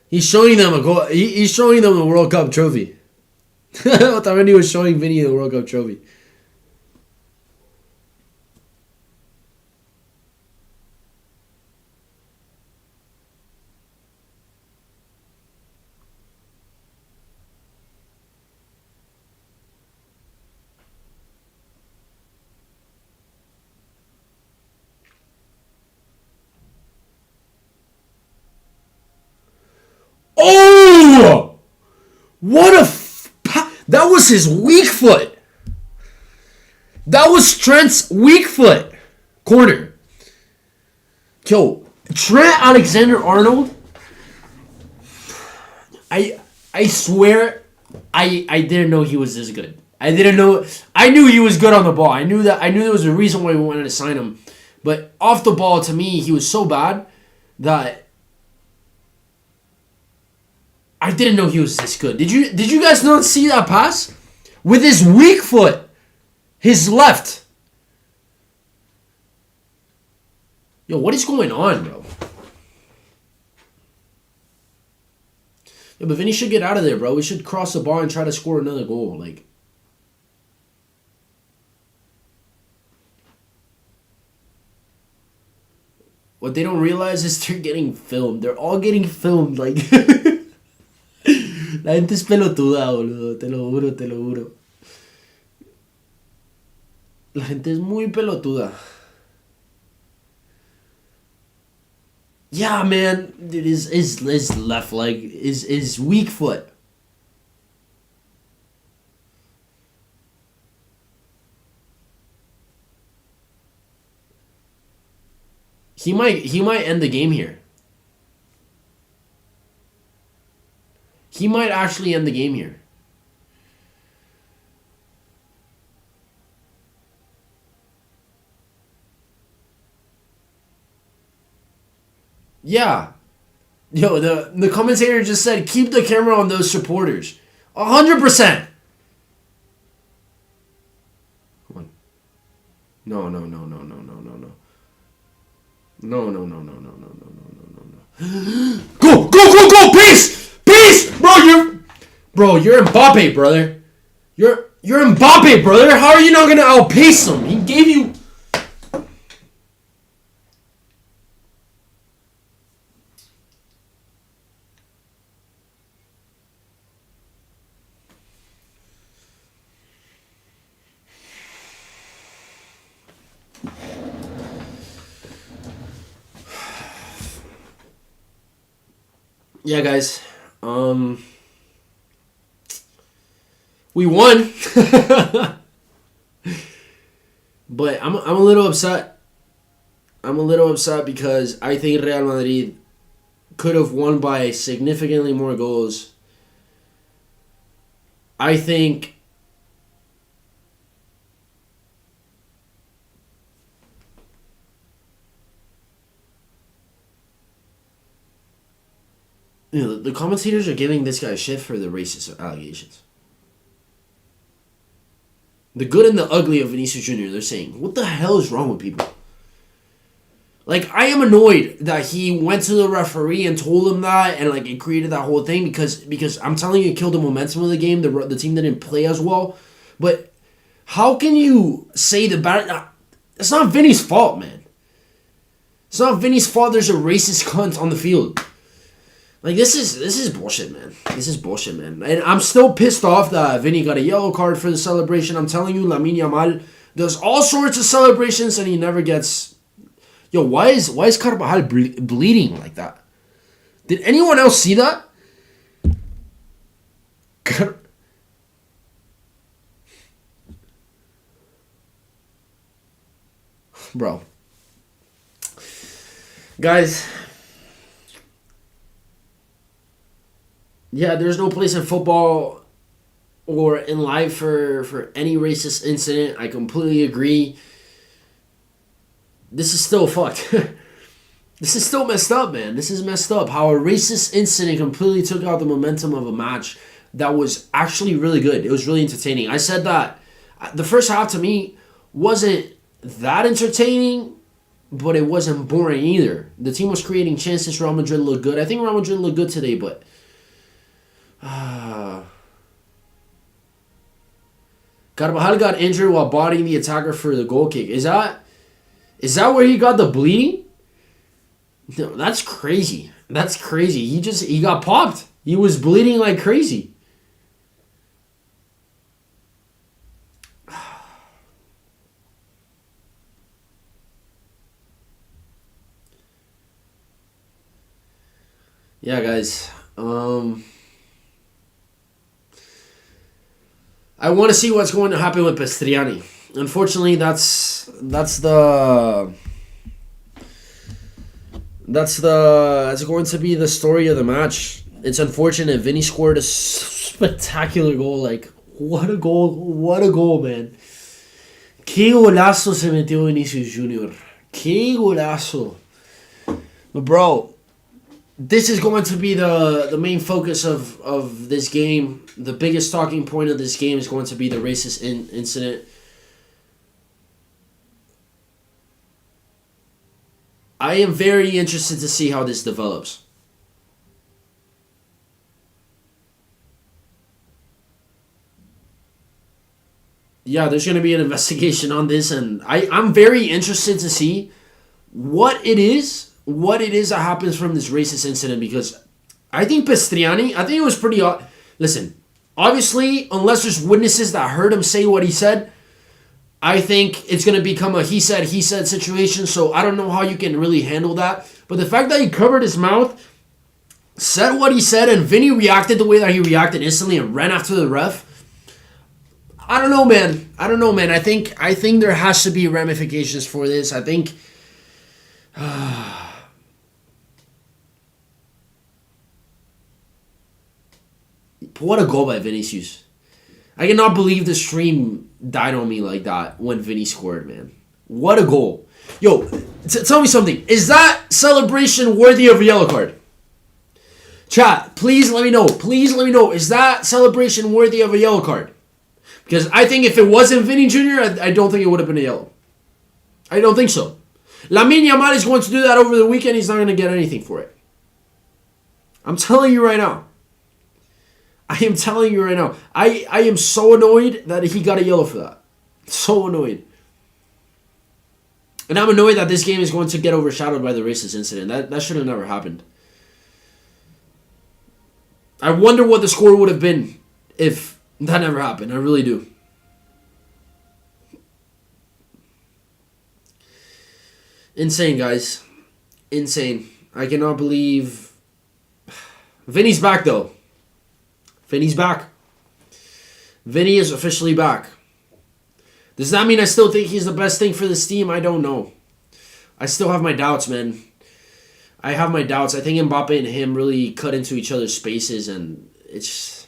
[SPEAKER 1] He's showing them a goal. He's showing them the World Cup trophy. Otamendi was showing Vinny the World Cup trophy. Oh! What a... that was his weak foot. That was Trent's weak foot. Corner. Yo, Trent Alexander-Arnold, I swear I didn't know he was this good. I didn't know. I knew he was good on the ball. I knew there was a reason why we wanted to sign him. But off the ball, to me, he was so bad that I didn't know he was this good. Did you guys not see that pass? With his weak foot. His left. Yo, what is going on, bro? Yo, but Vinny should get out of there, bro. We should cross the bar and try to score another goal. Like, what they don't realize is they're getting filmed. They're all getting filmed. Like, la gente es pelotuda, boludo. Te lo juro, te lo juro. La gente es muy pelotuda. Yeah, man. Dude, his left leg is weak foot. He might end the game here. He might actually end the game here. Yeah. Yo, the commentator just said, keep the camera on those supporters. 100%. Come on. No. No. Go! Peace! Bro, you're Mbappe, brother. You're Mbappe, brother. How are you not gonna outpace him? He gave you. Yeah, guys. We won. But I'm a little upset. I'm a little upset because I think Real Madrid could have won by significantly more goals. I think the commentators are giving this guy shit for the racist allegations. The good and the ugly of Vinicius Jr., they're saying, what the hell is wrong with people? Like, I am annoyed that he went to the referee and told him that, and like it created that whole thing because I'm telling you, it killed the momentum of the game. The team didn't play as well. But how can you say the bad? It's not Vinny's fault, man. It's not Vinny's fault. There's a racist cunt on the field. Like, this is bullshit, man. This is bullshit, man. And I'm still pissed off that Vinny got a yellow card for the celebration. I'm telling you, Lamine Yamal does all sorts of celebrations and he never gets. Yo, why is Carvajal bleeding like that? Did anyone else see that? Bro. Guys. Yeah, there's no place in football or in life for any racist incident. I completely agree. This is still fucked. This is still messed up, man. This is messed up. How a racist incident completely took out the momentum of a match that was actually really good. It was really entertaining. I said that the first half to me wasn't that entertaining, but it wasn't boring either. The team was creating chances. Real Madrid looked good. I think Real Madrid looked good today, but Carvajal got injured while bodying the attacker for the goal kick. Is that where he got the bleeding? No, that's crazy. That's crazy. He got popped. He was bleeding like crazy. Yeah, guys. I want to see what's going to happen with Pestriani. Unfortunately, that's going to be the story of the match. It's unfortunate. Vinny scored a spectacular goal. Like, what a goal, man. Qué golazo se metió Vinicius Jr. Qué golazo. But bro, this is going to be the main focus of this game. The biggest talking point of this game is going to be the racist incident. I am very interested to see how this develops. Yeah, there's going to be an investigation on this, and I'm very interested to see what it is that happens from this racist incident, because I think Pestriani, I think it was pretty... Listen, obviously, unless there's witnesses that heard him say what he said, I think it's going to become a he said situation, so I don't know how you can really handle that. But the fact that he covered his mouth, said what he said, and Vinny reacted the way that he reacted instantly and ran after the ref, I don't know, man. I think there has to be ramifications for this. I think... What a goal by Vinicius. I cannot believe the stream died on me like that when Vinny scored, man. What a goal. Yo, tell me something. Is that celebration worthy of a yellow card? Chat, please let me know. Please let me know. Is that celebration worthy of a yellow card? Because I think if it wasn't Vinny Jr., I don't think it would have been a yellow. I don't think so. Lamine Yamal is going to do that over the weekend. He's not going to get anything for it. I'm telling you right now. I am telling you right now. I am so annoyed that he got a yellow for that. So annoyed. And I'm annoyed that this game is going to get overshadowed by the racist incident. That should have never happened. I wonder what the score would have been if that never happened. I really do. Insane, guys. Insane. I cannot believe... Vinny's back, though. Vinny's back. Vinny is officially back. Does that mean I still think he's the best thing for this team? I don't know. I still have my doubts, man. I have my doubts. I think Mbappe and him really cut into each other's spaces, and it's...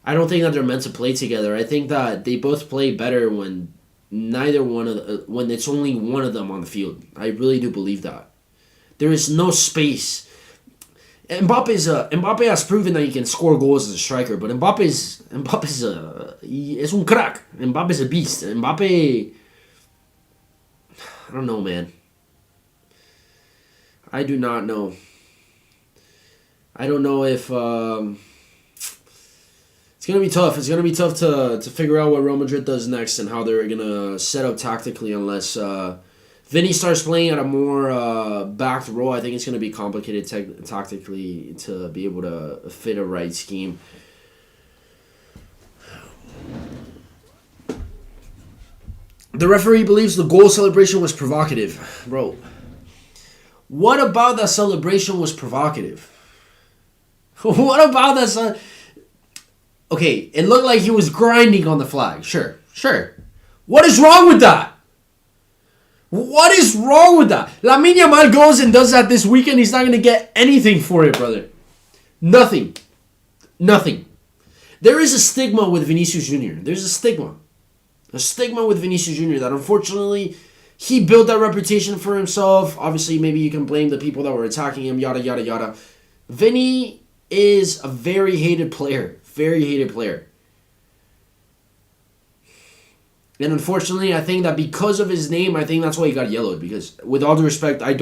[SPEAKER 1] I don't think that they're meant to play together. I think that they both play better when when it's only one of them on the field. I really do believe that. There is no space. Mbappe has proven that he can score goals as a striker, but Mbappe's un crack. Mbappe's a beast. Mbappe, I don't know, man. I do not know. I don't know if it's gonna be tough. It's gonna be tough to figure out what Real Madrid does next and how they're gonna set up tactically unless Vinny starts playing at a more backed role. I think it's going to be complicated tactically to be able to fit a right scheme. The referee believes the goal celebration was provocative. Bro, what about that celebration was provocative? What about that? Okay, it looked like he was grinding on the flag. Sure. What is wrong with that? What is wrong with that? Lamine Yamal goes and does that this weekend. He's not going to get anything for it, brother. Nothing. There is a stigma with Vinicius Jr. There's a stigma. A stigma with Vinicius Jr. that unfortunately he built that reputation for himself. Obviously, maybe you can blame the people that were attacking him, yada, yada, yada. Vinny is a very hated player. Very hated player. And unfortunately, I think that because of his name, I think that's why he got yellowed. Because with all due respect, I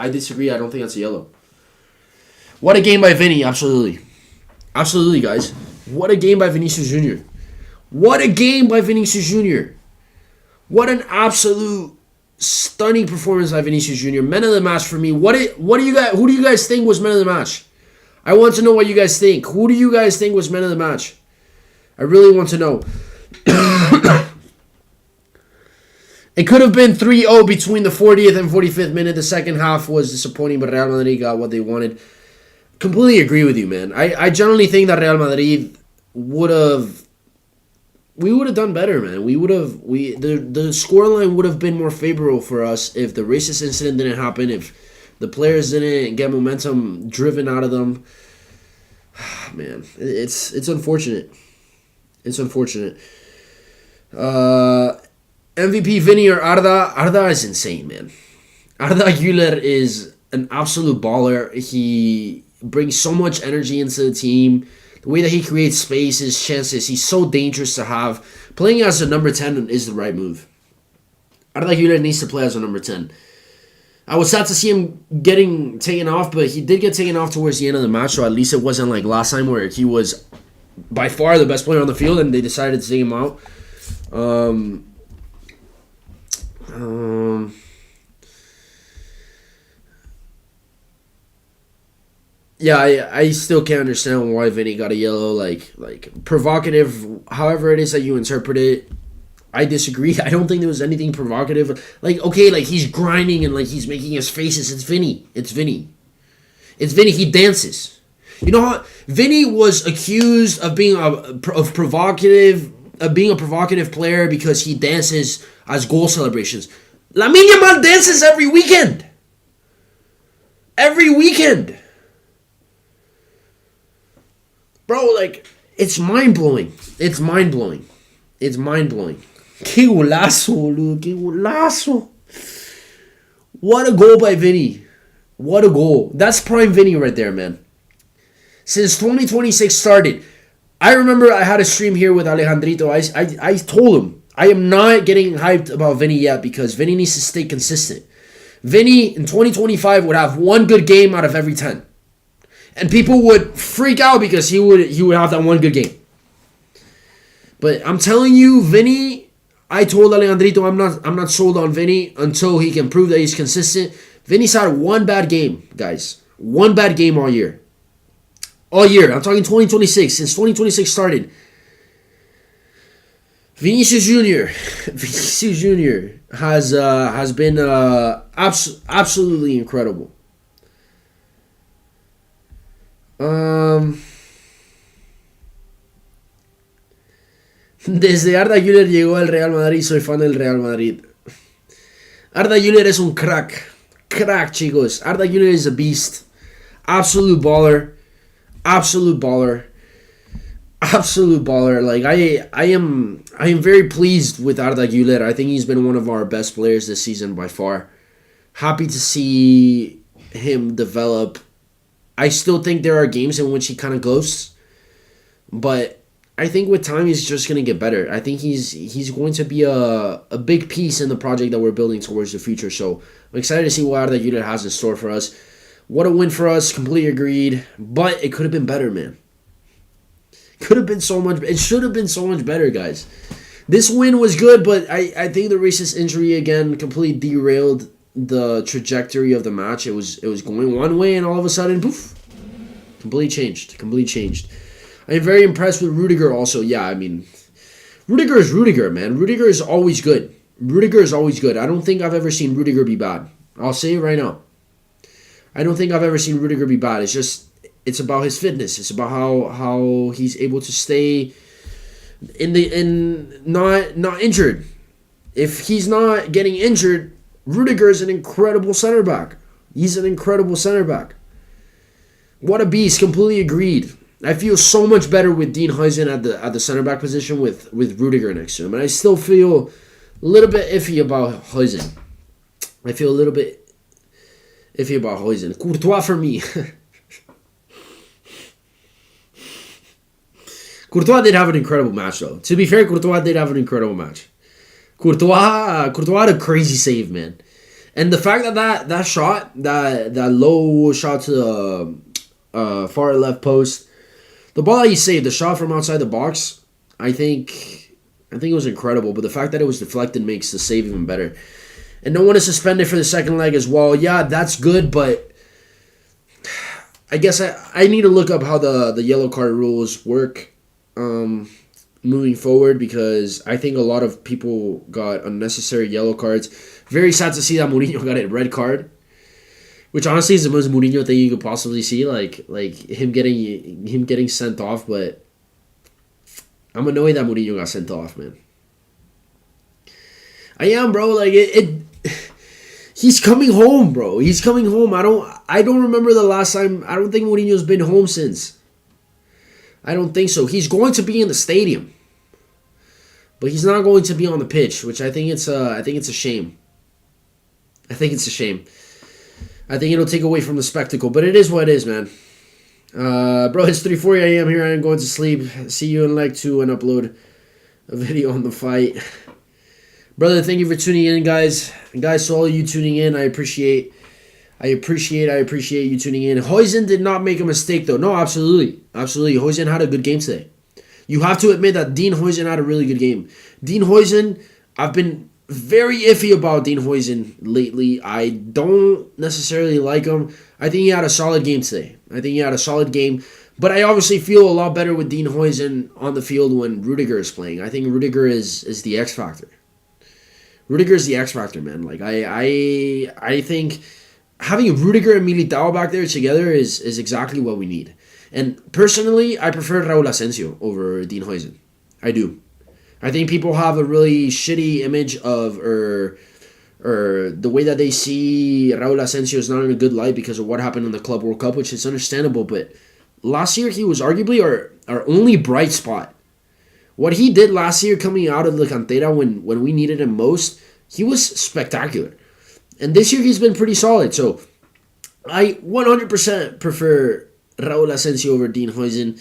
[SPEAKER 1] disagree. I don't think that's a yellow. What a game by Vinny, absolutely. Absolutely, guys. What a game by Vinicius Jr. What a game by Vinicius Jr. What an absolute stunning performance by Vinicius Jr. Man of the match for me. Who do you guys think was man of the match? I want to know what you guys think. Who do you guys think was man of the match? I really want to know. It could have been 3-0 between the 40th and 45th minute. The second half was disappointing, but Real Madrid got what they wanted. Completely agree with you, man. I generally think that Real Madrid would have done better, man. The scoreline would have been more favorable for us if the racist incident didn't happen, if the players didn't get momentum driven out of them. Man, it's unfortunate. It's unfortunate. MVP Vinny or Arda? Arda is insane, man. Arda Güler is an absolute baller. He brings so much energy into the team. The way that he creates space, his chances, he's so dangerous to have. Playing as a number 10 is the right move. Arda Güler needs to play as a number 10. I was sad to see him getting taken off, but he did get taken off towards the end of the match, so at least it wasn't like last time where he was by far the best player on the field and they decided to take him out. Yeah, I still can't understand why Vinny got a yellow. Like provocative, however it is that you interpret it. I disagree. I don't think there was anything provocative. Like, okay, like he's grinding and like he's making his faces. It's Vinny. It's Vinny. It's Vinny. He dances. You know what? Vinny was accused of being being a provocative player because he dances as goal celebrations. Lamine Yamal dances every weekend. Every weekend. Bro, like, it's mind-blowing. It's mind-blowing. It's mind-blowing. Que golazo, boludo. Que golazo. What a goal by Vinny. What a goal. That's prime Vinny right there, man. Since 2026 started, I remember I had a stream here with Alejandrito. I told him, I am not getting hyped about Vinny yet because Vinny needs to stay consistent. Vinny, in 2025, would have one good game out of every 10. And people would freak out because he would have that one good game. But I'm telling you, Vinny, I told Alejandrito I'm not sold on Vinny until he can prove that he's consistent. Vinny's had one bad game, guys. One bad game all year. All year. I'm talking 2026. Since 2026 started. Vinicius Jr. has been absolutely incredible. Desde Arda Güler llegó al Real Madrid, soy fan del Real Madrid. Arda Güler es un crack. Crack, chicos. Arda Güler is a beast. Absolute baller. Absolute baller. Absolute baller. Like I am very pleased with Arda Güler. I think he's been one of our best players this season by far. Happy to see him develop. I still think there are games in which he kind of ghosts, but I think with time he's just going to get better. I think he's going to be a big piece in the project that we're building towards the future. So I'm excited to see what Arda Güler has in store for us. What a win for us. Completely agreed. But it could have been better, man. Could have been so much. It should have been so much better, guys. This win was good, but I think the racist injury again completely derailed the trajectory of the match. It was going one way, and all of a sudden, poof, completely changed. I am very impressed with Rudiger also. Yeah, I mean, Rudiger is Rudiger, man. Rudiger is always good. I don't think I've ever seen Rudiger be bad. I'll say it right now. I don't think I've ever seen Rudiger be bad. It's about his fitness. It's about how he's able to stay not injured. If he's not getting injured, Rudiger is an incredible center back. He's an incredible center back. What a beast. Completely agreed. I feel so much better with Dean Huijsen at the center back position with Rudiger next to him. And I still feel a little bit iffy about Huijsen. Courtois for me. Courtois did have an incredible match, though. To be fair, Courtois did have an incredible match. Courtois had a crazy save, man. And the fact that shot, that low shot to the far left post, the ball that he saved, the shot from outside the box, I think it was incredible. But the fact that it was deflected makes the save even better. And no one is suspended for the second leg as well. Yeah, that's good, but I guess I need to look up how the yellow card rules work moving forward, because I think a lot of people got unnecessary yellow cards. Very sad to see that Mourinho got a red card, which honestly is the most Mourinho thing you could possibly see, like him getting sent off. But I'm annoyed that Mourinho got sent off, man. I am, bro. Like he's coming home, bro. He's coming home. I don't remember the last time. I don't think Mourinho's been home since. I don't think so. He's going to be in the stadium, but he's not going to be on the pitch, which I think it's a shame. I think it'll take away from the spectacle, but it is what it is, man. Bro, it's 3:40 a.m. here. I am going to sleep. See you in leg 2 and upload a video on the fight. Brother, thank you for tuning in, guys. And guys, to all of you tuning in, I appreciate you tuning in. Huijsen did not make a mistake, though. No, absolutely. Absolutely. Huijsen had a good game today. You have to admit that Dean Huijsen had a really good game. Dean Huijsen, I've been very iffy about Dean Huijsen lately. I don't necessarily like him. I think he had a solid game today. But I obviously feel a lot better with Dean Huijsen on the field when Rudiger is playing. I think Rudiger is the X factor. Rudiger is the X factor, man. Like I think having Rudiger and Militao back there together is exactly what we need. And personally, I prefer Raul Asensio over Dean Huijsen. I do. I think people have a really shitty image of or the way that they see Raul Asensio is not in a good light because of what happened in the Club World Cup, which is understandable. But last year, he was arguably our only bright spot. What he did last year coming out of the Cantera when we needed him most, he was spectacular. And this year, he's been pretty solid. So I 100% prefer Raul Asensio over Dean Huijsen.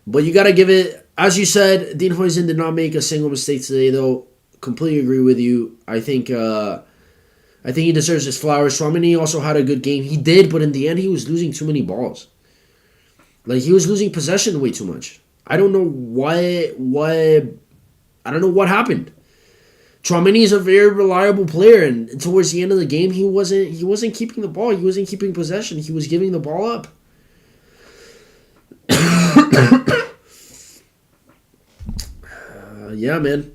[SPEAKER 1] But you got to give it, as you said, Dean Huijsen did not make a single mistake today, though. Completely agree with you. I think he deserves his flowers. Tchouaméni also had a good game. He did, but in the end, he was losing too many balls. Like, he was losing possession way too much. I don't know why. I don't know what happened. Tchouaméni is a very reliable player, and towards the end of the game, he wasn't keeping the ball. He wasn't keeping possession. He was giving the ball up. Yeah, man.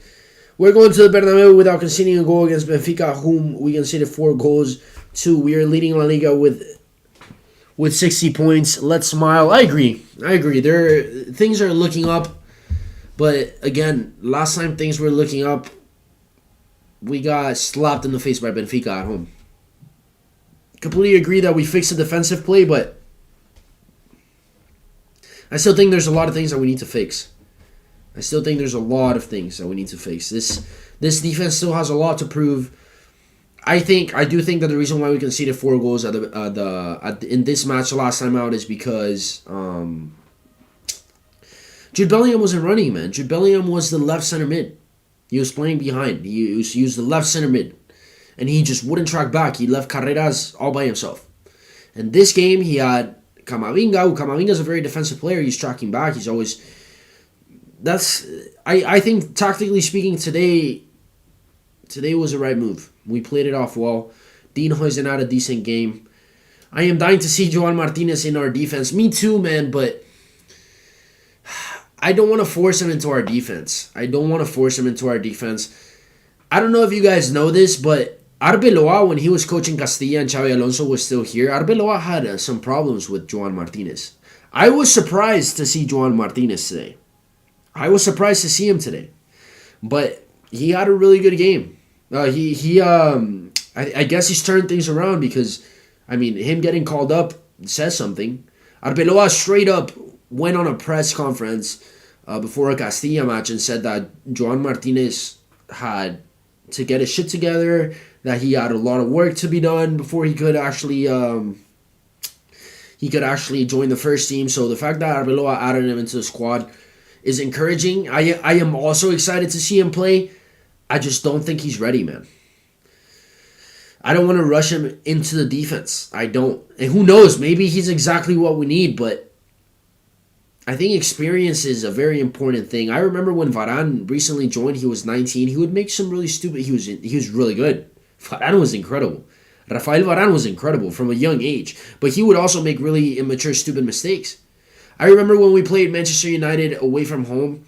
[SPEAKER 1] We're going to the Bernabeu without conceding a goal against Benfica, whom we conceded 4 goals to. We are leading La Liga with 60 points. Let's smile. I agree. Things are looking up. But again, last time things were looking up, we got slapped in the face by Benfica at home. Completely agree that we fixed the defensive play, but I still think there's a lot of things that we need to fix. This defense still has a lot to prove. I do think that the reason why we conceded 4 goals in this match the last time out is because Jude Bellingham wasn't running, man. Jude Bellingham was the left center mid. He was playing behind. He was the left center mid, and he just wouldn't track back. He left Carreras all by himself. And this game, he had Camavinga. Camavinga is a very defensive player. He's tracking back. He's always. I think tactically speaking today was the right move. We played it off well. Dean Huijsen had a decent game. I am dying to see Joan Martinez in our defense. Me too, man, but I don't want to force him into our defense. I don't know if you guys know this, but Arbeloa, when he was coaching Castilla and Xabi Alonso was still here, Arbeloa had some problems with Joan Martinez. I was surprised to see Joan Martinez today. I was surprised to see him today, but he had a really good game. I guess he's turned things around because, I mean, him getting called up says something. Arbeloa straight up went on a press conference before a Castilla match and said that Joan Martinez had to get his shit together, that he had a lot of work to be done before he could actually join the first team. So the fact that Arbeloa added him into the squad is encouraging. I am also excited to see him play. I just don't think he's ready, man. I don't want to rush him into the defense. I don't. And who knows, maybe he's exactly what we need, but I think experience is a very important thing. I remember when Varane recently joined, he was 19. He would make some really stupid. He was really good. Varane was incredible. Rafael Varane was incredible from a young age, but he would also make really immature, stupid mistakes. I remember when we played Manchester United away from home,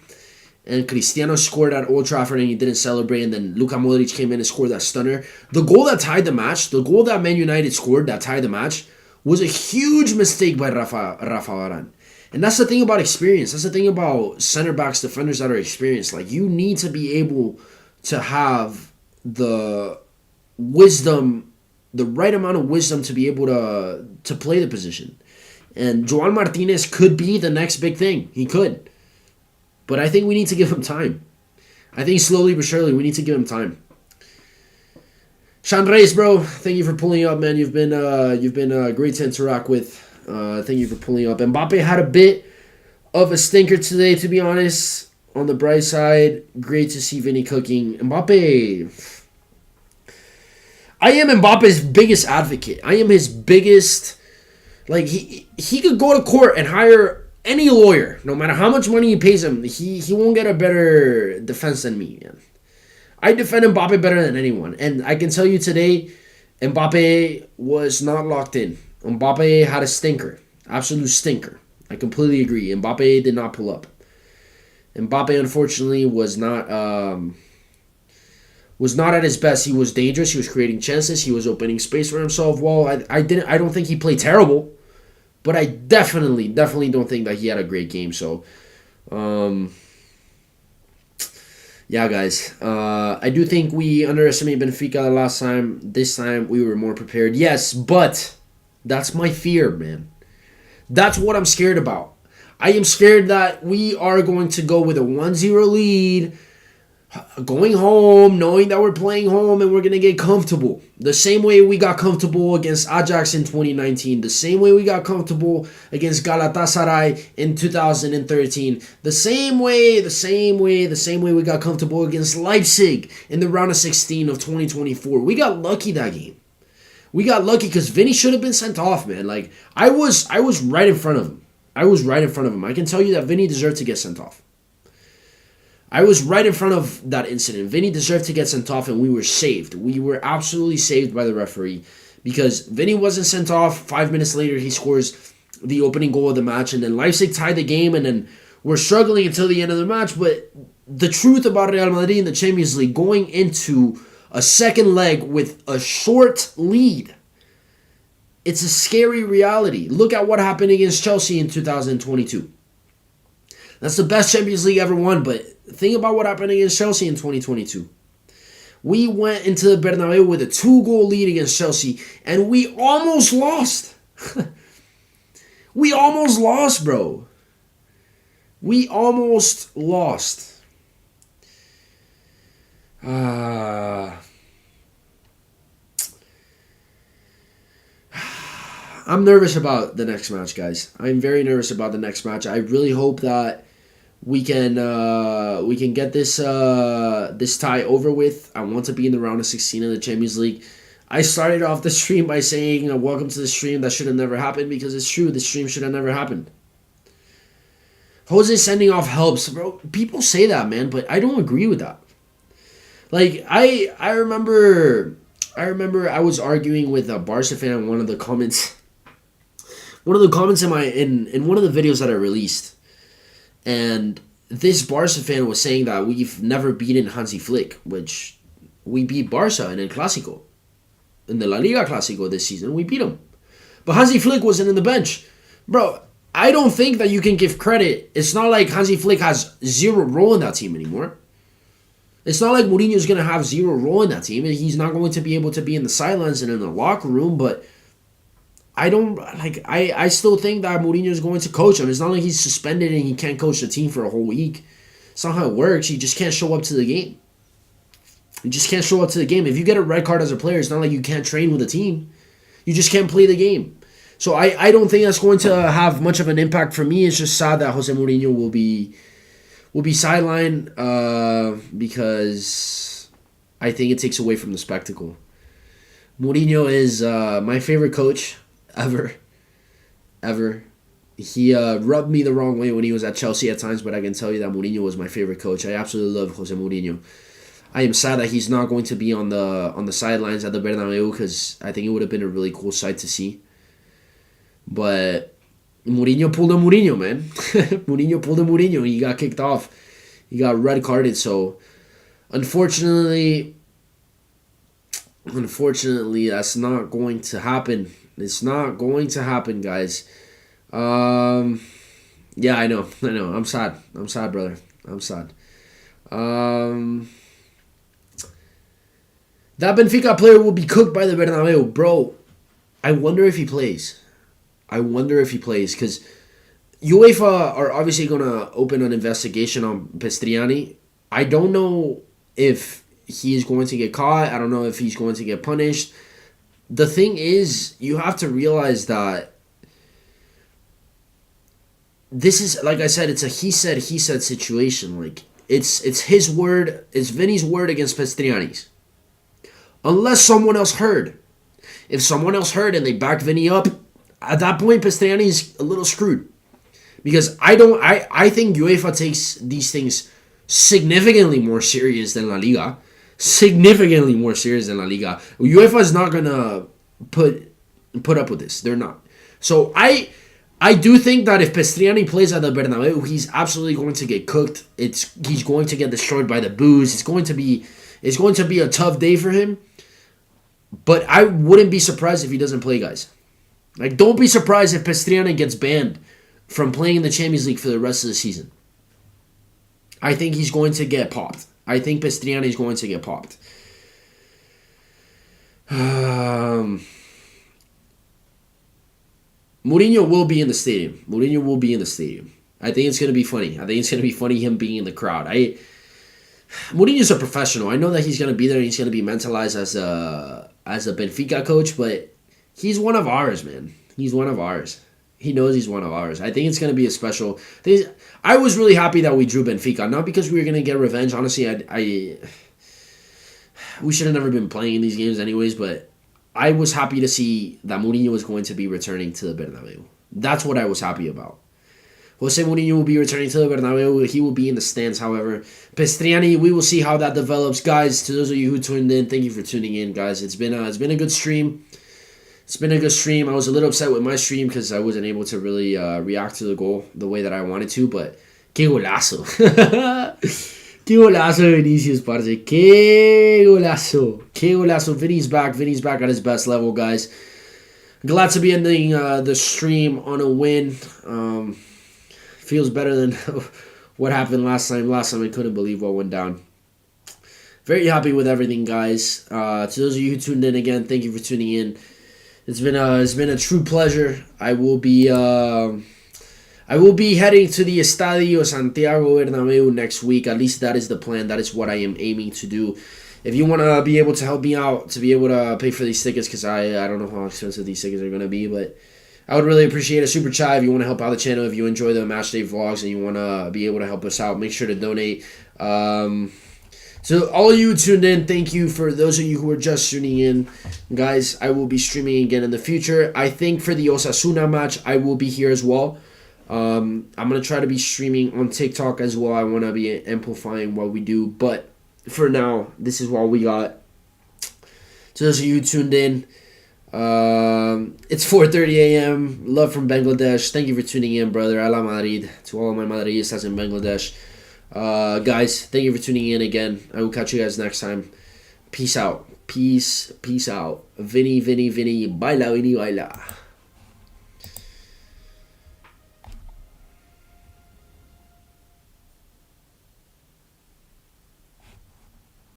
[SPEAKER 1] and Cristiano scored at Old Trafford and he didn't celebrate, and then Luka Modric came in and scored that stunner. The goal that tied the match, the goal that Man United scored that tied the match, was a huge mistake by Rafa Varane. And that's the thing about experience. That's the thing about center backs, defenders that are experienced. Like, you need to be able to have the wisdom, the right amount of wisdom to be able to play the position. And Joan Martinez could be the next big thing. He could. But I think we need to give him time. I think slowly but surely we need to give him time. Sean Reyes, bro, thank you for pulling up, man. You've been great to interact with. Thank you for pulling up. Mbappe had a bit of a stinker today, to be honest. on the bright side, great to see Vinny cooking. Mbappe. I am Mbappe's biggest advocate. I am his biggest. Like, he could go to court and hire any lawyer, no matter how much money he pays him. He won't get a better defense than me, man. I defend Mbappe better than anyone. And I can tell you today, Mbappe was not locked in. Mbappe had a stinker. Absolute stinker. I completely agree. Mbappe did not pull up. Mbappe, unfortunately, was not at his best. He was dangerous. He was creating chances. He was opening space for himself. Well, I don't think he played terrible, but I definitely don't think that he had a great game. So, yeah, guys. I do think we underestimated Benfica the last time. This time, we were more prepared. Yes, but that's my fear, man. That's what I'm scared about. I am scared that we are going to go with a 1-0 lead, going home, knowing that we're playing home and we're going to get comfortable. The same way we got comfortable against Ajax in 2019. The same way we got comfortable against Galatasaray in 2013. The same way we got comfortable against Leipzig in the round of 16 of 2024. We got lucky that game. We got lucky because Vinny should have been sent off, man. Like, I was right in front of him. I can tell you that Vinny deserved to get sent off. I was right in front of that incident. Vinny deserved to get sent off, and we were saved. We were absolutely saved by the referee because Vinny wasn't sent off. 5 minutes later, he scores the opening goal of the match, and then Leipzig tied the game, and then we're struggling until the end of the match. But the truth about Real Madrid in the Champions League, going into a second leg with a short lead, it's a scary reality. Look at what happened against Chelsea in 2022. That's the best Champions League ever won, but think about what happened against Chelsea in 2022. We went into the Bernabeu with a 2-goal lead against Chelsea, and we almost lost. We almost lost, bro. We almost lost. I'm nervous about the next match, guys. I'm very nervous about the next match. I really hope that we can get this tie over with. I want to be in the round of 16 of the Champions League. I started off the stream by saying, welcome to the stream. That should have never happened, because it's true. The stream should have never happened. Jose sending off helps, bro. People say that, man, but I don't agree with that. Like, I remember I was arguing with a Barca fan in one of the comments. One of the comments in one of the videos that I released. And this Barca fan was saying that we've never beaten Hansi Flick, which we beat Barca in El Clásico. In the La Liga Clásico this season, we beat him. But Hansi Flick wasn't in the bench. Bro, I don't think that you can give credit. It's not like Hansi Flick has zero role in that team anymore. It's not like Mourinho's going to have zero role in that team. He's not going to be able to be in the sidelines and in the locker room, but I still think that Mourinho is going to coach him. It's not like he's suspended and he can't coach the team for a whole week. It's not how it works. You just can't show up to the game. You just can't show up to the game. If you get a red card as a player, it's not like you can't train with the team. You just can't play the game. So I don't think that's going to have much of an impact for me. It's just sad that Jose Mourinho will be sidelined because I think it takes away from the spectacle. Mourinho is my favorite coach ever. He rubbed me the wrong way when he was at Chelsea at times, but I can tell you that Mourinho was my favorite coach. I absolutely love Jose Mourinho. I am sad that he's not going to be on the sidelines at the Bernabeu, because I think it would have been a really cool sight to see. But Mourinho pulled a Mourinho, man. Mourinho pulled a Mourinho. He got kicked off. He got red carded. So, unfortunately, that's not going to happen. It's not going to happen, guys. Yeah, I know. I'm sad, brother. I'm sad. That Benfica player will be cooked by the Bernabeu. Bro, I wonder if he plays. Because UEFA are obviously going to open an investigation on Pestriani. I don't know if he is going to get caught. I don't know if he's going to get punished. The thing is, you have to realize that this is, like I said, it's a he said situation. Like it's his word, it's Vinny's word against Pestriani's. Unless someone else heard. If someone else heard and they backed Vinny up, at that point Pestriani's a little screwed. Because I think UEFA takes these things significantly more serious than La Liga. Significantly more serious than La Liga. UEFA is not gonna put up with this. They're not. So I do think that if Pestriani plays at the Bernabeu, he's absolutely going to get cooked. He's going to get destroyed by the boos. It's going to be a tough day for him. But I wouldn't be surprised if he doesn't play, guys. Like, don't be surprised if Pestriani gets banned from playing in the Champions League for the rest of the season. I think he's going to get popped. I think Pestriani is going to get popped. Mourinho will be in the stadium. Mourinho will be in the stadium. I think it's going to be funny. I think it's going to be funny him being in the crowd. Mourinho's a professional. I know that he's going to be there and he's going to be mentalized as a Benfica coach, but he's one of ours, man. He's one of ours. He knows he's one of ours. I think it's going to be a special thing. I was really happy that we drew Benfica. Not because we were going to get revenge. Honestly, we should have never been playing in these games anyways, but I was happy to see that Mourinho was going to be returning to the Bernabeu. That's what I was happy about. Jose Mourinho will be returning to the Bernabeu. He will be in the stands, however. Pestriani, we will see how that develops. Guys, to those of you who tuned in, thank you for tuning in, guys. It's been a good stream. It's been a good stream. I was a little upset with my stream because I wasn't able to really react to the goal the way that I wanted to, but qué golazo. Qué golazo de Vinicius, parce. Qué golazo. Qué golazo. Vinny's back. Vinny's back at his best level, guys. Glad to be ending the stream on a win. Feels better than what happened last time. Last time I couldn't believe what went down. Very happy with everything, guys. To those of you who tuned in again, thank you for tuning in. It's been a true pleasure. I will be heading to the Estadio Santiago Bernabeu next week. At least that is the plan. That is what I am aiming to do. If you want to be able to help me out to be able to pay for these tickets, because I don't know how expensive these tickets are going to be, but I would really appreciate a super chat if you want to help out the channel. If you enjoy the match day vlogs and you want to be able to help us out, make sure to donate. So all you tuned in, thank you. For those of you who are just tuning in, guys, I will be streaming again in the future. I think for the Osasuna match, I will be here as well. I'm going to try to be streaming on TikTok as well. I want to be amplifying what we do. But for now, this is what we got. To those of you who tuned in, it's 4:30 a.m. Love from Bangladesh. Thank you for tuning in, brother. Hala Madrid. To all of my Madridistas in Bangladesh. Guys, thank you for tuning in again. I will catch you guys next time. Peace out. Peace out. Vinny, baila, Vinny, baila.